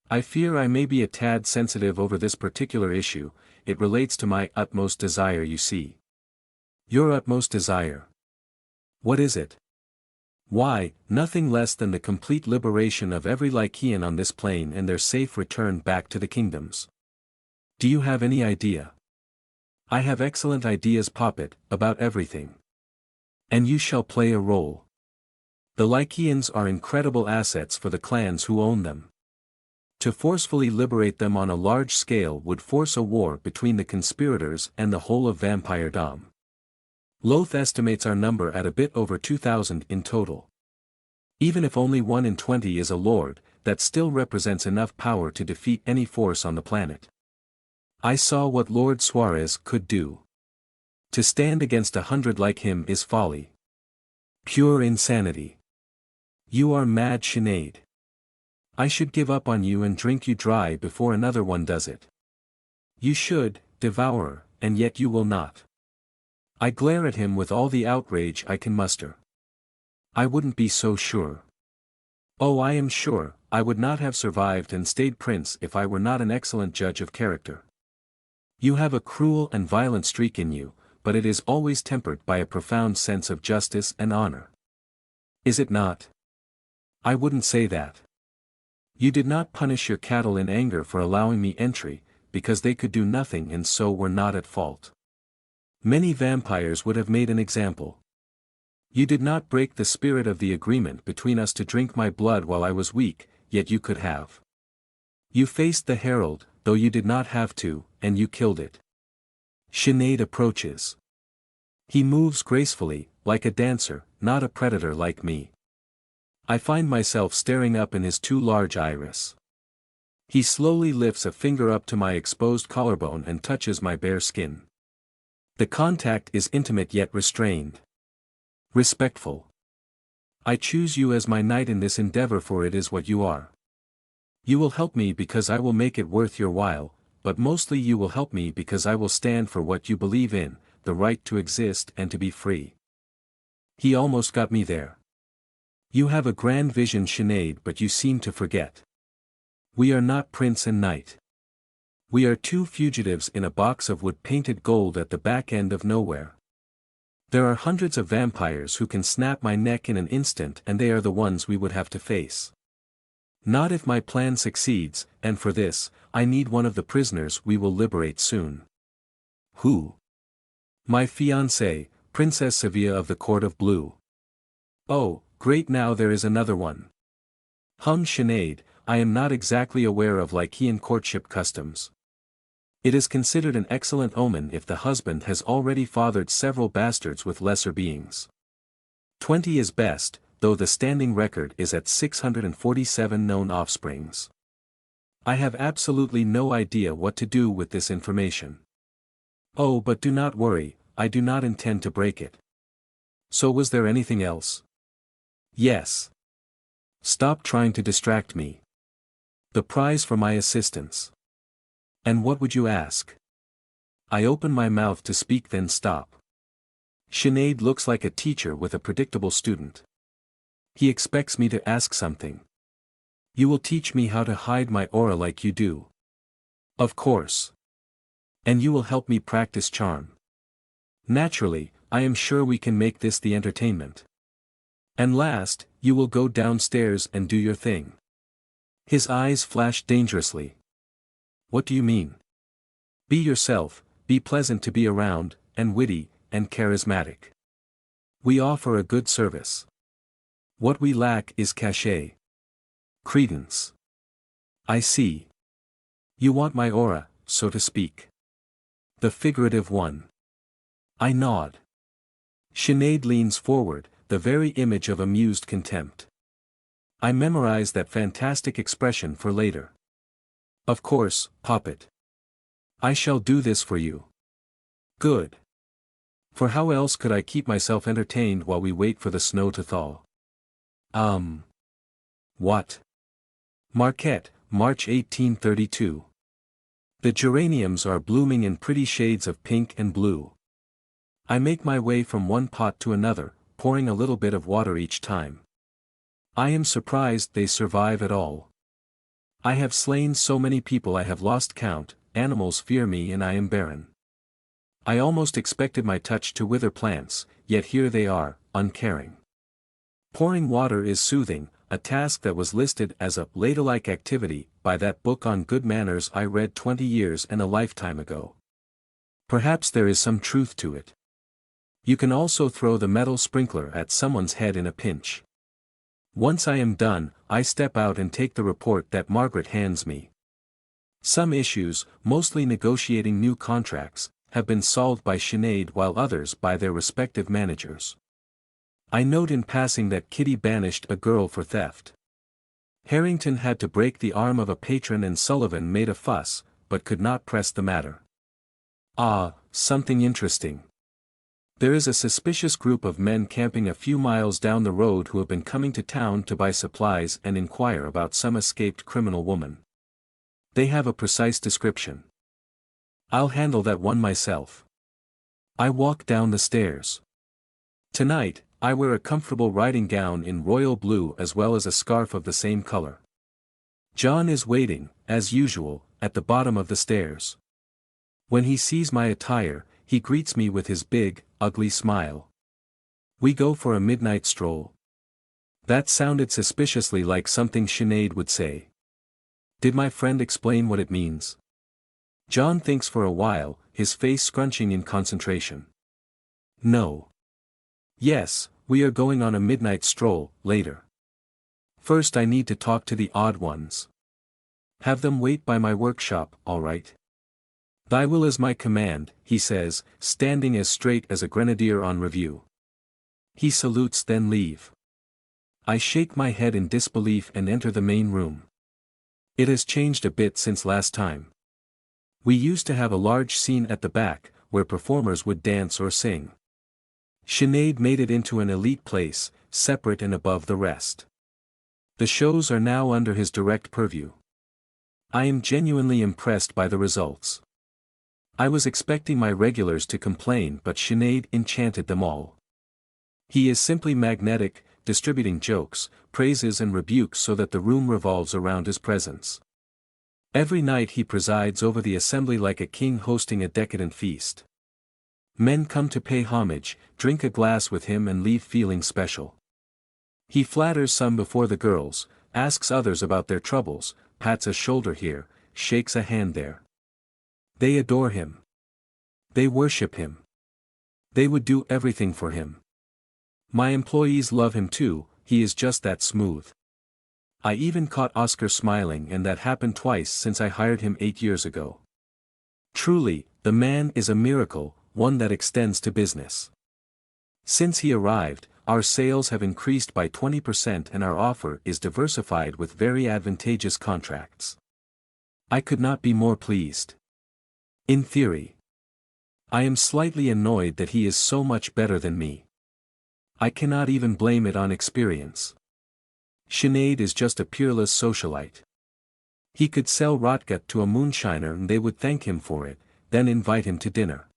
I fear I may be a tad sensitive over this particular issue. It relates to my utmost desire, you see. Your utmost desire. What is it? Why, nothing less than the complete liberation of every Lycian on this plane and their safe return back to the kingdoms. Do you have any idea? I have excellent ideas, Poppet, about everything. And you shall play a role. The Lycians are incredible assets for the clans who own them. To forcefully liberate them on a large scale would force a war between the conspirators and the whole of vampiredom. Loth estimates our number at a bit over 2,000 in total. Even if only 1 in 20 is a lord, that still represents enough power to defeat any force on the planet. I saw what Lord Suarez could do. To stand against 100 like him is folly. Pure insanity. You are mad, Sinead. I should give up on you and drink you dry before another one does it. You should, devourer, and yet you will not. I glare at him with all the outrage I can muster. I wouldn't be so sure. Oh, I am sure, I would not have survived and stayed prince if I were not an excellent judge of character. You have a cruel and violent streak in you, but it is always tempered by a profound sense of justice and honor. Is it not? I wouldn't say that. You did not punish your cattle in anger for allowing me entry, because they could do nothing and so were not at fault. Many vampires would have made an example. You did not break the spirit of the agreement between us to drink my blood while I was weak, yet you could have. You faced the herald, though you did not have to, and you killed it. Sinead approaches. He moves gracefully, like a dancer, not a predator like me. I find myself staring up in his too large iris. He slowly lifts a finger up to my exposed collarbone and touches my bare skin. The contact is intimate yet restrained. Respectful. I choose you as my knight in this endeavor, for it is what you are. You will help me because I will make it worth your while, but mostly you will help me because I will stand for what you believe in, the right to exist and to be free. He almost got me there. You have a grand vision, Sinead, but you seem to forget. We are not prince and knight. We are two fugitives in a box of wood-painted gold at the back end of nowhere. There are hundreds of vampires who can snap my neck in an instant, and they are the ones we would have to face. Not if my plan succeeds, and for this, I need one of the prisoners we will liberate soon. Who? My fiancée, Princess Sevilla of the Court of Blue. Oh, great, now there is another one. Sinead, I am not exactly aware of Lycian courtship customs. It is considered an excellent omen if the husband has already fathered several bastards with lesser beings. 20 is best, though the standing record is at 647 known offsprings. I have absolutely no idea what to do with this information. Oh, but do not worry, I do not intend to break it. So was there anything else? Yes. Stop trying to distract me. The prize for my assistance. And what would you ask? I open my mouth to speak, then stop. Sinead looks like a teacher with a predictable student. He expects me to ask something. You will teach me how to hide my aura like you do. Of course. And you will help me practice charm. Naturally, I am sure we can make this the entertainment. And last, you will go downstairs and do your thing. His eyes flash dangerously. What do you mean? Be yourself, be pleasant to be around, and witty, and charismatic. We offer a good service. What we lack is cachet. Credence. I see. You want my aura, so to speak. The figurative one. I nod. Sinead leans forward, the very image of amused contempt. I memorize that fantastic expression for later. Of course, puppet. I shall do this for you. Good. For how else could I keep myself entertained while we wait for the snow to thaw? What? Marquette, March 1832. The geraniums are blooming in pretty shades of pink and blue. I make my way from one pot to another, pouring a little bit of water each time. I am surprised they survive at all. I have slain so many people I have lost count, animals fear me and I am barren. I almost expected my touch to wither plants, yet here they are, uncaring. Pouring water is soothing, a task that was listed as a ladylike activity by that book on good manners I read 20 years and a lifetime ago. Perhaps there is some truth to it. You can also throw the metal sprinkler at someone's head in a pinch. Once I am done, I step out and take the report that Margaret hands me. Some issues, mostly negotiating new contracts, have been solved by Sinead while others by their respective managers. I note in passing that Kitty banished a girl for theft. Harrington had to break the arm of a patron and Sullivan made a fuss, but could not press the matter. Something interesting. There is a suspicious group of men camping a few miles down the road who have been coming to town to buy supplies and inquire about some escaped criminal woman. They have a precise description. I'll handle that one myself. I walk down the stairs. Tonight, I wear a comfortable riding gown in royal blue as well as a scarf of the same color. John is waiting, as usual, at the bottom of the stairs. When he sees my attire, he greets me with his big, ugly smile. We go for a midnight stroll. That sounded suspiciously like something Sinead would say. Did my friend explain what it means? John thinks for a while, his face scrunching in concentration. No. Yes, we are going on a midnight stroll, later. First I need to talk to the odd ones. Have them wait by my workshop, all right? Thy will is my command, he says, standing as straight as a grenadier on review. He salutes then leave. I shake my head in disbelief and enter the main room. It has changed a bit since last time. We used to have a large scene at the back, where performers would dance or sing. Sinead made it into an elite place, separate and above the rest. The shows are now under his direct purview. I am genuinely impressed by the results. I was expecting my regulars to complain but Sinead enchanted them all. He is simply magnetic, distributing jokes, praises and rebukes so that the room revolves around his presence. Every night he presides over the assembly like a king hosting a decadent feast. Men come to pay homage, drink a glass with him and leave feeling special. He flatters some before the girls, asks others about their troubles, pats a shoulder here, shakes a hand there. They adore him. They worship him. They would do everything for him. My employees love him too, he is just that smooth. I even caught Oscar smiling and that happened twice since I hired him 8 years ago. Truly, the man is a miracle, one that extends to business. Since he arrived, our sales have increased by 20% and our offer is diversified with very advantageous contracts. I could not be more pleased. In theory. I am slightly annoyed that he is so much better than me. I cannot even blame it on experience. Sinead is just a peerless socialite. He could sell rotgut to a moonshiner and they would thank him for it, then invite him to dinner.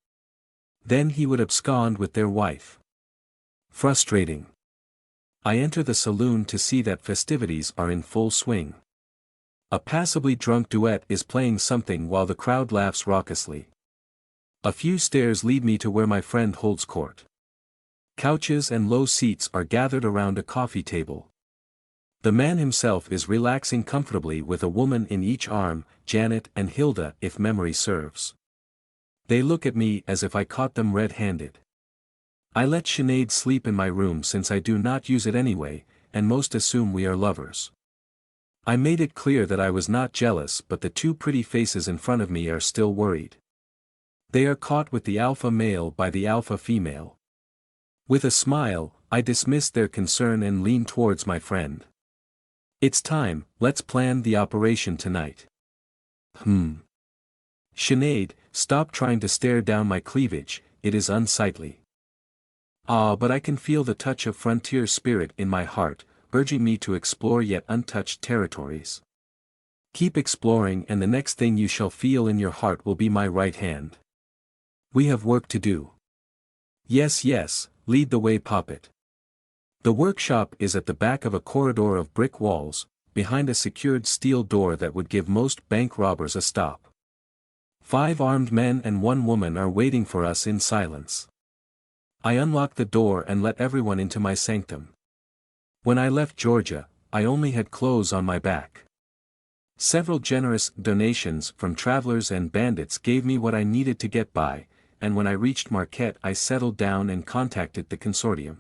Then he would abscond with their wife. Frustrating. I enter the saloon to see that festivities are in full swing. A passably drunk duet is playing something while the crowd laughs raucously. A few stairs lead me to where my friend holds court. Couches and low seats are gathered around a coffee table. The man himself is relaxing comfortably with a woman in each arm, Janet and Hilda if memory serves. They look at me as if I caught them red-handed. I let Sinead sleep in my room since I do not use it anyway, and most assume we are lovers. I made it clear that I was not jealous, but the two pretty faces in front of me are still worried. They are caught with the alpha male by the alpha female. With a smile, I dismissed their concern and leaned towards my friend. It's time, let's plan the operation tonight. Sinead, stop trying to stare down my cleavage, it is unsightly. Ah, but I can feel the touch of frontier spirit in my heart, urging me to explore yet untouched territories. Keep exploring and the next thing you shall feel in your heart will be my right hand. We have work to do. Yes, yes, lead the way, Poppet. The workshop is at the back of a corridor of brick walls, behind a secured steel door that would give most bank robbers a stop. 5 armed men and 1 woman are waiting for us in silence. I unlocked the door and let everyone into my sanctum. When I left Georgia, I only had clothes on my back. Several generous donations from travelers and bandits gave me what I needed to get by, and when I reached Marquette I settled down and contacted the consortium.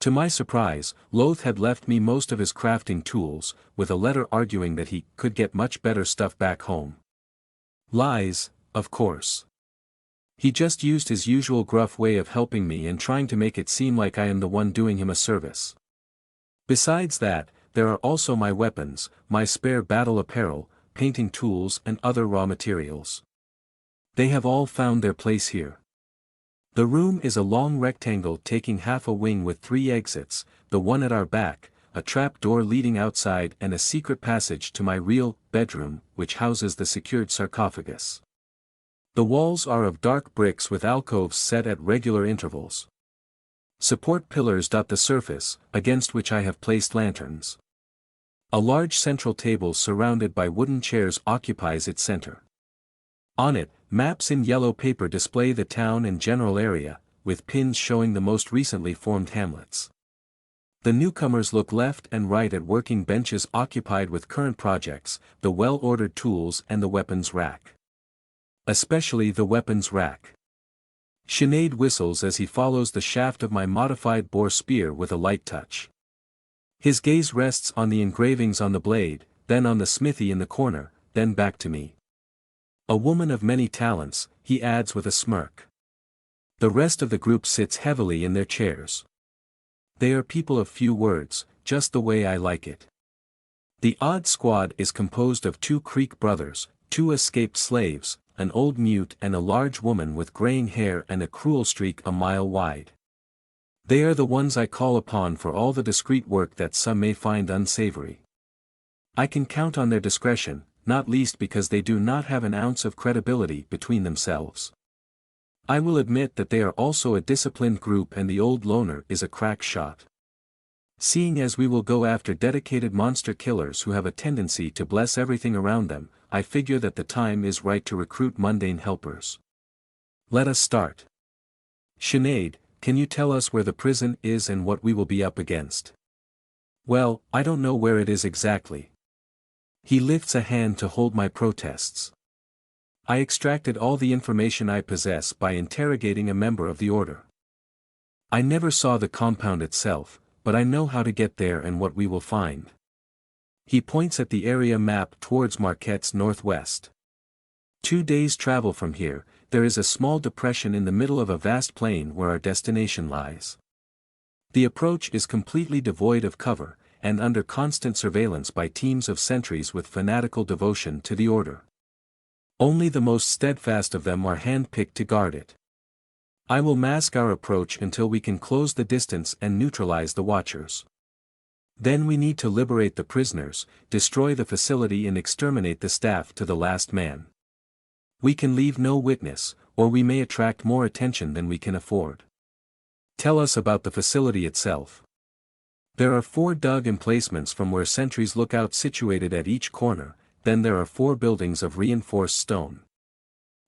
To my surprise, Loth had left me most of his crafting tools, with a letter arguing that he could get much better stuff back home. Lies, of course. He just used his usual gruff way of helping me and trying to make it seem like I am the one doing him a service. Besides that, there are also my weapons, my spare battle apparel, painting tools and other raw materials. They have all found their place here. The room is a long rectangle taking half a wing with 3 exits, the one at our back, a trap door leading outside and a secret passage to my real bedroom, which houses the secured sarcophagus. The walls are of dark bricks with alcoves set at regular intervals. Support pillars dot the surface, against which I have placed lanterns. A large central table surrounded by wooden chairs occupies its center. On it, maps in yellow paper display the town and general area, with pins showing the most recently formed hamlets. The newcomers look left and right at working benches occupied with current projects, the well-ordered tools and the weapons rack. Especially the weapons rack. Sinead whistles as he follows the shaft of my modified boar spear with a light touch. His gaze rests on the engravings on the blade, then on the smithy in the corner, then back to me. A woman of many talents, he adds with a smirk. The rest of the group sits heavily in their chairs. They are people of few words, just the way I like it. The odd squad is composed of 2 Creek brothers, 2 escaped slaves, an old mute and a large woman with graying hair and a cruel streak a mile wide. They are the ones I call upon for all the discreet work that some may find unsavory. I can count on their discretion, not least because they do not have an ounce of credibility between themselves. I will admit that they are also a disciplined group and the old loner is a crack shot. Seeing as we will go after dedicated monster killers who have a tendency to bless everything around them, I figure that the time is right to recruit mundane helpers. Let us start. Sinead, can you tell us where the prison is and what we will be up against? Well, I don't know where it is exactly. He lifts a hand to hold my protests. I extracted all the information I possess by interrogating a member of the order. I never saw the compound itself, but I know how to get there and what we will find. He points at the area map towards Marquette's northwest. 2 days' travel from here, there is a small depression in the middle of a vast plain where our destination lies. The approach is completely devoid of cover, and under constant surveillance by teams of sentries with fanatical devotion to the order. Only the most steadfast of them are hand-picked to guard it. I will mask our approach until we can close the distance and neutralize the watchers. Then we need to liberate the prisoners, destroy the facility and exterminate the staff to the last man. We can leave no witness, or we may attract more attention than we can afford. Tell us about the facility itself. There are 4 dug emplacements from where sentries look out situated at each corner, then there are 4 buildings of reinforced stone.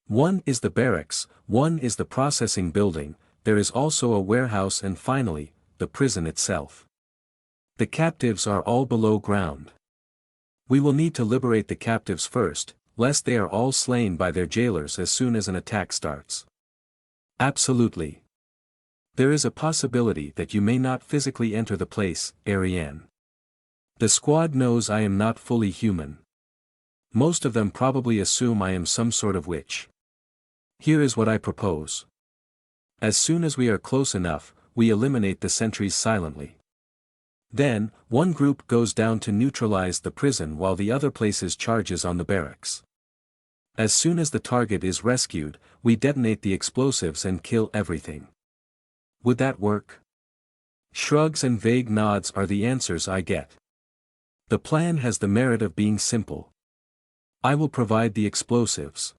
1 is the barracks, 1 is the processing building, there is also a warehouse and finally, the prison itself. The captives are all below ground. We will need to liberate the captives first, lest they are all slain by their jailers as soon as an attack starts. Absolutely. There is a possibility that you may not physically enter the place, Ariane. The squad knows I am not fully human. Most of them probably assume I am some sort of witch. Here is what I propose. As soon as we are close enough, we eliminate the sentries silently. Then, one group goes down to neutralize the prison while the other places charges on the barracks. As soon as the target is rescued, we detonate the explosives and kill everything. Would that work? Shrugs and vague nods are the answers I get. The plan has the merit of being simple. I will provide the explosives.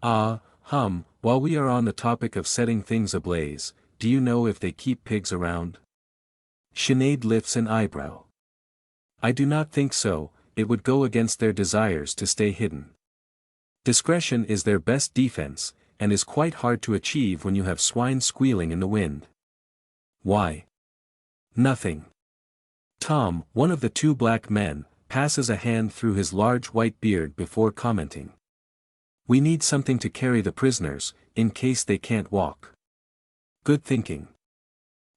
While we are on the topic of setting things ablaze, do you know if they keep pigs around? Sinead lifts an eyebrow. I do not think so, it would go against their desires to stay hidden. Discretion is their best defense, and is quite hard to achieve when you have swine squealing in the wind. Why? Nothing. Tom, one of the two black men, passes a hand through his large white beard before commenting. We need something to carry the prisoners, in case they can't walk. Good thinking.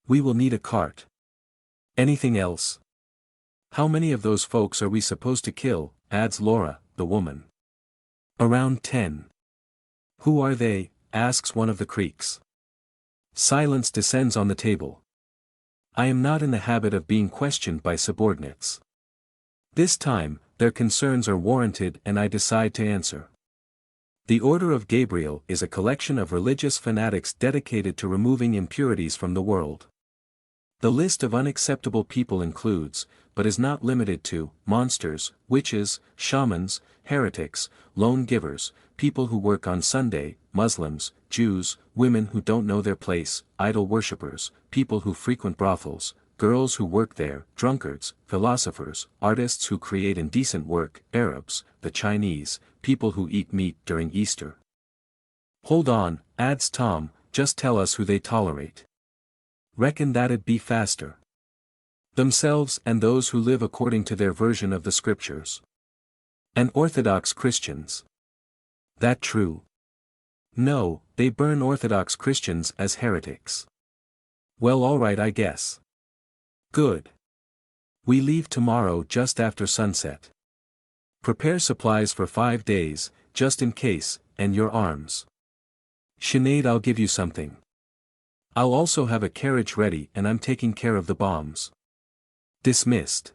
We will need a cart. Anything else? How many of those folks are we supposed to kill, adds Laura, the woman. Around 10. Who are they, asks one of the Creeks. Silence descends on the table. I am not in the habit of being questioned by subordinates. This time, their concerns are warranted and I decide to answer. The Order of Gabriel is a collection of religious fanatics dedicated to removing impurities from the world. The list of unacceptable people includes, but is not limited to, monsters, witches, shamans, heretics, lone givers, people who work on Sunday, Muslims, Jews, women who don't know their place, idol worshippers, people who frequent brothels, girls who work there, drunkards, philosophers, artists who create indecent work, Arabs, the Chinese, people who eat meat during Easter. Hold on, adds Tom, just tell us who they tolerate. Reckon that'd be faster. Themselves and those who live according to their version of the scriptures. And Orthodox Christians. That true? No, they burn Orthodox Christians as heretics. Well, alright, I guess. Good. We leave tomorrow just after sunset. Prepare supplies for 5 days, just in case, and your arms. Sinead, I'll give you something. I'll also have a carriage ready and I'm taking care of the bombs. Dismissed.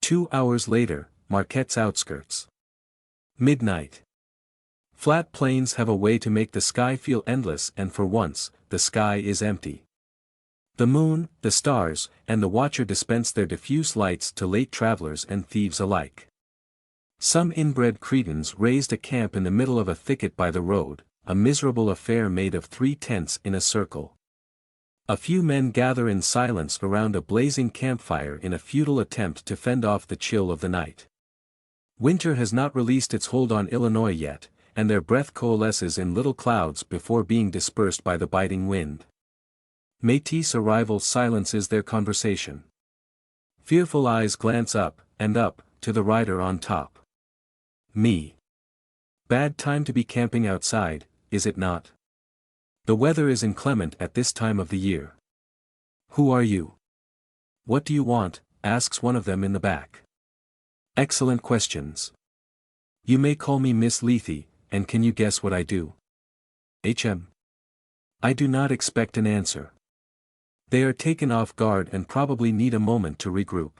2 hours later, Marquette's outskirts. Midnight. Flat plains have a way to make the sky feel endless, and for once, the sky is empty. The moon, the stars, and the Watcher dispense their diffuse lights to late travelers and thieves alike. Some inbred cretins raised a camp in the middle of a thicket by the road, a miserable affair made of 3 tents in a circle. A few men gather in silence around a blazing campfire in a futile attempt to fend off the chill of the night. Winter has not released its hold on Illinois yet, and their breath coalesces in little clouds before being dispersed by the biting wind. Métis arrival silences their conversation. Fearful eyes glance up, to the rider on top. Me. Bad time to be camping outside, is it not? The weather is inclement at this time of the year. Who are you? What do you want? Asks one of them in the back. Excellent questions. You may call me Miss Lethe, and can you guess what I do? I do not expect an answer. They are taken off guard and probably need a moment to regroup.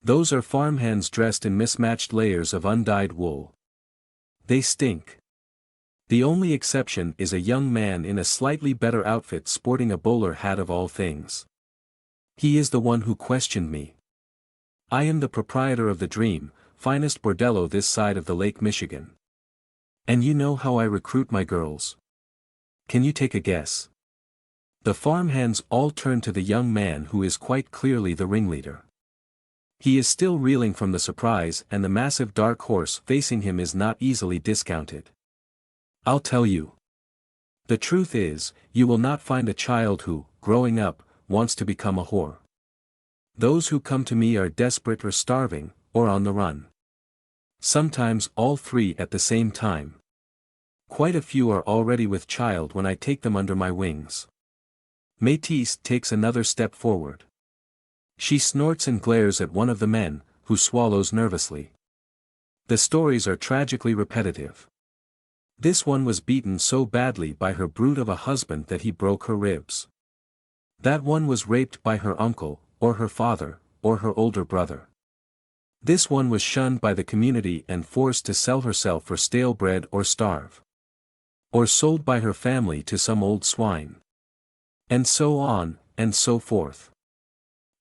Those are farmhands dressed in mismatched layers of undyed wool. They stink. The only exception is a young man in a slightly better outfit sporting a bowler hat of all things. He is the one who questioned me. I am the proprietor of the Dream, finest bordello this side of the Lake Michigan. And you know how I recruit my girls. Can you take a guess? The farmhands all turn to the young man who is quite clearly the ringleader. He is still reeling from the surprise, and the massive dark horse facing him is not easily discounted. I'll tell you. The truth is, you will not find a child who, growing up, wants to become a whore. Those who come to me are desperate or starving, or on the run. Sometimes all 3 at the same time. Quite a few are already with child when I take them under my wings. Métis takes another step forward. She snorts and glares at one of the men, who swallows nervously. The stories are tragically repetitive. This one was beaten so badly by her brute of a husband that he broke her ribs. That one was raped by her uncle, or her father, or her older brother. This one was shunned by the community and forced to sell herself for stale bread or starve. Or sold by her family to some old swine. And so on, and so forth.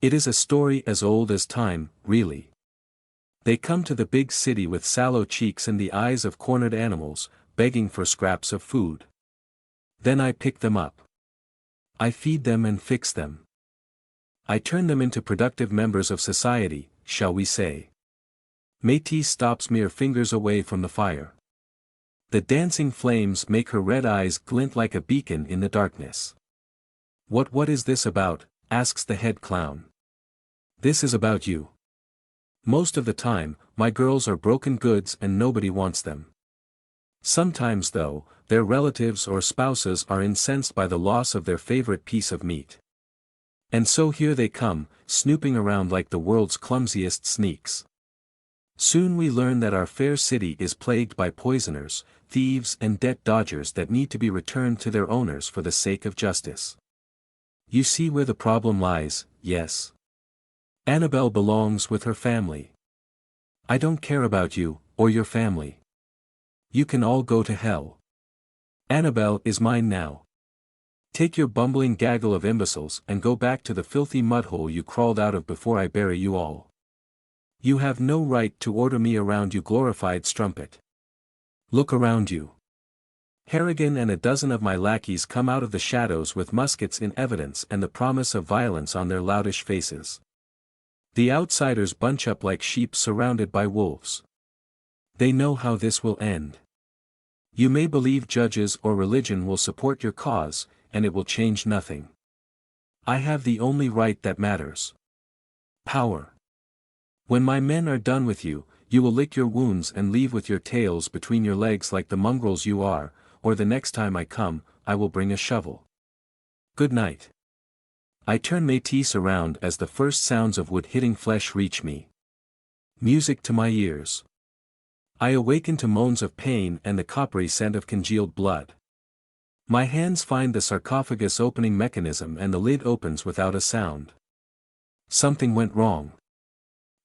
It is a story as old as time, really. They come to the big city with sallow cheeks and the eyes of cornered animals, begging for scraps of food. Then I pick them up. I feed them and fix them. I turn them into productive members of society, shall we say. Métis stops mere fingers away from the fire. The dancing flames make her red eyes glint like a beacon in the darkness. What is this about?" asks the head clown. "This is about you. Most of the time, my girls are broken goods and nobody wants them. Sometimes though, their relatives or spouses are incensed by the loss of their favorite piece of meat. And so here they come, snooping around like the world's clumsiest sneaks. Soon we learn that our fair city is plagued by poisoners, thieves and debt dodgers that need to be returned to their owners for the sake of justice. You see where the problem lies, yes? Annabelle belongs with her family. I don't care about you, or your family. You can all go to hell. Annabelle is mine now. Take your bumbling gaggle of imbeciles and go back to the filthy mudhole you crawled out of before I bury you all. You have no right to order me around, you glorified strumpet. Look around you. Harrigan and a dozen of my lackeys come out of the shadows with muskets in evidence and the promise of violence on their loutish faces. The outsiders bunch up like sheep surrounded by wolves. They know how this will end. You may believe judges or religion will support your cause, and it will change nothing. I have the only right that matters. Power. When my men are done with you, you will lick your wounds and leave with your tails between your legs like the mongrels you are, or the next time I come, I will bring a shovel. Good night. I turn Métis around as the first sounds of wood hitting flesh reach me. Music to my ears. I awaken to moans of pain and the coppery scent of congealed blood. My hands find the sarcophagus opening mechanism and the lid opens without a sound. Something went wrong.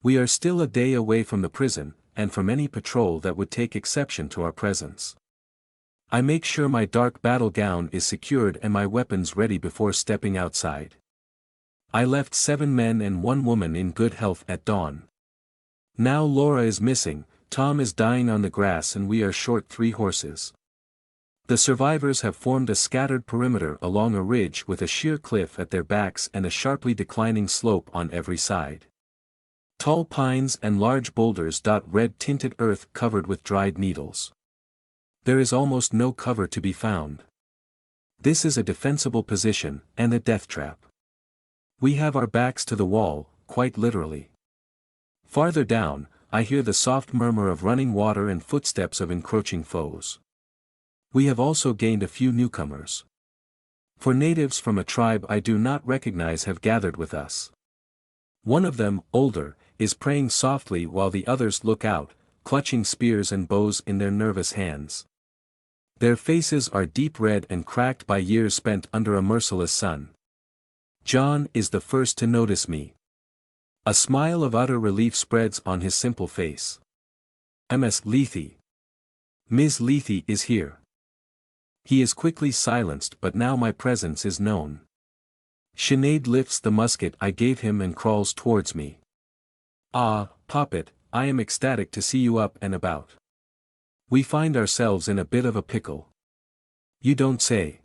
We are still a day away from the prison, and from any patrol that would take exception to our presence. I make sure my dark battle gown is secured and my weapons ready before stepping outside. I left 7 men and 1 woman in good health at dawn. Now Laura is missing, Tom is dying on the grass and we are short 3 horses. The survivors have formed a scattered perimeter along a ridge with a sheer cliff at their backs and a sharply declining slope on every side. Tall pines and large boulders dot red-tinted earth covered with dried needles. There is almost no cover to be found. This is a defensible position, and a death trap. We have our backs to the wall, quite literally. Farther down, I hear the soft murmur of running water and footsteps of encroaching foes. We have also gained a few newcomers. For natives from a tribe I do not recognize have gathered with us. One of them, older, is praying softly while the others look out, clutching spears and bows in their nervous hands. Their faces are deep red and cracked by years spent under a merciless sun. John is the first to notice me. A smile of utter relief spreads on his simple face. Ms. Lethe. Ms. Lethe is here. He is quickly silenced, but now my presence is known. Sinead lifts the musket I gave him and crawls towards me. Ah, Poppet, I am ecstatic to see you up and about. We find ourselves in a bit of a pickle. You don't say.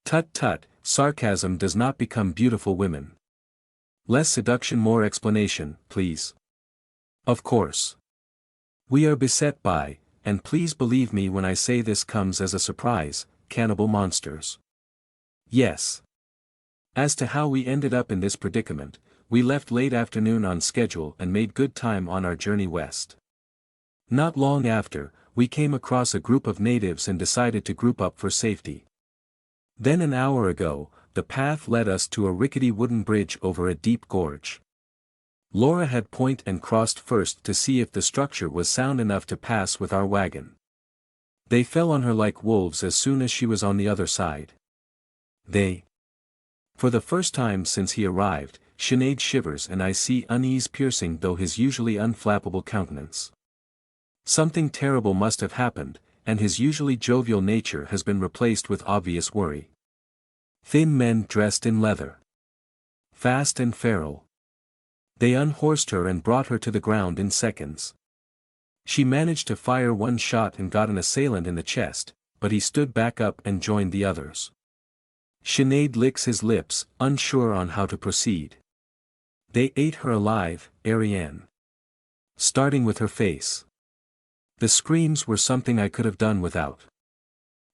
Tut tut, sarcasm does not become beautiful women. Less seduction, more explanation, please. Of course. We are beset by, and please believe me when I say this comes as a surprise, cannibal monsters. Yes. As to how we ended up in this predicament, we left late afternoon on schedule and made good time on our journey west. Not long after, we came across a group of natives and decided to group up for safety. Then an hour ago, the path led us to a rickety wooden bridge over a deep gorge. Laura had point and crossed first to see if the structure was sound enough to pass with our wagon. They fell on her like wolves as soon as she was on the other side. For the first time since he arrived, Sinead shivers and I see unease piercing though his usually unflappable countenance. Something terrible must have happened, and his usually jovial nature has been replaced with obvious worry. Thin men dressed in leather. Fast and feral. They unhorsed her and brought her to the ground in seconds. She managed to fire one shot and got an assailant in the chest, but he stood back up and joined the others. Sinead licks his lips, unsure on how to proceed. They ate her alive, Ariane. Starting with her face. The screams were something I could have done without.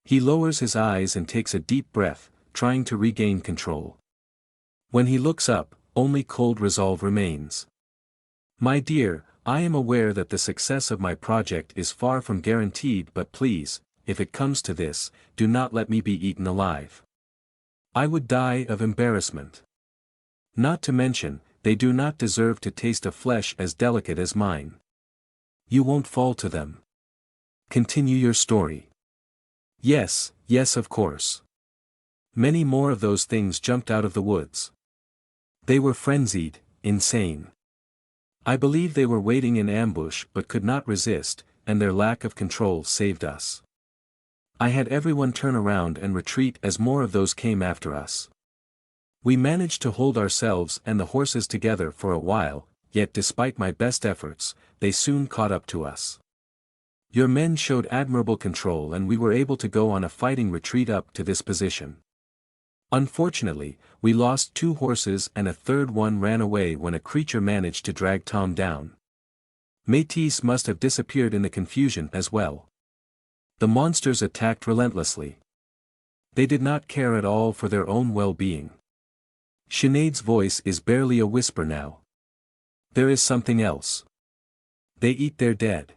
He lowers his eyes and takes a deep breath, trying to regain control. When he looks up, only cold resolve remains. My dear, I am aware that the success of my project is far from guaranteed, but please, if it comes to this, do not let me be eaten alive. I would die of embarrassment. Not to mention, they do not deserve to taste a flesh as delicate as mine. You won't fall to them. Continue your story. Yes, of course. Many more of those things jumped out of the woods. They were frenzied, insane. I believe they were waiting in ambush but could not resist, and their lack of control saved us. I had everyone turn around and retreat as more of those came after us. We managed to hold ourselves and the horses together for a while, yet despite my best efforts, they soon caught up to us. Your men showed admirable control and we were able to go on a fighting retreat up to this position. Unfortunately, we lost 2 horses and a third one ran away when a creature managed to drag Tom down. Métis must have disappeared in the confusion as well. The monsters attacked relentlessly. They did not care at all for their own well-being. Sinead's voice is barely a whisper now. There is something else. They eat their dead.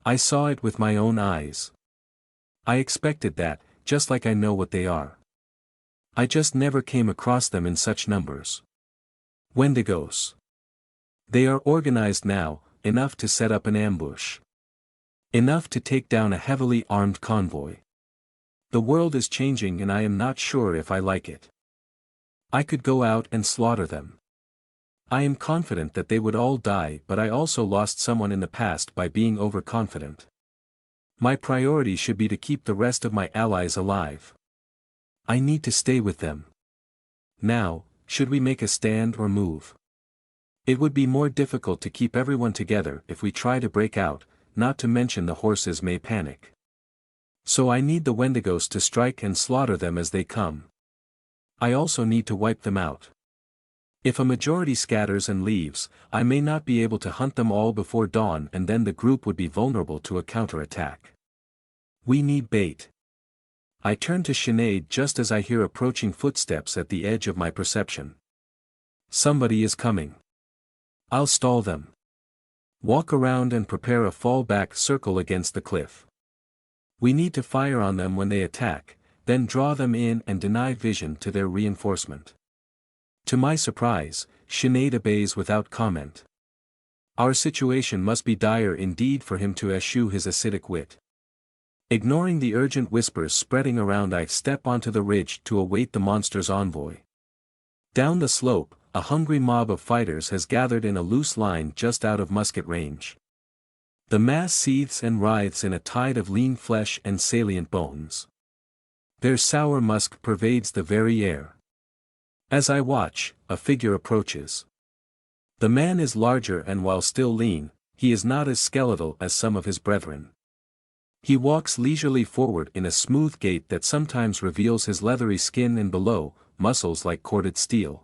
I saw it with my own eyes. I expected that, just like I know what they are. I just never came across them in such numbers. Wendigos. They are organized now, enough to set up an ambush. Enough to take down a heavily armed convoy. The world is changing and I am not sure if I like it. I could go out and slaughter them. I am confident that they would all die, but I also lost someone in the past by being overconfident. My priority should be to keep the rest of my allies alive. I need to stay with them. Now, should we make a stand or move? It would be more difficult to keep everyone together if we try to break out, not to mention the horses may panic. So I need the Wendigos to strike and slaughter them as they come. I also need to wipe them out. If a majority scatters and leaves, I may not be able to hunt them all before dawn and then the group would be vulnerable to a counterattack. We need bait. I turn to Sinead just as I hear approaching footsteps at the edge of my perception. Somebody is coming. I'll stall them. Walk around and prepare a fallback circle against the cliff. We need to fire on them when they attack, then draw them in and deny vision to their reinforcement. To my surprise, Sinead obeys without comment. Our situation must be dire indeed for him to eschew his acidic wit. Ignoring the urgent whispers spreading around, I step onto the ridge to await the monster's envoy. Down the slope, a hungry mob of fighters has gathered in a loose line just out of musket range. The mass seethes and writhes in a tide of lean flesh and salient bones. Their sour musk pervades the very air. As I watch, a figure approaches. The man is larger and while still lean, he is not as skeletal as some of his brethren. He walks leisurely forward in a smooth gait that sometimes reveals his leathery skin and below, muscles like corded steel.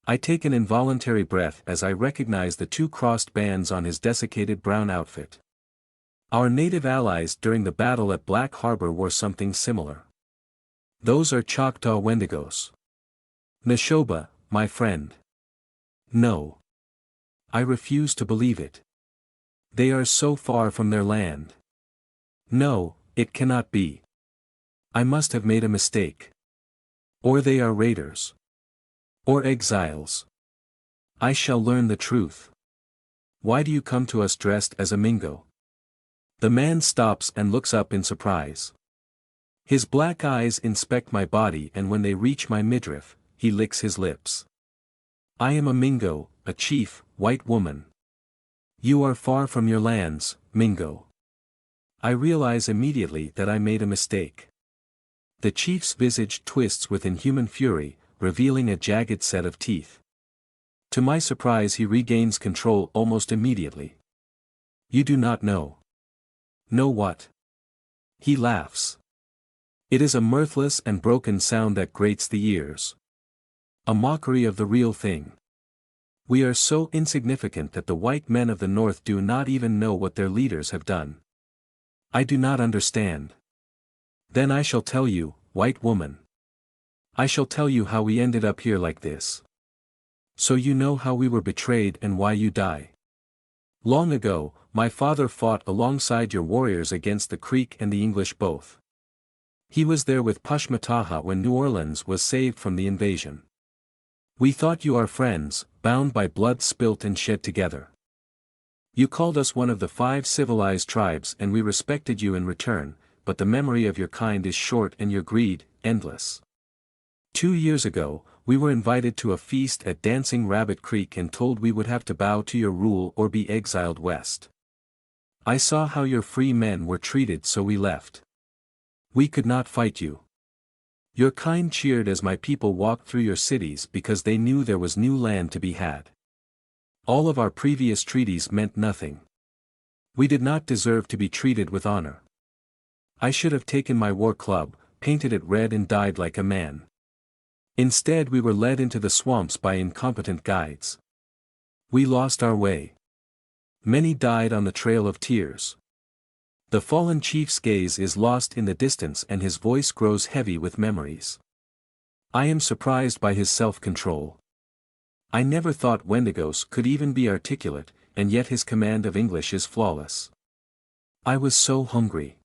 I take an involuntary breath as I recognize the 2 crossed bands on his desiccated brown outfit. Our native allies during the battle at Black Harbor wore something similar. Those are Choctaw Wendigos. Neshoba, my friend. No. I refuse to believe it. They are so far from their land. No, it cannot be. I must have made a mistake. Or they are raiders. Or exiles. I shall learn the truth. Why do you come to us dressed as a Mingo? The man stops and looks up in surprise. His black eyes inspect my body, and when they reach my midriff, he licks his lips. I am a Mingo, a chief, white woman. You are far from your lands, Mingo. I realize immediately that I made a mistake. The chief's visage twists with inhuman fury, revealing a jagged set of teeth. To my surprise, he regains control almost immediately. You do not know. Know what? He laughs. It is a mirthless and broken sound that grates the ears. A mockery of the real thing. We are so insignificant that the white men of the north do not even know what their leaders have done. I do not understand. Then I shall tell you, white woman. I shall tell you how we ended up here like this. So you know how we were betrayed and why you die. Long ago, my father fought alongside your warriors against the Creek and the English both. He was there with Pushmataha when New Orleans was saved from the invasion. We thought you our friends, bound by blood spilt and shed together. You called us one of the 5 civilized tribes, and we respected you in return, but the memory of your kind is short and your greed, endless. 2 years ago, we were invited to a feast at Dancing Rabbit Creek and told we would have to bow to your rule or be exiled west. I saw how your free men were treated, so we left. We could not fight you. Your kind cheered as my people walked through your cities because they knew there was new land to be had. All of our previous treaties meant nothing. We did not deserve to be treated with honor. I should have taken my war club, painted it red and died like a man. Instead, we were led into the swamps by incompetent guides. We lost our way. Many died on the trail of tears. The fallen chief's gaze is lost in the distance and his voice grows heavy with memories. I am surprised by his self-control. I never thought Wendigos could even be articulate, and yet his command of English is flawless. I was so hungry.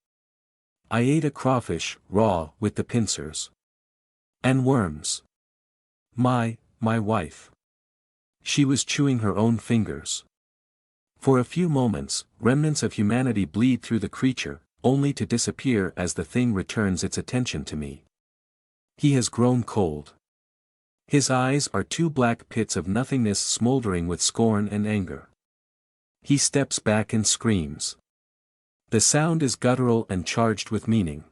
I ate a crawfish, raw, with the pincers. And worms. My wife. She was chewing her own fingers. For a few moments, remnants of humanity bleed through the creature, only to disappear as the thing returns its attention to me. He has grown cold. His eyes are 2 black pits of nothingness smoldering with scorn and anger. He steps back and screams. The sound is guttural and charged with meaning.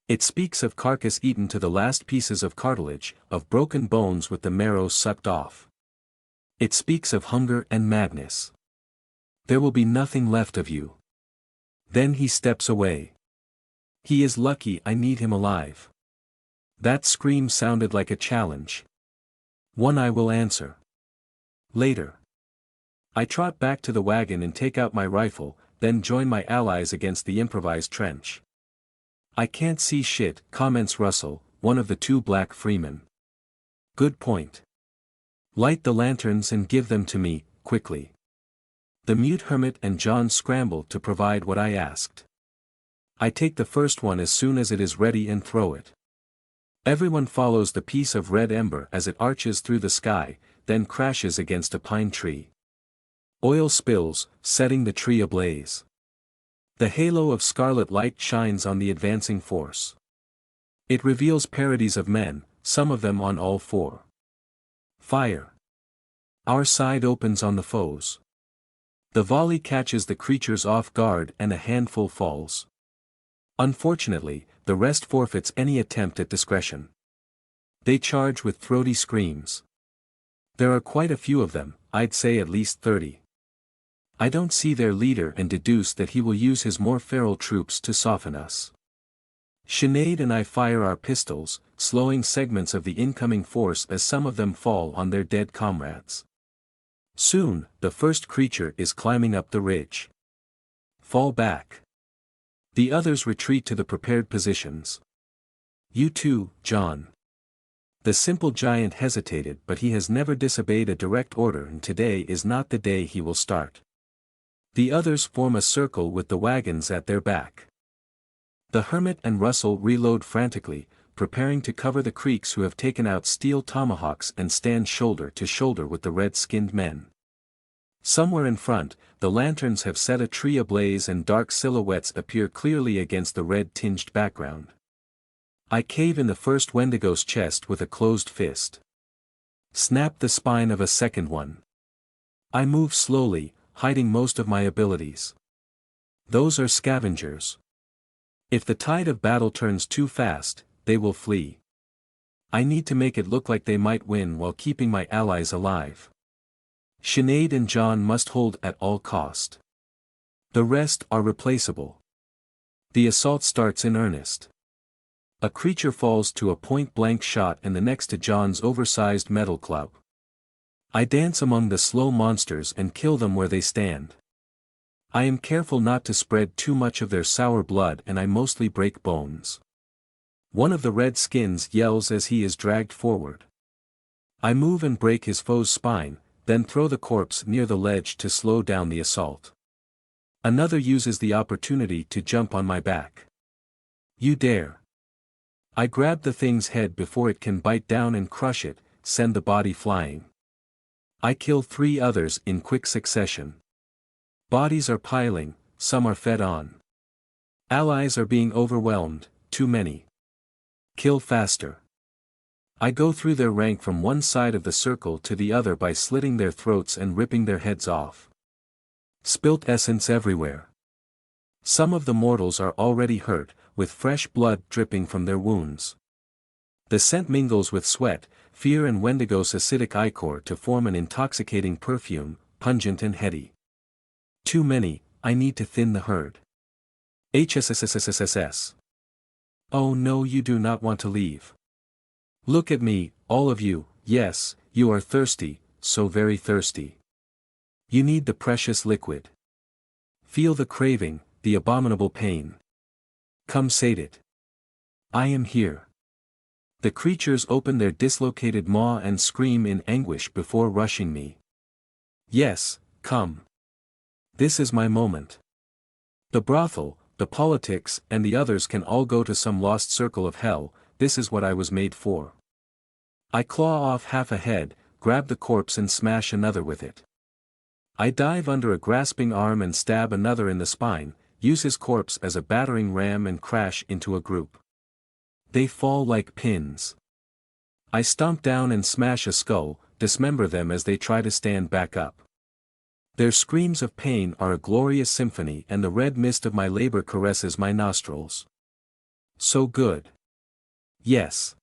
It speaks of carcass eaten to the last pieces of cartilage, of broken bones with the marrow sucked off. It speaks of hunger and madness. There will be nothing left of you. Then he steps away. He is lucky I need him alive. That scream sounded like a challenge. One I will answer. Later. I trot back to the wagon and take out my rifle, then join my allies against the improvised trench. I can't see shit, comments Russell, one of the 2 black freemen. Good point. Light the lanterns and give them to me, quickly. The mute hermit and John scramble to provide what I asked. I take the first one as soon as it is ready and throw it. Everyone follows the piece of red ember as it arches through the sky, then crashes against a pine tree. Oil spills, setting the tree ablaze. The halo of scarlet light shines on the advancing force. It reveals parodies of men, some of them on all 4. Fire. Our side opens on the foes. The volley catches the creatures off guard and a handful falls. Unfortunately, the rest forfeits any attempt at discretion. They charge with throaty screams. There are quite a few of them, I'd say at least 30. I don't see their leader and deduce that he will use his more feral troops to soften us. Sinead and I fire our pistols, slowing segments of the incoming force as some of them fall on their dead comrades. Soon, the first creature is climbing up the ridge. Fall back. The others retreat to the prepared positions. You too, John. The simple giant hesitated, but he has never disobeyed a direct order, and today is not the day he will start. The others form a circle with the wagons at their back. The hermit and Russell reload frantically, preparing to cover the creeks who have taken out steel tomahawks and stand shoulder to shoulder with the red-skinned men. Somewhere in front, the lanterns have set a tree ablaze and dark silhouettes appear clearly against the red-tinged background. I cave in the first Wendigo's chest with a closed fist. Snap the spine of a second one. I move slowly, hiding most of my abilities. Those are scavengers. If the tide of battle turns too fast, they will flee. I need to make it look like they might win while keeping my allies alive. Sinead and John must hold at all cost. The rest are replaceable. The assault starts in earnest. A creature falls to a point-blank shot and the next to John's oversized metal club. I dance among the slow monsters and kill them where they stand. I am careful not to spread too much of their sour blood and I mostly break bones. One of the red skins yells as he is dragged forward. I move and break his foe's spine, then throw the corpse near the ledge to slow down the assault. Another uses the opportunity to jump on my back. You dare. I grab the thing's head before it can bite down and crush it, send the body flying. I kill 3 others in quick succession. Bodies are piling, some are fed on. Allies are being overwhelmed, too many. Kill faster. I go through their rank from one side of the circle to the other by slitting their throats and ripping their heads off. Spilt essence everywhere. Some of the mortals are already hurt, with fresh blood dripping from their wounds. The scent mingles with sweat, fear and Wendigo's acidic ichor to form an intoxicating perfume, pungent and heady. Too many, I need to thin the herd. HSSSSSS. Oh no, you do not want to leave. Look at me, all of you, yes, you are thirsty, so very thirsty. You need the precious liquid. Feel the craving, the abominable pain. Come sate it. I am here. The creatures open their dislocated maw and scream in anguish before rushing me. Yes, come. This is my moment. The brothel, the politics and the others can all go to some lost circle of hell, this is what I was made for. I claw off half a head, grab the corpse and smash another with it. I dive under a grasping arm and stab another in the spine, use his corpse as a battering ram and crash into a group. They fall like pins. I stomp down and smash a skull, dismember them as they try to stand back up. Their screams of pain are a glorious symphony and the red mist of my labor caresses my nostrils. So good. Yes.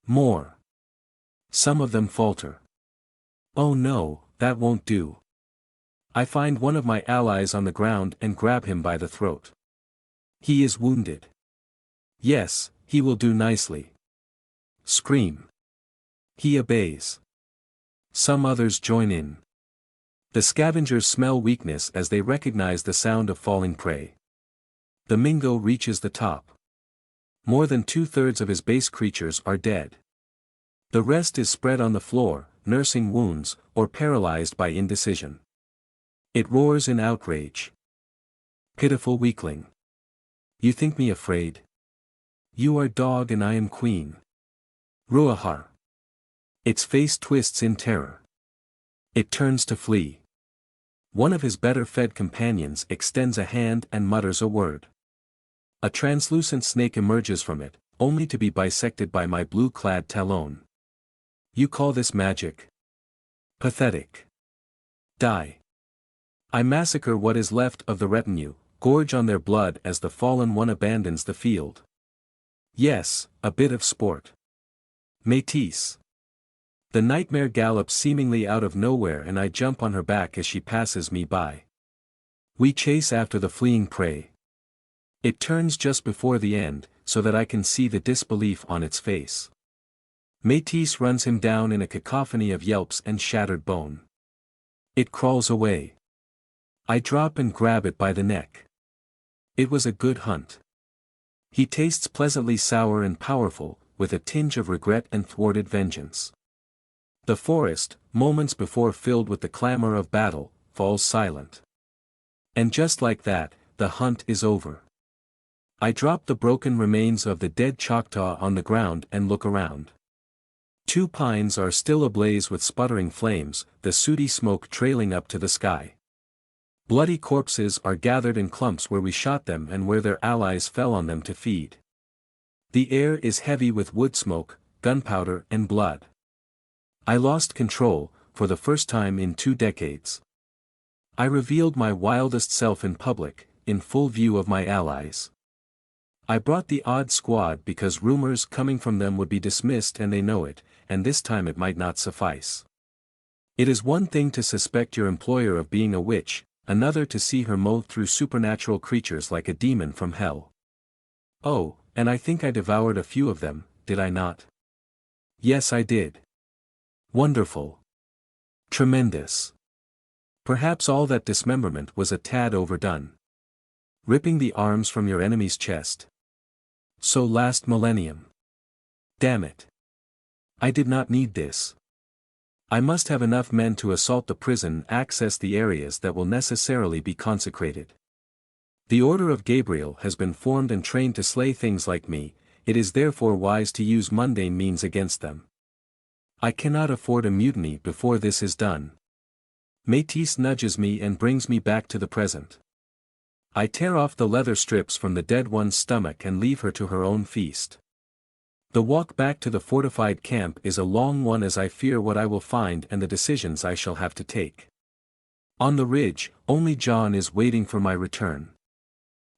More. Some of them falter. Oh no, that won't do. I find one of my allies on the ground and grab him by the throat. He is wounded. Yes, he will do nicely. Scream. He obeys. Some others join in. The scavengers smell weakness as they recognize the sound of falling prey. The Mingo reaches the top. More than 2/3 of his base creatures are dead. The rest is spread on the floor, nursing wounds, or paralyzed by indecision. It roars in outrage. Pitiful weakling. You think me afraid? You are dog and I am queen. Ruahar. Its face twists in terror. It turns to flee. One of his better-fed companions extends a hand and mutters a word. A translucent snake emerges from it, only to be bisected by my blue-clad talon. You call this magic? Pathetic. Die. I massacre what is left of the retinue, gorge on their blood as the fallen one abandons the field. Yes, a bit of sport. Métis. The nightmare gallops seemingly out of nowhere and I jump on her back as she passes me by. We chase after the fleeing prey. It turns just before the end, so that I can see the disbelief on its face. Métis runs him down in a cacophony of yelps and shattered bone. It crawls away. I drop and grab it by the neck. It was a good hunt. He tastes pleasantly sour and powerful, with a tinge of regret and thwarted vengeance. The forest, moments before filled with the clamor of battle, falls silent. And just like that, the hunt is over. I drop the broken remains of the dead Choctaw on the ground and look around. 2 pines are still ablaze with sputtering flames, the sooty smoke trailing up to the sky. Bloody corpses are gathered in clumps where we shot them and where their allies fell on them to feed. The air is heavy with wood smoke, gunpowder and blood. I lost control, for the first time in 2 decades. I revealed my wildest self in public, in full view of my allies. I brought the odd squad because rumors coming from them would be dismissed and they know it, and this time it might not suffice. It is one thing to suspect your employer of being a witch, another to see her mow through supernatural creatures like a demon from hell. Oh, and I think I devoured a few of them, did I not? Yes, I did. Wonderful. Tremendous. Perhaps all that dismemberment was a tad overdone. Ripping the arms from your enemy's chest. So last millennium. Damn it. I did not need this. I must have enough men to assault the prison, access the areas that will necessarily be consecrated. The Order of Gabriel has been formed and trained to slay things like me, it is therefore wise to use mundane means against them. I cannot afford a mutiny before this is done. Métis nudges me and brings me back to the present. I tear off the leather strips from the dead one's stomach and leave her to her own feast. The walk back to the fortified camp is a long one as I fear what I will find and the decisions I shall have to take. On the ridge, only John is waiting for my return.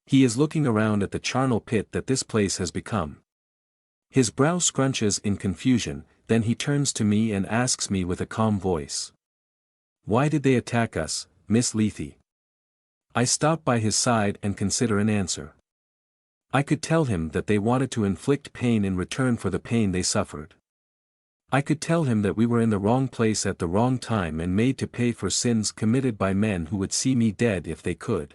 He is looking around at the charnel pit that this place has become. His brow scrunches in confusion, then he turns to me and asks me with a calm voice. Why did they attack us, Miss Lethe? I stop by his side and consider an answer. I could tell him that they wanted to inflict pain in return for the pain they suffered. I could tell him that we were in the wrong place at the wrong time and made to pay for sins committed by men who would see me dead if they could.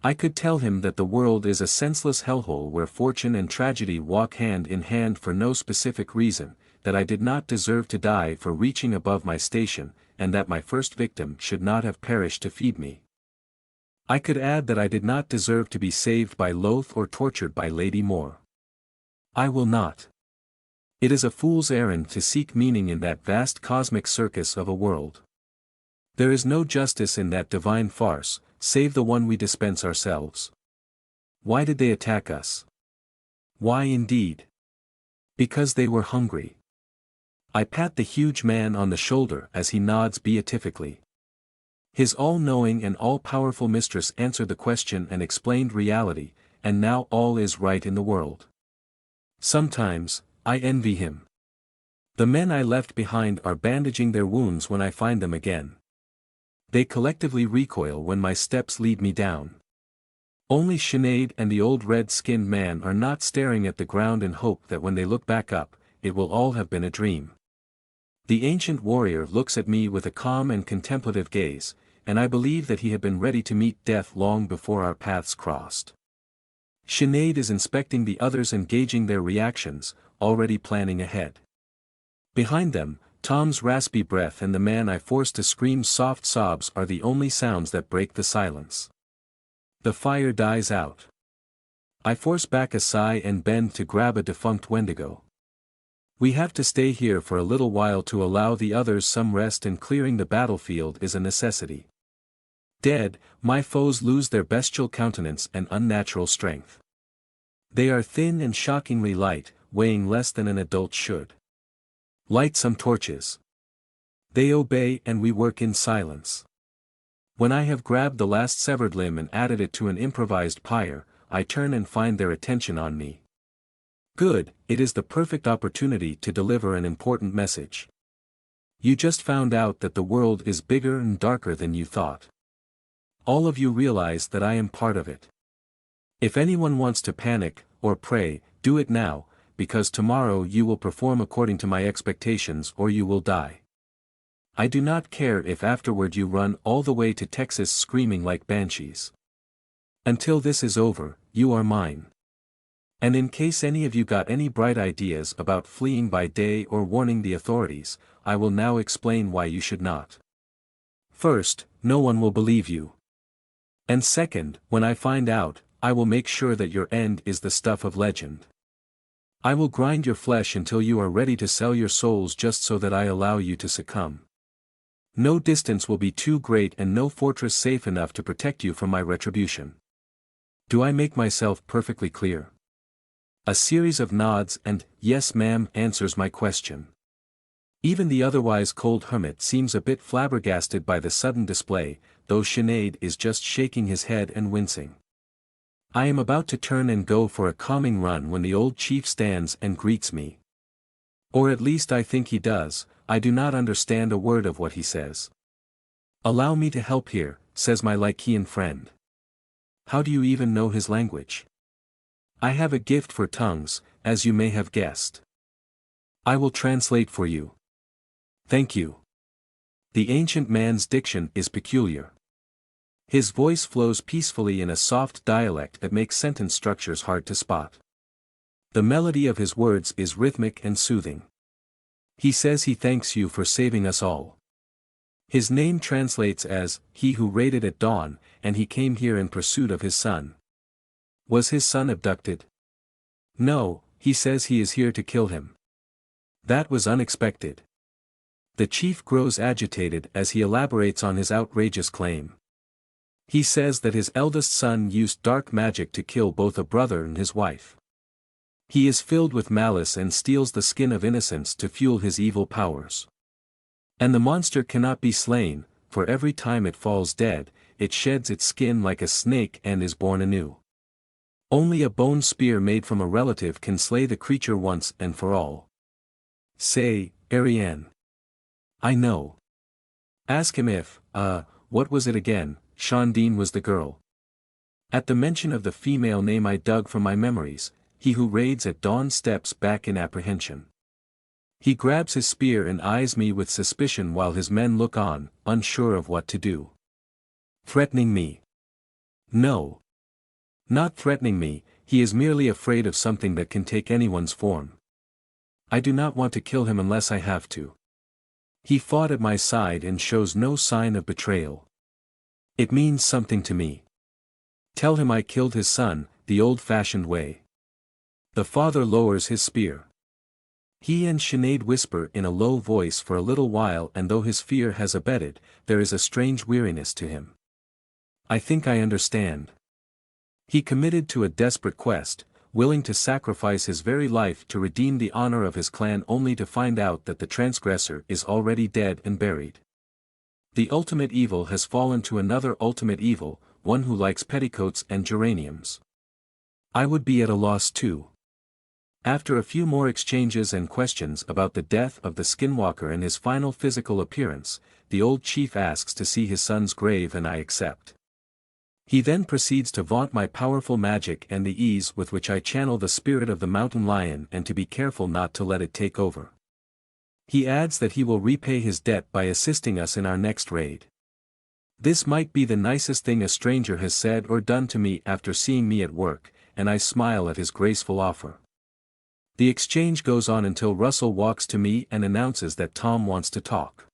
I could tell him that the world is a senseless hellhole where fortune and tragedy walk hand in hand for no specific reason, that I did not deserve to die for reaching above my station, and that my first victim should not have perished to feed me. I could add that I did not deserve to be saved by Loth or tortured by Lady Moore. I will not. It is a fool's errand to seek meaning in that vast cosmic circus of a world. There is no justice in that divine farce, save the one we dispense ourselves. Why did they attack us? Why indeed? Because they were hungry. I pat the huge man on the shoulder as he nods beatifically. His all-knowing and all-powerful mistress answered the question and explained reality, and now all is right in the world. Sometimes, I envy him. The men I left behind are bandaging their wounds when I find them again. They collectively recoil when my steps lead me down. Only Sinead and the old red-skinned man are not staring at the ground in hope that when they look back up, it will all have been a dream. The ancient warrior looks at me with a calm and contemplative gaze, and I believe that he had been ready to meet death long before our paths crossed. Sinead is inspecting the others and gauging their reactions, already planning ahead. Behind them, Tom's raspy breath and the man I forced to scream soft sobs are the only sounds that break the silence. The fire dies out. I force back a sigh and bend to grab a defunct Wendigo. We have to stay here for a little while to allow the others some rest, and clearing the battlefield is a necessity. Dead, my foes lose their bestial countenance and unnatural strength. They are thin and shockingly light, weighing less than an adult should. Light some torches. They obey and we work in silence. When I have grabbed the last severed limb and added it to an improvised pyre, I turn and find their attention on me. Good, it is the perfect opportunity to deliver an important message. You just found out that the world is bigger and darker than you thought. All of you realize that I am part of it. If anyone wants to panic, or pray, do it now, because tomorrow you will perform according to my expectations or you will die. I do not care if afterward you run all the way to Texas screaming like banshees. Until this is over, you are mine. And in case any of you got any bright ideas about fleeing by day or warning the authorities, I will now explain why you should not. First, no one will believe you. And second, when I find out, I will make sure that your end is the stuff of legend. I will grind your flesh until you are ready to sell your souls just so that I allow you to succumb. No distance will be too great and no fortress safe enough to protect you from my retribution. Do I make myself perfectly clear? A series of nods and, yes ma'am, answers my question. Even the otherwise cold hermit seems a bit flabbergasted by the sudden display, though Sinead is just shaking his head and wincing. I am about to turn and go for a calming run when the old chief stands and greets me. Or at least I think he does. I do not understand a word of what he says. Allow me to help here, says my Lycian friend. How do you even know his language? I have a gift for tongues, as you may have guessed. I will translate for you. Thank you. The ancient man's diction is peculiar. His voice flows peacefully in a soft dialect that makes sentence structures hard to spot. The melody of his words is rhythmic and soothing. He says he thanks you for saving us all. His name translates as, he who raided at dawn, and he came here in pursuit of his son. Was his son abducted? No, he says he is here to kill him. That was unexpected. The chief grows agitated as he elaborates on his outrageous claim. He says that his eldest son used dark magic to kill both a brother and his wife. He is filled with malice and steals the skin of innocents to fuel his evil powers. And the monster cannot be slain, for every time it falls dead, it sheds its skin like a snake and is born anew. Only a bone spear made from a relative can slay the creature once and for all. Say, Ariane. I know. Ask him if, what was it again? Shondine was the girl. At the mention of the female name I dug from my memories, he who raids at dawn steps back in apprehension. He grabs his spear and eyes me with suspicion while his men look on, unsure of what to do. Threatening me? No. Not threatening me, he is merely afraid of something that can take anyone's form. I do not want to kill him unless I have to. He fought at my side and shows no sign of betrayal. It means something to me. Tell him I killed his son, the old-fashioned way. The father lowers his spear. He and Sinead whisper in a low voice for a little while, and though his fear has abated, there is a strange weariness to him. I think I understand. He committed to a desperate quest, willing to sacrifice his very life to redeem the honor of his clan only to find out that the transgressor is already dead and buried. The ultimate evil has fallen to another ultimate evil, one who likes petticoats and geraniums. I would be at a loss too. After a few more exchanges and questions about the death of the skinwalker and his final physical appearance, the old chief asks to see his son's grave and I accept. He then proceeds to vaunt my powerful magic and the ease with which I channel the spirit of the mountain lion and to be careful not to let it take over. He adds that he will repay his debt by assisting us in our next raid. This might be the nicest thing a stranger has said or done to me after seeing me at work, and I smile at his graceful offer. The exchange goes on until Russell walks to me and announces that Tom wants to talk.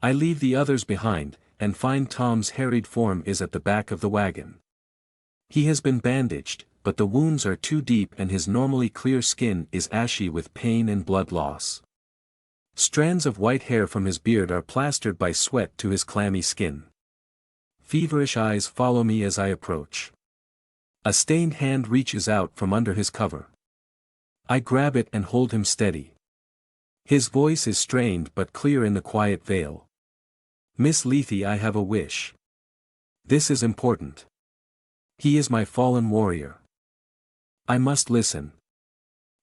I leave the others behind, and find Tom's harried form is at the back of the wagon. He has been bandaged, but the wounds are too deep and his normally clear skin is ashy with pain and blood loss. Strands of white hair from his beard are plastered by sweat to his clammy skin. Feverish eyes follow me as I approach. A stained hand reaches out from under his cover. I grab it and hold him steady. His voice is strained but clear in the quiet veil. Miss Lethe, I have a wish. This is important. He is my fallen warrior. I must listen.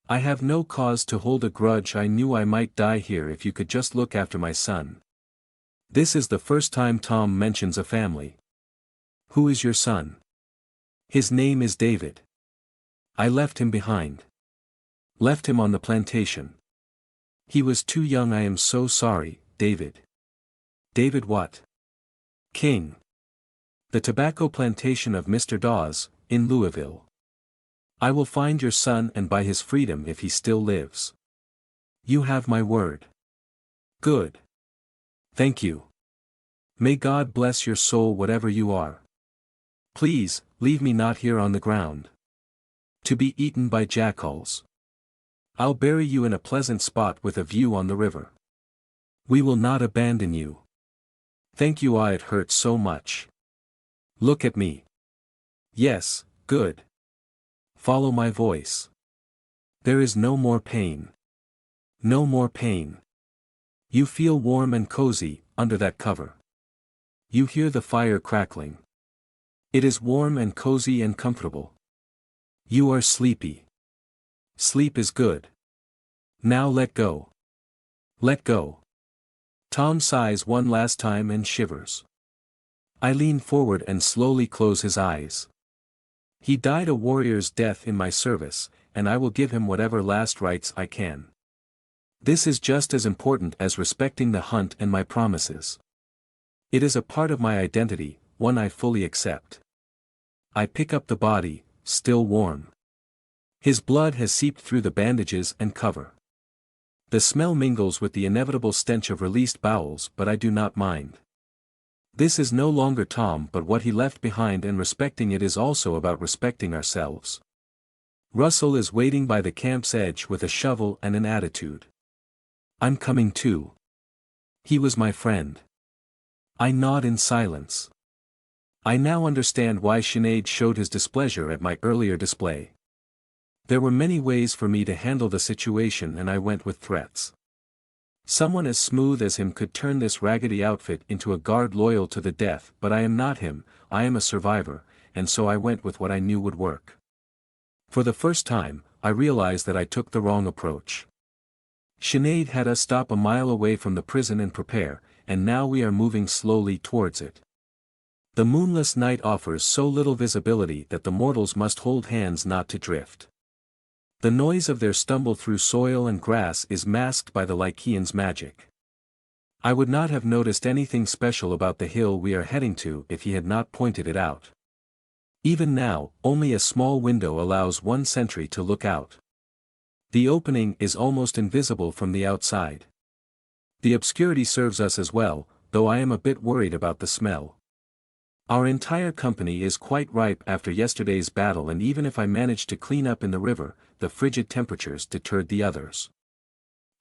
I have no cause to hold a grudge. I knew I might die here if you could just look after my son. This is the first time Tom mentions a family. Who is your son? His name is David. I left him behind. Left him on the plantation. He was too young. I am so sorry, David. David what? King. The tobacco plantation of Mr. Dawes, in Louisville. I will find your son and buy his freedom if he still lives. You have my word. Good. Thank you. May God bless your soul whatever you are. Please, leave me not here on the ground, to be eaten by jackals. I'll bury you in a pleasant spot with a view on the river. We will not abandon you. Thank you. It hurts so much. Look at me. Yes, good. Follow my voice. There is no more pain. No more pain. You feel warm and cozy, under that cover. You hear the fire crackling. It is warm and cozy and comfortable. You are sleepy. Sleep is good. Now let go. Let go. Tom sighs one last time and shivers. I lean forward and slowly close his eyes. He died a warrior's death in my service, and I will give him whatever last rites I can. This is just as important as respecting the hunt and my promises. It is a part of my identity, one I fully accept. I pick up the body, still warm. His blood has seeped through the bandages and cover. The smell mingles with the inevitable stench of released bowels, but I do not mind. This is no longer Tom but what he left behind, and respecting it is also about respecting ourselves. Russell is waiting by the camp's edge with a shovel and an attitude. I'm coming too. He was my friend. I nod in silence. I now understand why Sinead showed his displeasure at my earlier display. There were many ways for me to handle the situation, and I went with threats. Someone as smooth as him could turn this raggedy outfit into a guard loyal to the death, but I am not him. I am a survivor, and so I went with what I knew would work. For the first time, I realized that I took the wrong approach. Sinead had us stop a mile away from the prison and prepare, and now we are moving slowly towards it. The moonless night offers so little visibility that the mortals must hold hands not to drift. The noise of their stumble through soil and grass is masked by the Lycaean's magic. I would not have noticed anything special about the hill we are heading to if he had not pointed it out. Even now, only a small window allows one sentry to look out. The opening is almost invisible from the outside. The obscurity serves us as well, though I am a bit worried about the smell. Our entire company is quite ripe after yesterday's battle, and even if I managed to clean up in the river, the frigid temperatures deterred the others.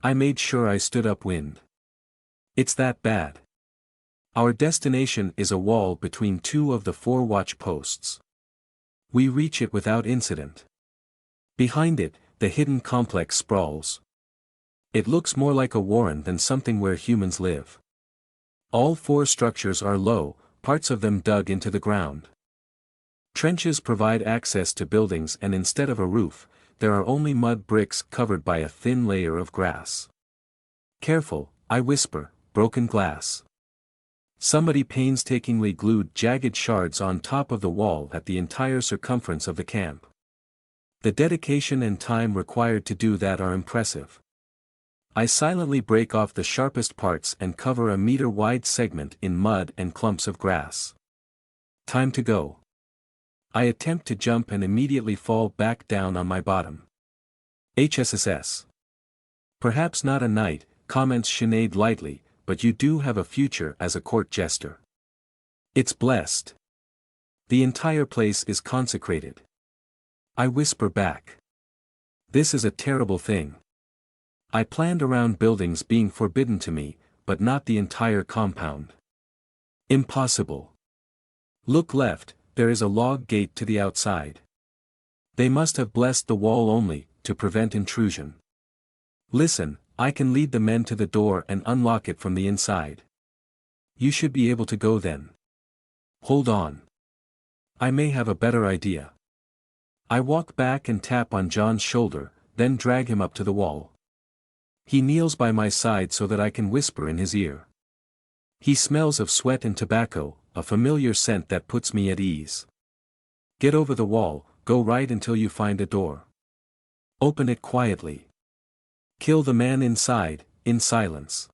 I made sure I stood upwind. It's that bad. Our destination is a wall between two of the 4 watch posts. We reach it without incident. Behind it, the hidden complex sprawls. It looks more like a warren than something where humans live. All 4 structures are low, parts of them dug into the ground. Trenches provide access to buildings, and instead of a roof, there are only mud bricks covered by a thin layer of grass. Careful, I whisper, broken glass. Somebody painstakingly glued jagged shards on top of the wall at the entire circumference of the camp. The dedication and time required to do that are impressive. I silently break off the sharpest parts and cover a meter-wide segment in mud and clumps of grass. Time to go. I attempt to jump and immediately fall back down on my bottom. HSSS. Perhaps not a knight, comments Sinead lightly, but you do have a future as a court jester. It's blessed. The entire place is consecrated. I whisper back. This is a terrible thing. I planned around buildings being forbidden to me, but not the entire compound. Impossible. Look left, there is a log gate to the outside. They must have blessed the wall only, to prevent intrusion. Listen, I can lead the men to the door and unlock it from the inside. You should be able to go then. Hold on. I may have a better idea. I walk back and tap on John's shoulder, then drag him up to the wall. He kneels by my side so that I can whisper in his ear. He smells of sweat and tobacco, a familiar scent that puts me at ease. Get over the wall, go right until you find a door. Open it quietly. Kill the man inside, in silence.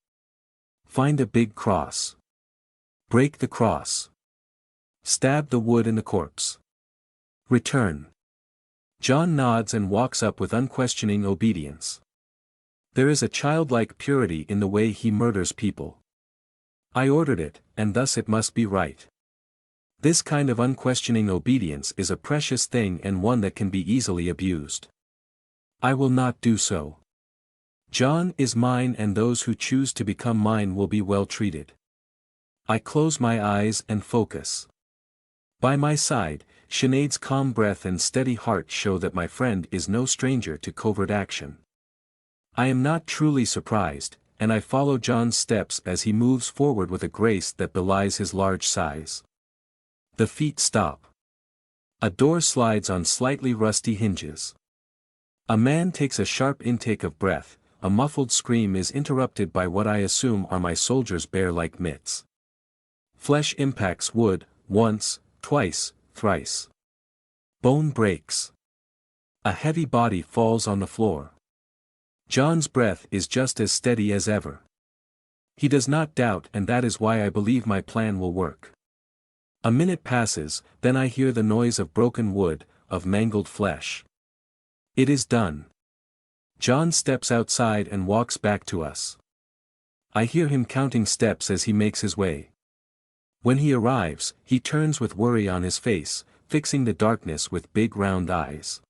Find a big cross. Break the cross. Stab the wood in the corpse. Return. John nods and walks up with unquestioning obedience. There is a childlike purity in the way he murders people. I ordered it, and thus it must be right. This kind of unquestioning obedience is a precious thing and one that can be easily abused. I will not do so. John is mine and those who choose to become mine will be well treated. I close my eyes and focus. By my side, Sinead's calm breath and steady heart show that my friend is no stranger to covert action. I am not truly surprised, and I follow John's steps as he moves forward with a grace that belies his large size. The feet stop. A door slides on slightly rusty hinges. A man takes a sharp intake of breath. A muffled scream is interrupted by what I assume are my soldiers' bear-like mitts. Flesh impacts wood, once, twice, thrice. Bone breaks. A heavy body falls on the floor. John's breath is just as steady as ever. He does not doubt, and that is why I believe my plan will work. A minute passes, then I hear the noise of broken wood, of mangled flesh. It is done. John steps outside and walks back to us. I hear him counting steps as he makes his way. When he arrives, he turns with worry on his face, fixing the darkness with big round eyes.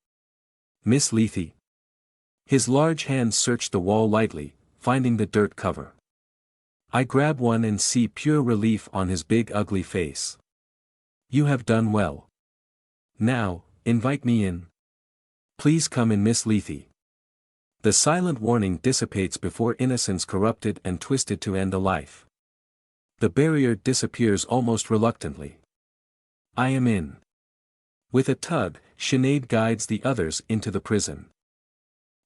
Miss Lethe. His large hands search the wall lightly, finding the dirt cover. I grab one and see pure relief on his big ugly face. You have done well. Now, invite me in. Please come in, Miss Lethe. The silent warning dissipates before innocence corrupted and twisted to end a life. The barrier disappears almost reluctantly. I am in. With a tug, Sinead guides the others into the prison.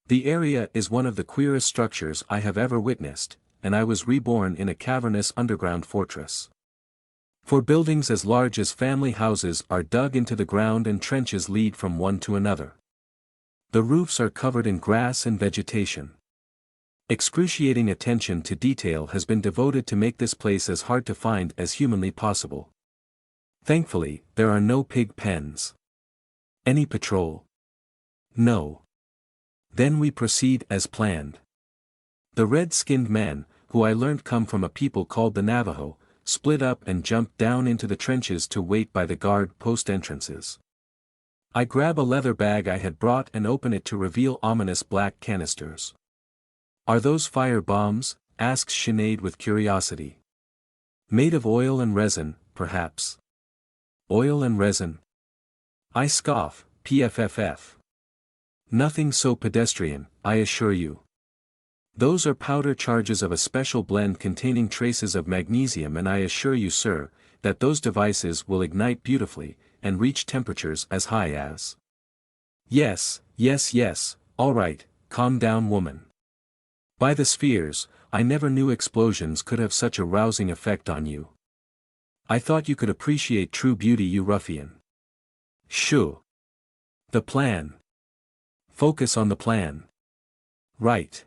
The area is one of the queerest structures I have ever witnessed, and I was reborn in a cavernous underground fortress. For buildings as large as family houses are dug into the ground and trenches lead from one to another. The roofs are covered in grass and vegetation. Excruciating attention to detail has been devoted to make this place as hard to find as humanly possible. Thankfully, there are no pig pens. Any patrol? No. Then we proceed as planned. The red-skinned men, who I learned come from a people called the Navajo, split up and jumped down into the trenches to wait by the guard post entrances. I grab a leather bag I had brought and open it to reveal ominous black canisters. Are those fire bombs? Asks Sinead with curiosity. Made of oil and resin, perhaps. Oil and resin? I scoff, PFFF. Nothing so pedestrian, I assure you. Those are powder charges of a special blend containing traces of magnesium, and I assure you, sir, that those devices will ignite beautifully, and reach temperatures as high as. Yes, all right, calm down, woman. By the spheres, I never knew explosions could have such a rousing effect on you. I thought you could appreciate true beauty, you ruffian. Shoo. The plan. Focus on the plan. Right.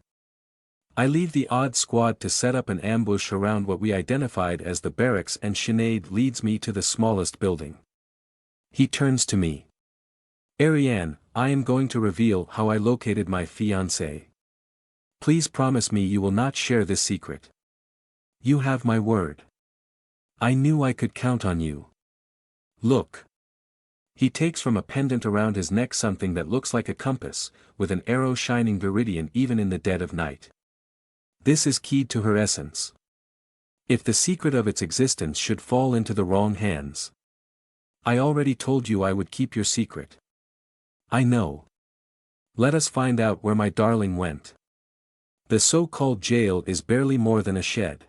I leave the odd squad to set up an ambush around what we identified as the barracks, and Sinead leads me to the smallest building. He turns to me. Ariane, I am going to reveal how I located my fiancée. Please promise me you will not share this secret. You have my word. I knew I could count on you. Look. He takes from a pendant around his neck something that looks like a compass, with an arrow shining viridian even in the dead of night. This is keyed to her essence. If the secret of its existence should fall into the wrong hands. I already told you I would keep your secret. I know. Let us find out where my darling went. The so-called jail is barely more than a shed.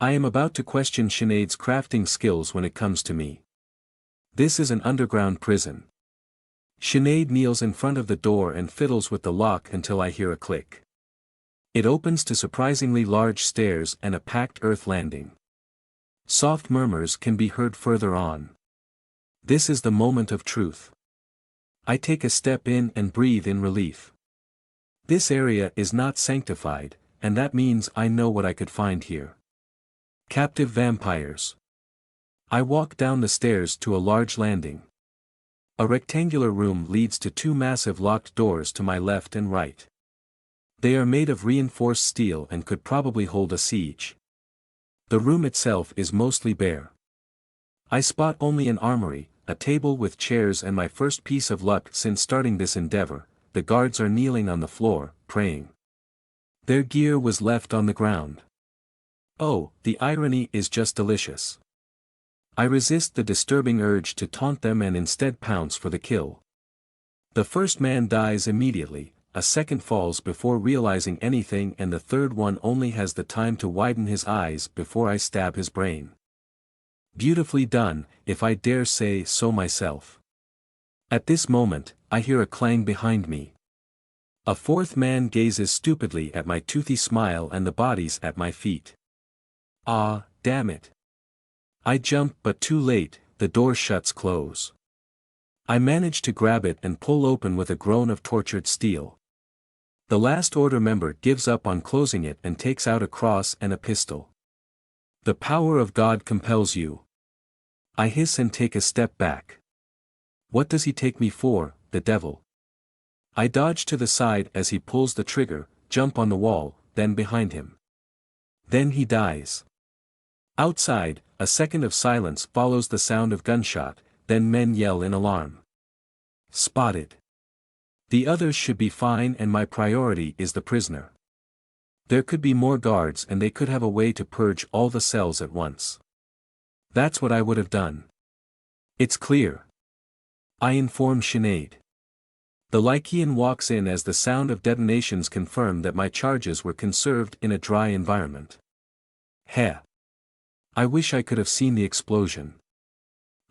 I am about to question Sinead's crafting skills when it comes to me. This is an underground prison. Sinead kneels in front of the door and fiddles with the lock until I hear a click. It opens to surprisingly large stairs and a packed earth landing. Soft murmurs can be heard further on. This is the moment of truth. I take a step in and breathe in relief. This area is not sanctified, and that means I know what I could find here. Captive vampires. I walk down the stairs to a large landing. A rectangular room leads to two massive locked doors to my left and right. They are made of reinforced steel and could probably hold a siege. The room itself is mostly bare. I spot only an armory, a table with chairs and my first piece of luck since starting this endeavor. The guards are kneeling on the floor, praying. Their gear was left on the ground. Oh, the irony is just delicious. I resist the disturbing urge to taunt them and instead pounce for the kill. The first man dies immediately, a second falls before realizing anything, and the third one only has the time to widen his eyes before I stab his brain. Beautifully done, if I dare say so myself. At this moment, I hear a clang behind me. A fourth man gazes stupidly at my toothy smile and the bodies at my feet. Ah, damn it. I jump, but too late, the door shuts close. I manage to grab it and pull open with a groan of tortured steel. The last order member gives up on closing it and takes out a cross and a pistol. The power of God compels you. I hiss and take a step back. What does he take me for, the devil? I dodge to the side as he pulls the trigger, jump on the wall, then behind him. Then he dies. Outside, a second of silence follows the sound of gunshot, then men yell in alarm. Spotted. The others should be fine and my priority is the prisoner. There could be more guards and they could have a way to purge all the cells at once. That's what I would have done. It's clear. I inform Sinead. The Lycian walks in as the sound of detonations confirm that my charges were conserved in a dry environment. Heh. I wish I could have seen the explosion.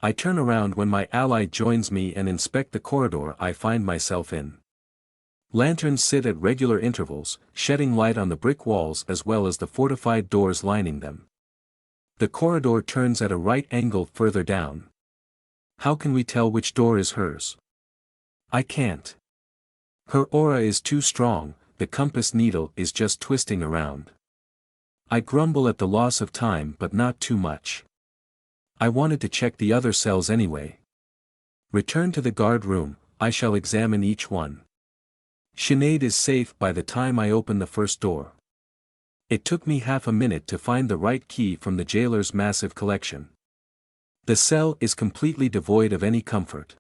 I turn around when my ally joins me and inspect the corridor I find myself in. Lanterns sit at regular intervals, shedding light on the brick walls as well as the fortified doors lining them. The corridor turns at a right angle further down. How can we tell which door is hers? I can't. Her aura is too strong, the compass needle is just twisting around. I grumble at the loss of time, but not too much. I wanted to check the other cells anyway. Return to the guard room, I shall examine each one. Sinead is safe by the time I open the first door. It took me half a minute to find the right key from the jailer's massive collection. The cell is completely devoid of any comfort.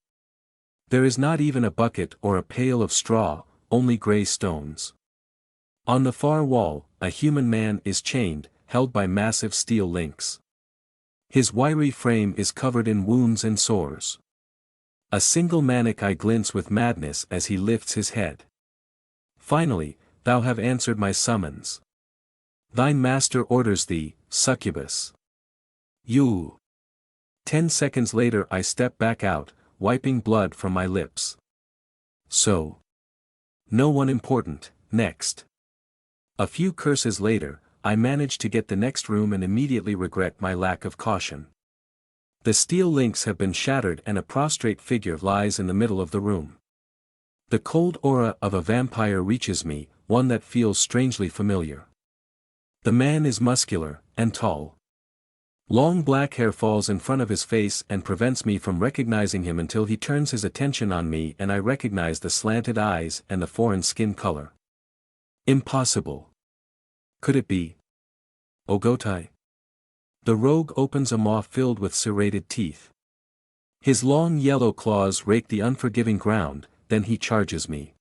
There is not even a bucket or a pail of straw, only gray stones. On the far wall, a human man is chained, held by massive steel links. His wiry frame is covered in wounds and sores. A single maniac eye glints with madness as he lifts his head. Finally, thou have answered my summons. Thine master orders thee, succubus. You. 10 seconds later I step back out, wiping blood from my lips. So. No one important, next. A few curses later, I manage to get the next room and immediately regret my lack of caution. The steel links have been shattered and a prostrate figure lies in the middle of the room. The cold aura of a vampire reaches me, one that feels strangely familiar. The man is muscular, and tall. Long black hair falls in front of his face and prevents me from recognizing him until he turns his attention on me and I recognize the slanted eyes and the foreign skin color. Impossible. Could it be Ogotai? The rogue opens a maw filled with serrated teeth. His long yellow claws rake the unforgiving ground, then he charges me.